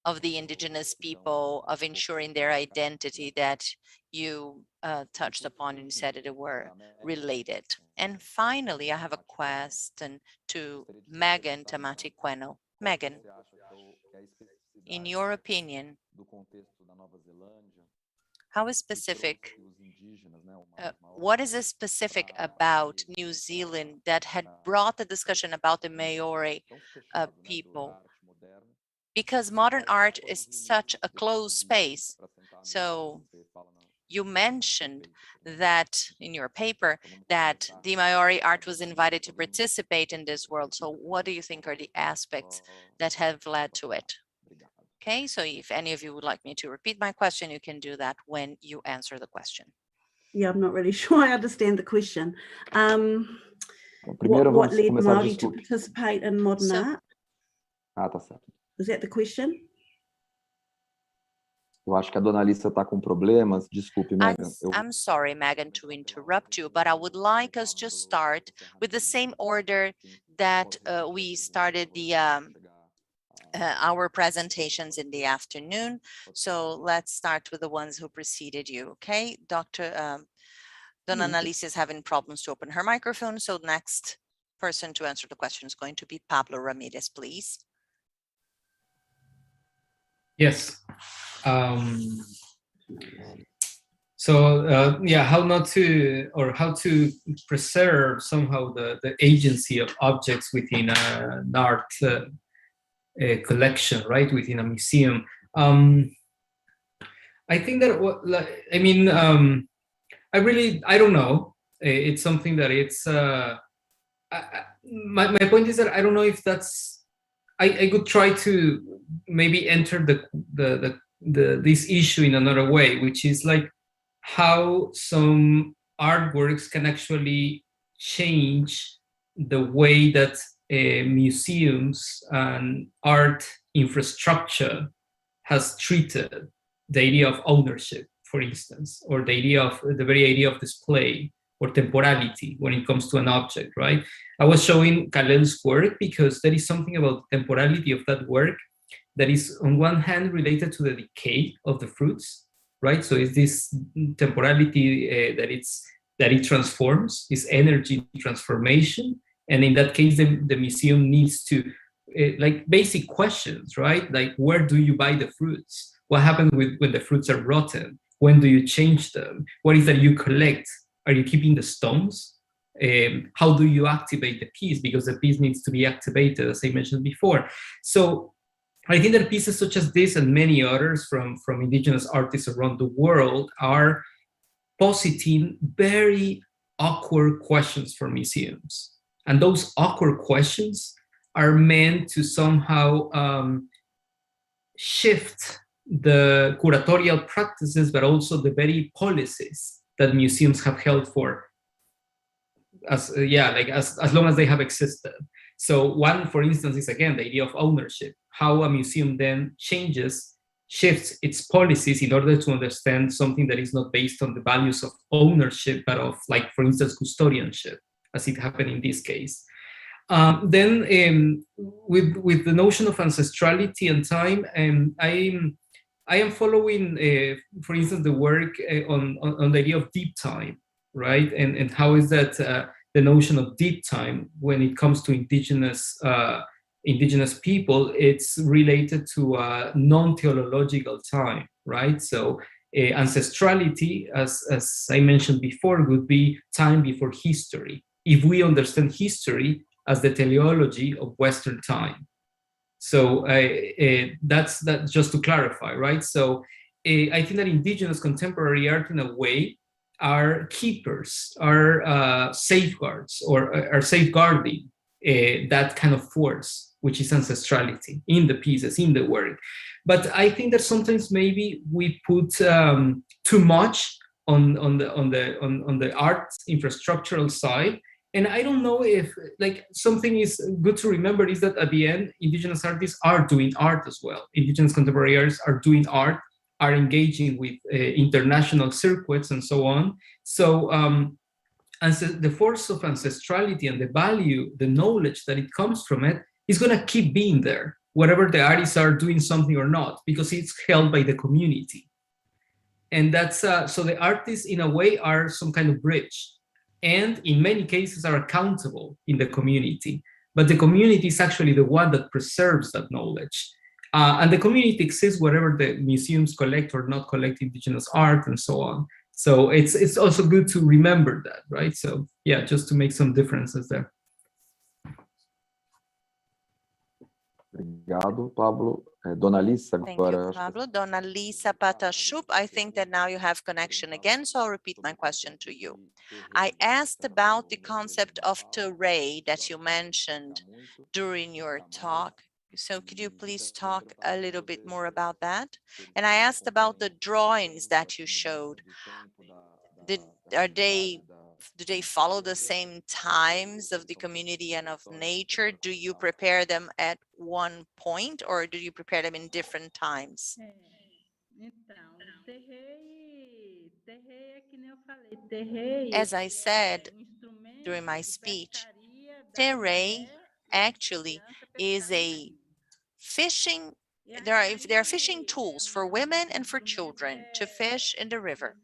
of the indigenous people, of ensuring their identity that you touched upon and said that they were related? And finally, I have a question to Megan Tamatiqueno. Megan, in your opinion, how is specific, what is specific about New Zealand that had brought the discussion about the Maori people? Because modern art is such a closed space. So you mentioned that in your paper that the Maori art was invited to participate in this world. So what do you think are the aspects that have led to it? Okay, so if any of you would like me to repeat my question, you can do that when you answer the question. Yeah, I'm not really sure I understand the question. What led Māori to participate in modern art? Tá certo. Is that the question? Eu acho que a dona Alissa está com problemas. Desculpe, Megan. I'm sorry, Megan, to interrupt you, but I would like us to start with the same order that we started our presentations in the afternoon. So let's start with the ones who preceded you, okay? Dona Annalise is having problems to open her microphone, so next person to answer the question is going to be Pablo Ramirez, please. Yes. Yeah, how to preserve somehow the agency of objects within an art collection, right, within a museum. I think that I don't know. It's something that it's my point is that I don't know if that's I could try to maybe enter this issue in another way, which is like how some artworks can actually change the way that museums and art infrastructure has treated the idea of ownership, for instance, or the very idea of display or temporality when it comes to an object, right? I was showing Kalel's work because there is something about the temporality of that work that is on one hand related to the decay of the fruits, right? So it's this temporality that it transforms, is energy transformation. And in that case, the museum needs to, like basic questions, right? Like, where do you buy the fruits? What happens when the fruits are rotten? When do you change them? What is that you collect? Are you keeping the stones? How do you activate the piece? Because the piece needs to be activated, as I mentioned before. So I think that pieces such as this and many others from indigenous artists around the world are positing very awkward questions for museums. And those awkward questions are meant to somehow shift the curatorial practices, but also the very policies that museums have held for as long as they have existed. So one, for instance, is again the idea of ownership, how a museum then shifts its policies in order to understand something that is not based on the values of ownership, but of, like, for instance, custodianship, as it happened in this case. Then with the notion of ancestrality and time, I am following, for instance, the work on the idea of deep time, right? And how is that the notion of deep time when it comes to indigenous people, it's related to non-teleological time, right? So ancestrality, as I mentioned before, would be time before history, if we understand history as the teleology of Western time. So that's just to clarify, right? So I think that indigenous contemporary art, in a way, are keepers, are safeguards, or are safeguarding that kind of force, which is ancestrality, in the pieces, in the work. But I think that sometimes maybe we put too much on the art infrastructural side. And I don't know if, like, something is good to remember is that at the end, indigenous artists are doing art as well. Indigenous contemporary artists are doing art, are engaging with international circuits and so on. So the force of ancestrality and the value, the knowledge that it comes from it is going to keep being there, whatever the artists are doing something or not, because it's held by the community. And that's, so the artists in a way are some kind of bridge, and in many cases are accountable in the community. But the community is actually the one that preserves that knowledge. And the community exists wherever the museums collect or not collect indigenous art and so on. So it's also good to remember that, right? So yeah, just to make some differences there. Obrigado, Pablo. Dona Lisa, Thank agora. you, Pablo. Dona Lisa Patachoup, I think that now you have connection again, so I'll repeat my question to you. I asked about the concept of terrain that you mentioned during your talk. So could you please talk a little bit more about that? And I asked about the drawings that you showed. Do they follow the same times of the community and of nature? Do you prepare them at one point, or do you prepare them in different times? As I said during my speech, terei actually is a fishing, there are fishing tools for women and for children to fish in the river.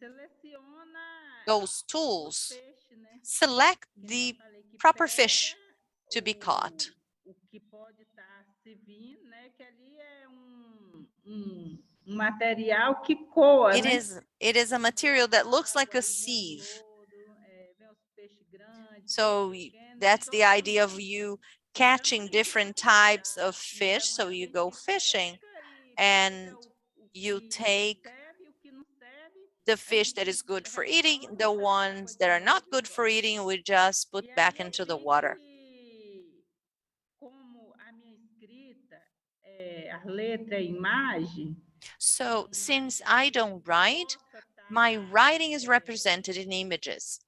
Those tools select the proper fish to be caught. It is a material that looks like a sieve. So that's the idea of you catching different types of fish. So you go fishing and you take the fish that is good for eating, the ones that are not good for eating, we just put back into the water. So since I don't write, my writing is represented in images.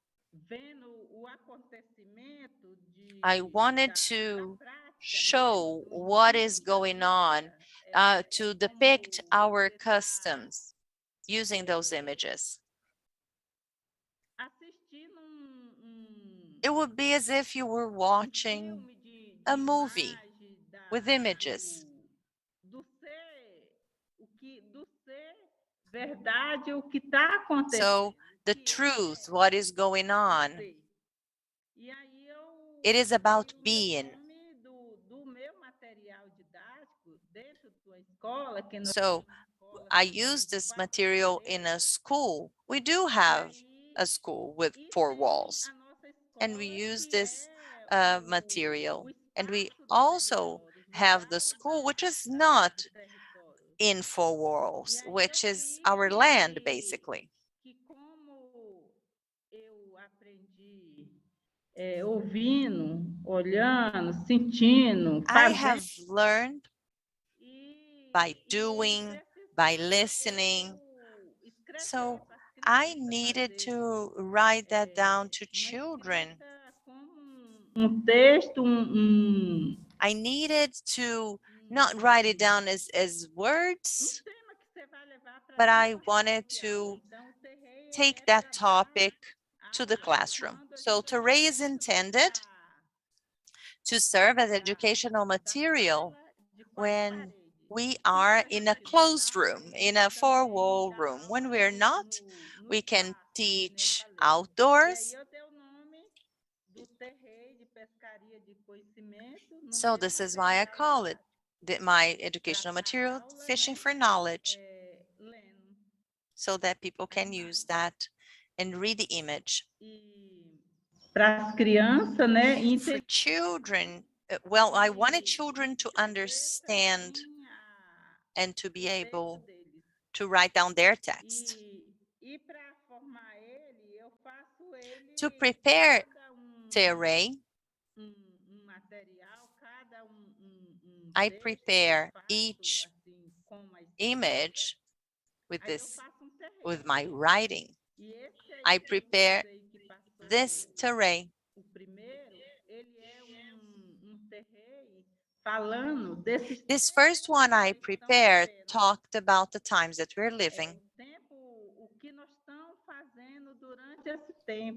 I wanted to show what is going on, to depict our customs using those images. It would be as if you were watching a movie with images. So the truth, what is going on, it is about being. So I use this material in a school. We do have a school with 4 walls, and we use this material. And we also have the school, which is not in 4 walls, which is our land, basically. I have learned by doing, by listening. So I needed to write that down to children. I needed to not write it down as words, but I wanted to take that topic to the classroom. So terei is intended to serve as educational material when we are in a closed room, in a 4-wall room. When we're not, we can teach outdoors. So this is why I call it my educational material, Fishing for Knowledge, so that people can use that and read the image. For children, well, I wanted children to understand and to be able to write down their text. To prepare terei, I prepare each image with my writing. I prepare this terei. This first one I prepared talked about the times that we're living.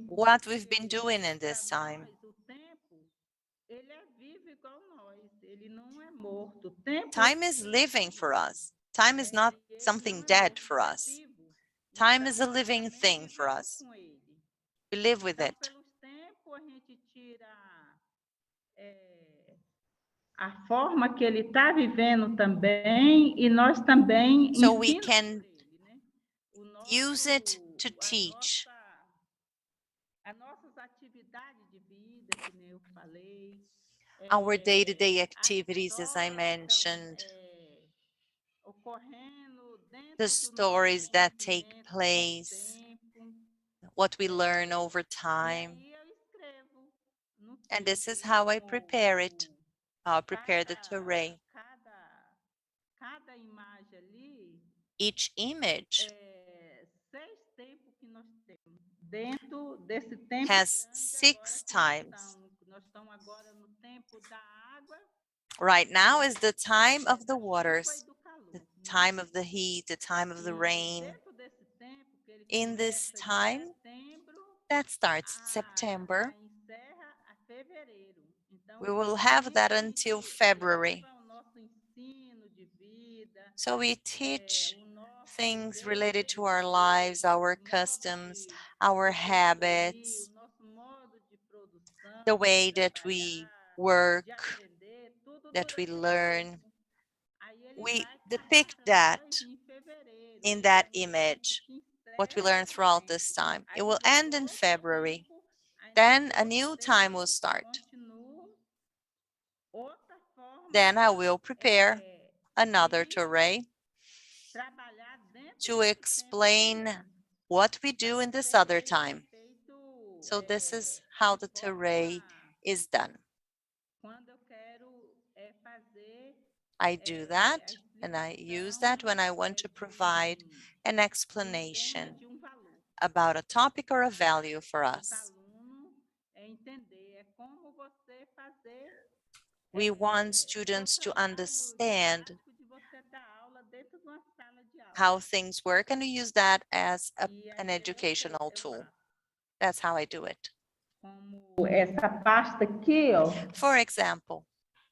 What we've been doing in this time. Time is living for us. Time is not something dead for us. Time is a living thing for us. We live with it. So we can use it to teach. Our day-to-day activities, as I mentioned, the stories that take place, what we learn over time. And this is how I prepare it. I'll prepare the terei. Each image has 6 times. Right now is the time of the waters, the time of the heat, the time of the rain. In this time, That starts in September. We will have that until February. So we teach things related to our lives, our customs, our habits, the way that we work, that we learn. We depict that in that image, what we learn throughout this time. It will end in February. Then a new time will start. Then I will prepare another Torre to explain what we do in this other time. So this is how the Torre is done. I do that and I use that when I want to provide an explanation about a topic or a value for us. We want students to understand how things work, and we use that as an educational tool. That's how I do it. Essa pasta aqui, ó. For example,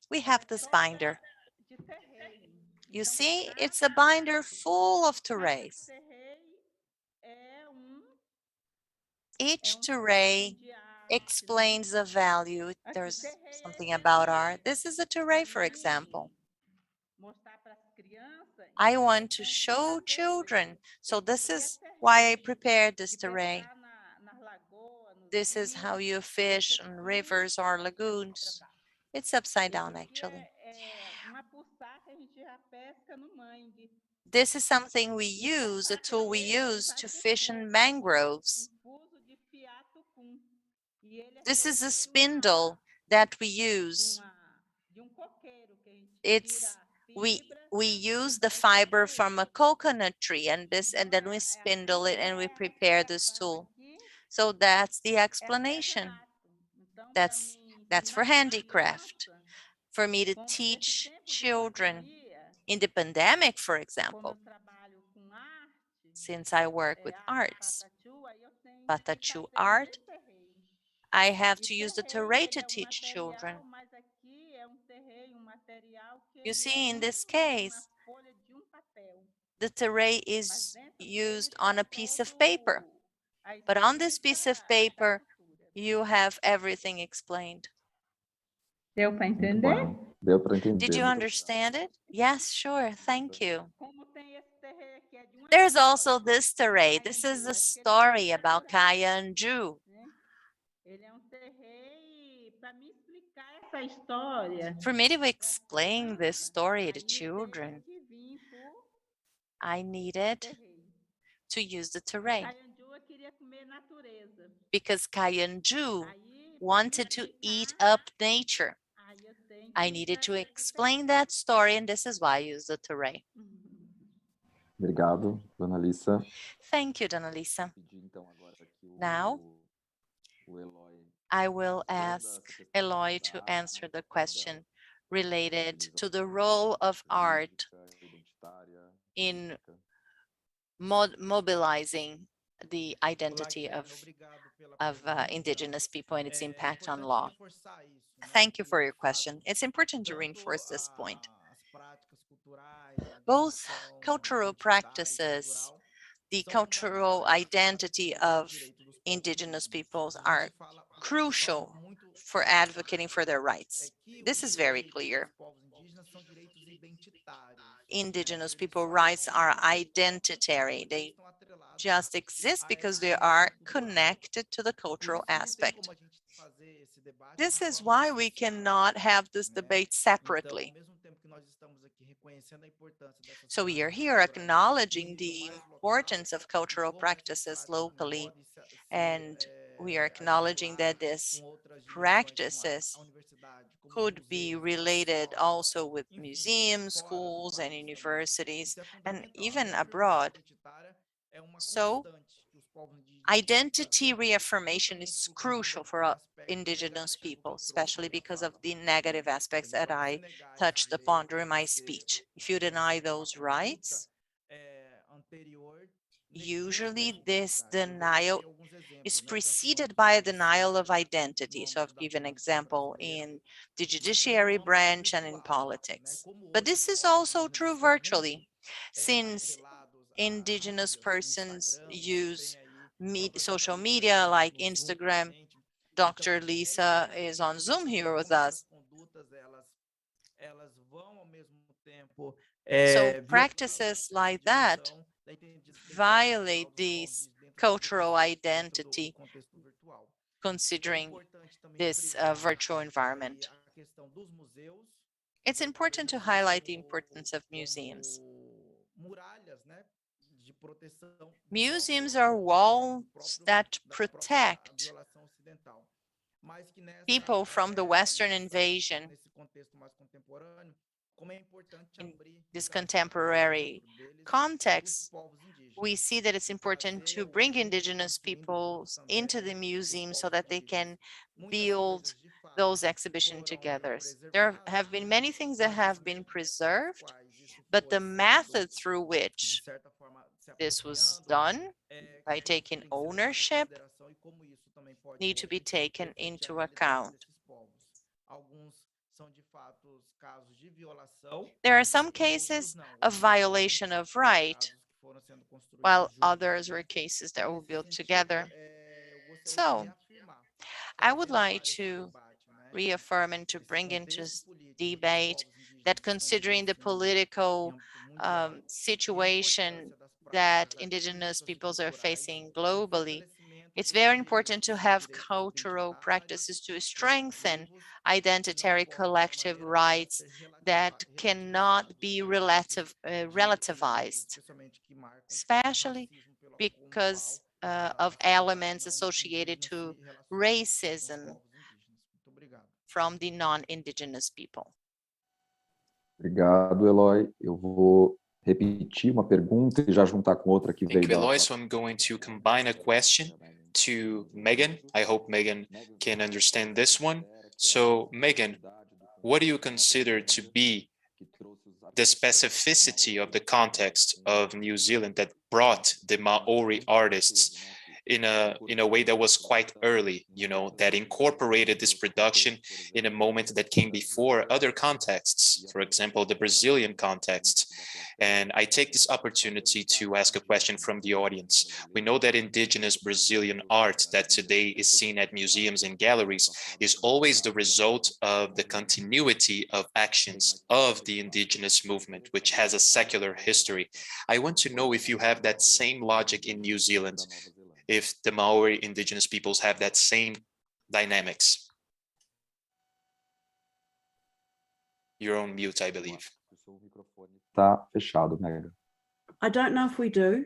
we have this binder. You see, it's a binder full of terrains. Each terrain explains a value. There's something about art. This is a terrain, for example. I want to show children. So this is why I prepared this terrain. This is how you fish on rivers or lagoons. It's upside down, actually. This is something we use, a tool we use to fish in mangroves. This is a spindle that we use. We use the fiber from a coconut tree and then we spindle it and we prepare this tool. So that's the explanation. That's for handicraft, for me to teach children. In the pandemic, for example, since I work with arts, Patachu art, I have to use the terrain to teach children. You see, in this case, the terrain is used on a piece of paper, but on this piece of paper, you have everything explained. Deu para entender? Deu para entender. Did you understand it? Yes, sure. Thank you. There's also this terrain. This is a story about Andrew. For me to explain this story to children, I needed to use the terrain. Because Andrew wanted to eat up nature. I needed to explain that story, and this is why I use the terrain. Obrigado, Dona Lisa. Thank you, Dona Lisa. Now, I will ask Eloy to answer the question related to the role of art in mobilizing the identity of indigenous people and its impact on law. Thank you for your question. It's important to reinforce this point. Both cultural practices, the cultural identity of indigenous peoples are crucial for advocating for their rights. This is very clear. Indigenous people rights are identitary. They just exist because they are connected to the cultural aspect. This is why we cannot have this debate separately. So we are here acknowledging the importance of cultural practices locally, and we are acknowledging that these practices could be related also with museums, schools, and universities, and even abroad. So identity reaffirmation is crucial for indigenous people, especially because of the negative aspects that I touched upon during my speech. If you deny those rights, usually this denial is preceded by a denial of identity. So I've given an example in the judiciary branch and in politics. But this is also true virtually, since Indigenous persons use social media like Instagram. Dr. Lisa is on Zoom here with us. So practices like that violate this cultural identity considering this virtual environment. It's important to highlight the importance of museums. Museums are walls that protect people from the Western invasion. In this contemporary context, we see that it's important to bring Indigenous peoples into the museum so that they can build those exhibitions together. There have been many things that have been preserved, but the method through which this was done, by taking ownership, need to be taken into account. There are some cases of violation of right, while others were cases that were built together. So I would like to reaffirm and to bring into debate that considering the political situation that Indigenous peoples are facing globally, it's very important to have cultural practices to strengthen identitary collective rights that cannot be relativized, especially because of elements associated to racism from the non-Indigenous people. Obrigado, Eloy. Eu vou repetir uma pergunta e já juntar com outra que veio Thank you, da... Eloy. So I'm going to combine a question to Megan. I hope Megan can understand this one. So Megan, what do you consider to be the specificity of the context of New Zealand that brought the Maori artists in a way that was quite early, you know, that incorporated this production in a moment that came before other contexts, for example, the Brazilian context? And I take this opportunity to ask a question from the audience. We know that indigenous Brazilian art that today is seen at museums and galleries is always the result of the continuity of actions of the indigenous movement, which has a secular history. I want to know if you have that same logic in New Zealand, if the Maori indigenous peoples have that same dynamics. You're on mute, I believe. Tá fechado, Megan. I don't know if we do.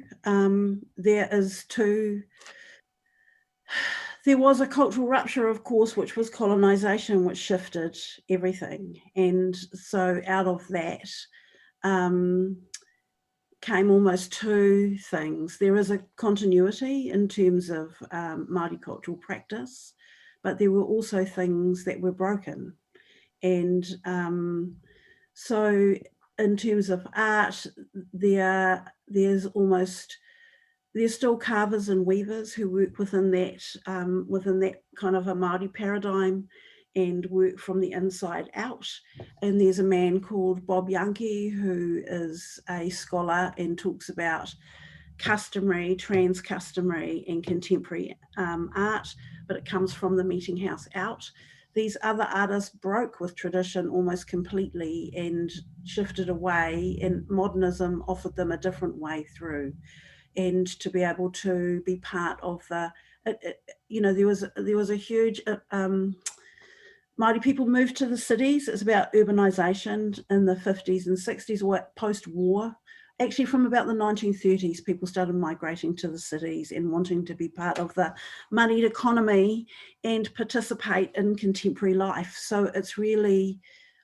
There was a cultural rupture, of course, which was colonization, which shifted everything. And so out of that came almost two things. There is a continuity in terms of Māori cultural practice, but there were also things that were broken. And so in terms of art, there's still carvers and weavers who work within that kind of a Māori paradigm and work from the inside out. And there's a man called Bob Yankee who is a scholar and talks about customary, trans-customary and contemporary art, but it comes from the meeting house out. These other artists broke with tradition almost completely and shifted away, and modernism offered them a different way through. And to be able to be part of there was a huge Māori people moved to the cities. It's about urbanisation in the 50s and 60s, or post-war. Actually, from about the 1930s, people started migrating to the cities and wanting to be part of the moneyed economy and participate in contemporary life. So it's really,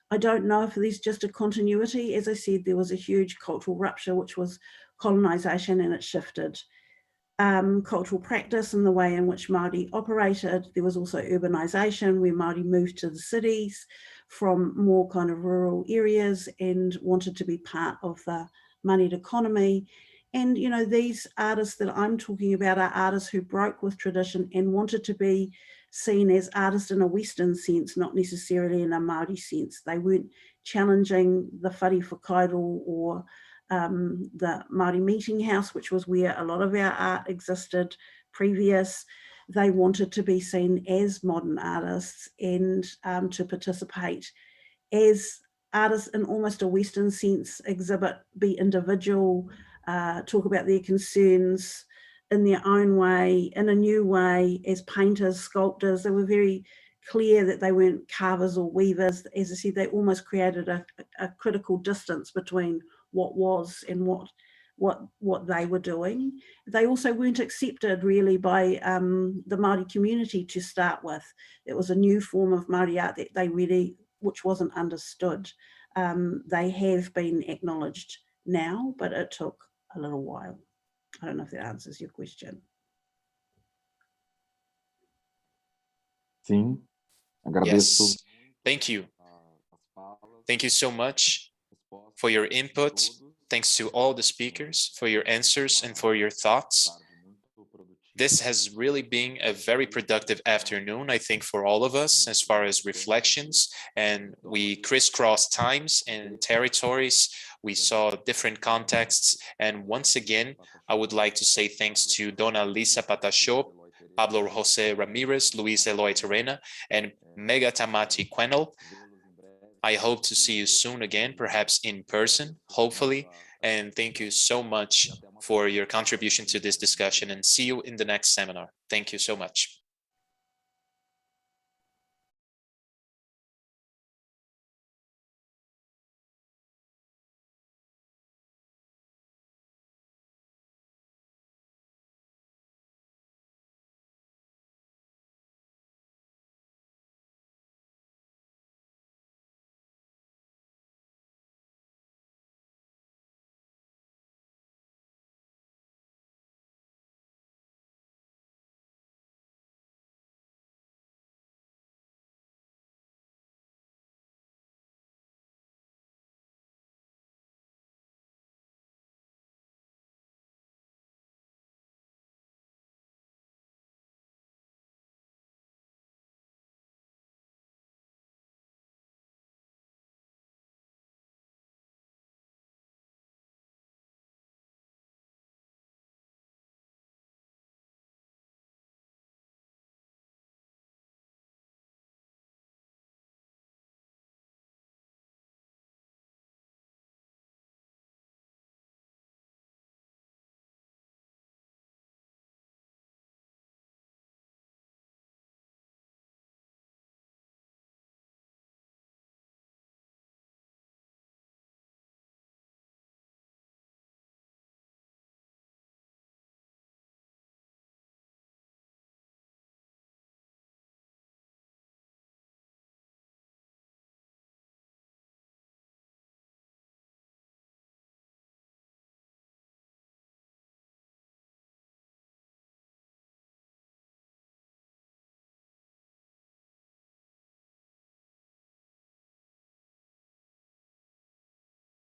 I don't know if there's just a continuity. As I said, there was a huge cultural rupture, which was colonisation, and it shifted cultural practice and the way in which Māori operated. There was also urbanisation, where Māori moved to the cities from more kind of rural areas and wanted to be part of the moneyed economy. And, you know, these artists that I'm talking about are artists who broke with tradition and wanted to be seen as artists in a Western sense, not necessarily in a Māori sense. They weren't challenging the whare whakairo or the Māori meeting house, which was where a lot of our art existed previous. They wanted to be seen as modern artists and to participate as artists in almost a Western sense, exhibit, be individual, talk about their concerns in their own way, in a new way, as painters, sculptors. They were very clear that they weren't carvers or weavers. As I said, they almost created a critical distance between what was and what they were doing. They also weren't accepted really by the Māori community to start with. It was a new form of Māori art that they really, which wasn't understood. They have been acknowledged now, but it took a little while. I don't know if that answers your question. Sim, agradeço. Yes, thank you. Thank you so much for your input. Thanks to all the speakers for your answers and for your thoughts. This has really been a very productive afternoon, I think, for all of us as far as reflections, and we crisscrossed times and territories. We saw different contexts, and once again, I would like to say thanks to Dona Lisa Patachó, Pablo Jose Ramirez, Luis Eloy Terena, and Mega Tamati Quenel. I hope to see you soon again, perhaps in person, hopefully. And thank you so much for your contribution to this discussion, and see you in the next seminar. Thank you so much.